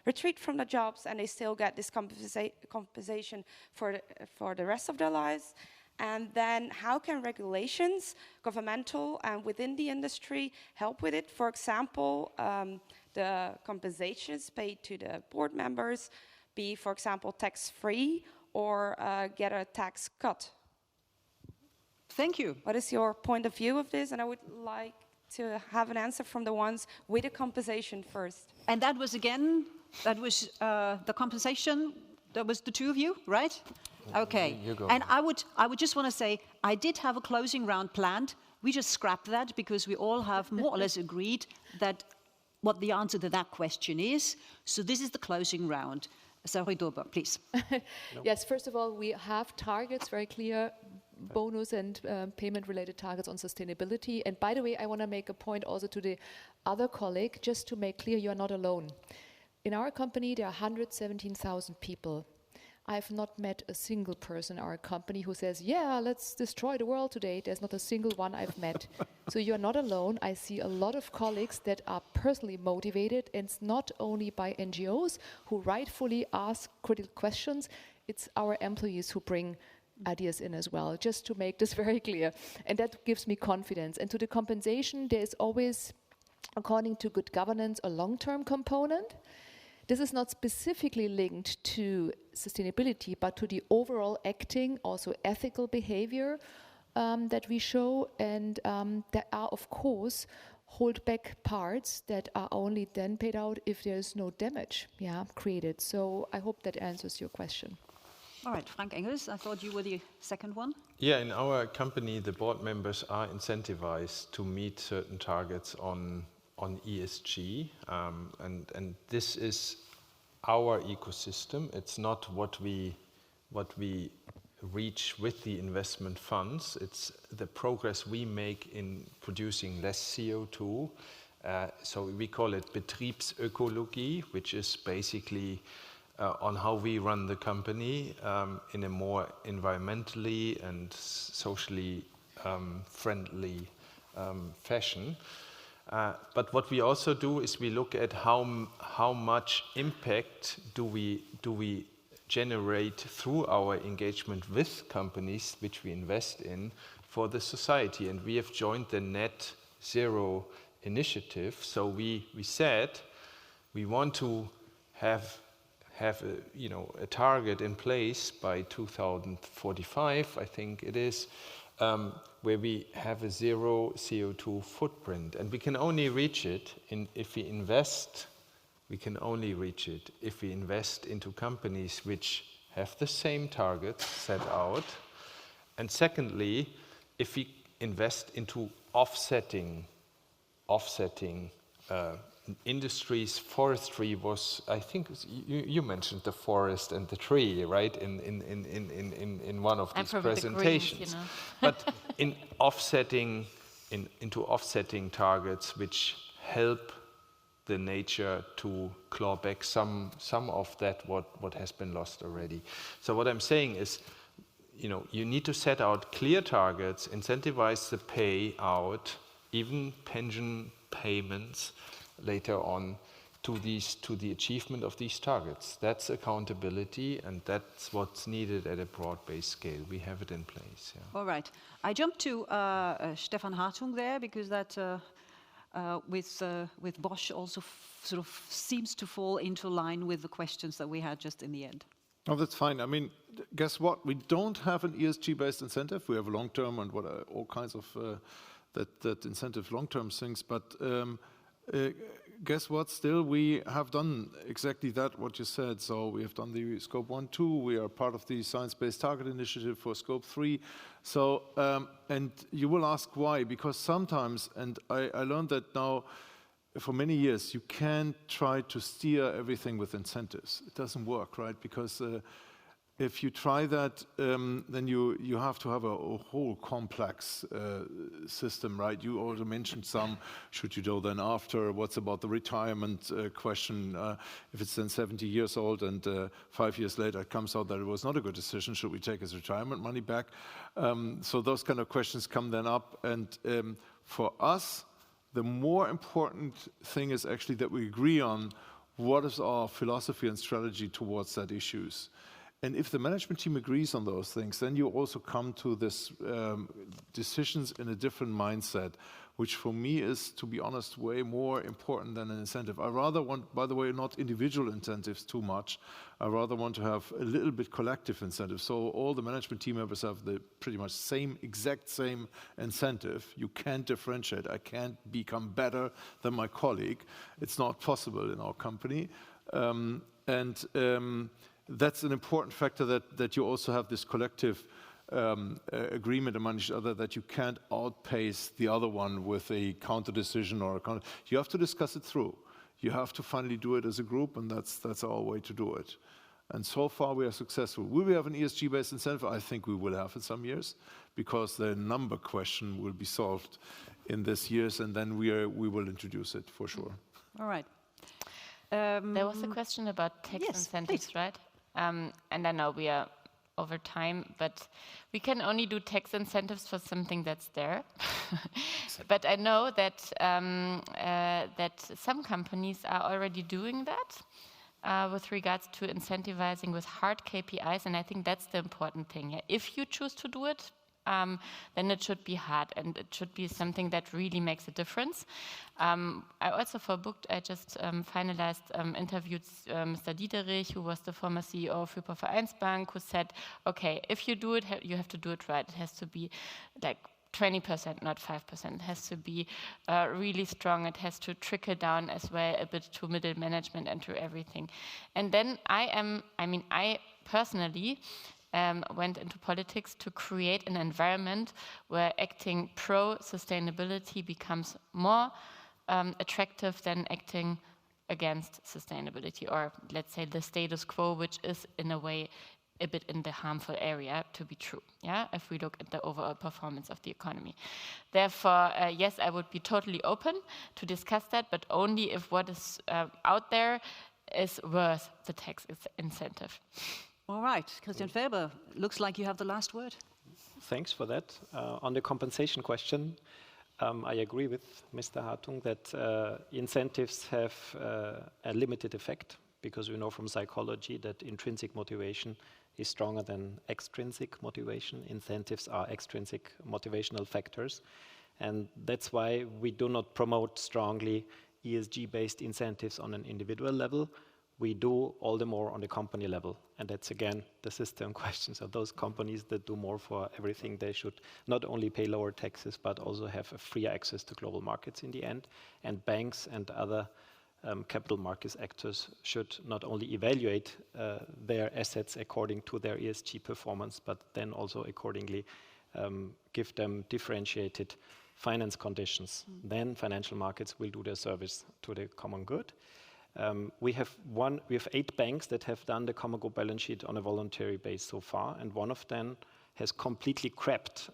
retreat from the jobs, and they still get this compensation for the rest of their lives. And then how can regulations, governmental and within the industry, help with it? For example, the compensations paid to the board members be, for example, tax-free or get a tax cut. Thank you. What is your point of view of this? And I would like to have an answer from the ones with the compensation first. And that was the compensation. That was the two of you, right? Okay. You go. And I would just want to say, I did have a closing round planned. We just scrapped that because we all have more or less agreed that what the answer to that question is. So this is the closing round. Saori Dubourg, please. Yes, first of all, we have targets, very clear bonus and payment-related targets on sustainability. And by the way, I want to make a point also to the other colleague, just to make clear you are not alone. In our company, there are 117,000 people. I've not met a single person in our company who says, yeah, let's destroy the world today. There's not a single one I've met. So you're not alone. I see a lot of colleagues that are personally motivated, and it's not only by NGOs who rightfully ask critical questions. It's our employees who bring ideas in as well, just to make this very clear. And that gives me confidence. And to the compensation, there is always, according to good governance, a long-term component. This is not specifically linked to sustainability, but to the overall acting, also ethical behavior that we show. And there are, of course, hold-back parts that are only then paid out if there is no damage created. So I hope that answers your question. All right, Frank Engels, I thought you were the second one. Yeah, in our company, the board members are incentivized to meet certain targets on ESG, and this is our ecosystem. It's not what we reach with the investment funds. It's the progress we make in producing less CO2. So we call it Betriebsökologie, which is basically on how we run the company in a more environmentally and socially friendly fashion. But what we also do is we look at how much impact do we generate through our engagement with companies which we invest in for the society. And we have joined the Net Zero initiative. So we said we want to have a target in place by 2045, I think it is, where we have a zero CO2 footprint. And we can only reach it if we invest. We can only reach it if we invest into companies which have the same targets set out. And secondly, if we invest into offsetting industries. Forestry was, I think you mentioned the forest and the tree, right, in one of these presentations. Greens, But in offsetting, into offsetting targets which help the nature to claw back some of that what has been lost already. So what I'm saying is, you need to set out clear targets, incentivize the payout, even pension payments later on to the achievement of these targets. That's accountability, and that's what's needed at a broad-based scale. We have it in place. Yeah. All right. I jumped to Stefan Hartung there because that with Bosch also sort of seems to fall into line with the questions that we had just in the end. Oh, that's fine. I mean, guess what? We don't have an ESG-based incentive. We have a long-term and all kinds of that incentive long-term things. But guess what? Still, we have done exactly that, what you said. So we have done the Scope 1, 2. We are part of the Science-Based Target Initiative for Scope 3. So, and you will ask why. Because sometimes, and I learned that now for many years, you can't try to steer everything with incentives. It doesn't work, right? Because if you try that, then you have to have a whole complex system, right? You already mentioned some. Should you do then after? What's about the retirement question? If it's then 70 years old and 5 years later it comes out that it was not a good decision, should we take his retirement money back? So those kind of questions come then up. And for us, the more important thing is actually that we agree on what is our philosophy and strategy towards that issues. And if the management team agrees on those things, then you also come to this decisions in a different mindset, which for me is, to be honest, way more important than an incentive. I rather want, by the way, not individual incentives too much. I rather want to have a little bit collective incentives. So all the management team members have the pretty much exact same incentive. You can't differentiate. I can't become better than my colleague. It's not possible in our company. That's an important factor that you also have this collective agreement among each other that you can't outpace the other one with a counter decision or a counter. You have to discuss it through. You have to finally do it as a group, and that's our way to do it. And so far we are successful. Will we have an ESG-based incentive? I think we will have in some years, because the number question will be solved in this years, and then we will introduce it for sure. All right. There was a question about tax incentives, please. right? And I know we are over time, but we can only do tax incentives for something that's there. But I know that that some companies are already doing that with regards to incentivizing with hard KPIs, and I think that's the important thing. Yeah? If you choose to do it, then it should be hard, and it should be something that really makes a difference. I also, for a book, I just finalized, interviewed Mr. Diederich, who was the former CEO of Hypo Vereinsbank, who said, okay, if you do it, you have to do it right. It has to be like 20%, not 5%. It has to be really strong. It has to trickle down as well a bit to middle management and to everything. And then I personally went into politics to create an environment where acting pro-sustainability becomes more attractive than acting against sustainability, or let's say the status quo, which is in a way a bit in the harmful area to be true, yeah, if we look at the overall performance of the economy. Therefore, yes, I would be totally open to discuss that, but only if what is out there is worth the tax incentive. All right, Christian Felber, looks like you have the last word. Thanks for that. On the compensation question, I agree with Mr. Hartung that incentives have a limited effect, because we know from psychology that intrinsic motivation is stronger than extrinsic motivation. Incentives are extrinsic motivational factors. And that's why we do not promote strongly ESG-based incentives on an individual level. We do all the more on the company level. And that's, again, the system question. So those companies that do more for everything, they should not only pay lower taxes, but also have a free access to global markets in the end. And banks and other capital markets actors should not only evaluate their assets according to their ESG performance, but then also accordingly give them differentiated finance conditions. Then financial markets will do their service to the common good. We have 8 banks that have done the common good balance sheet on a voluntary base so far, and one of them has completely crapped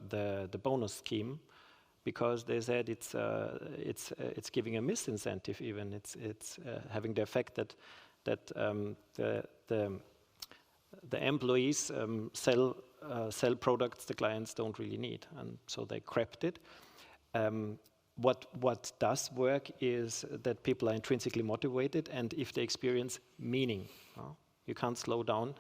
the bonus scheme, because they said it's giving a misincentive. Even it's having the effect that the employees sell products the clients don't really need, and so they crapped it. What does work is that people are intrinsically motivated, and if they experience meaning, you can't slow down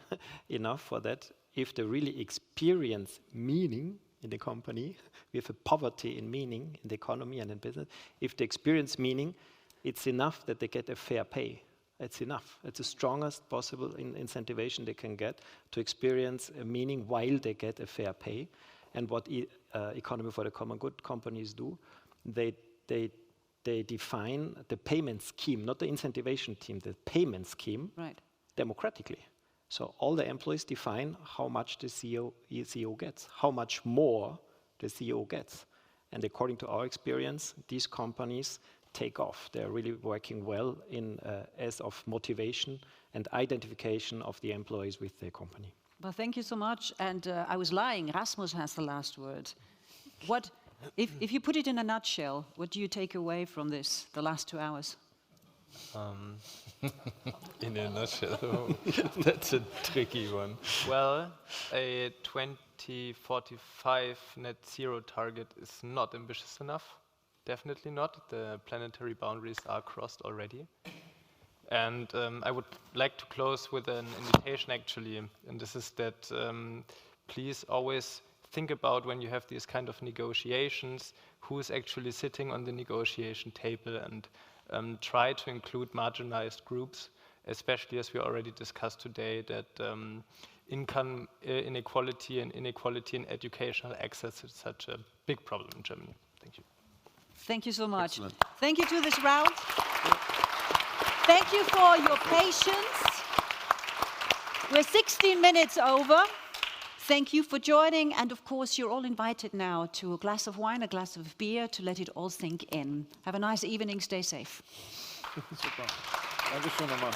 enough for that. If they really experience meaning in the company, we have a poverty in meaning in the economy and in business. If they experience meaning, it's enough that they get a fair pay. It's enough. It's the strongest possible incentivation they can get to experience a meaning while they get a fair pay. And what Economy for the Common Good companies do, they define the payment scheme, not the incentivation team, the payment scheme, right, democratically. So all the employees define how much the CEO gets, how much more the CEO gets. And according to our experience, these companies take off. They're really working well as of motivation and identification of the employees with their company. Well, thank you so much. And I was lying. Rasmus has the last word. What, if you put it in a nutshell, what do you take away from this, the last 2 hours? In a nutshell, that's a tricky one. Well, a 2045 net zero target is not ambitious enough. Definitely not. The planetary boundaries are crossed already. And I would like to close with an invitation, actually, and this is that please always think about, when you have these kind of negotiations, who is actually sitting on the negotiation table, and try to include marginalized groups, especially as we already discussed today, that income inequality and inequality in educational access is such a big problem in Germany. Thank you. Thank you so much. Excellent. Thank you to this round. Thank you for your patience. We're 16 minutes over. Thank you for joining, and of course you're all invited now to a glass of wine, a glass of beer, to let it all sink in. Have a nice evening, stay safe. Super. Dankeschön nochmal.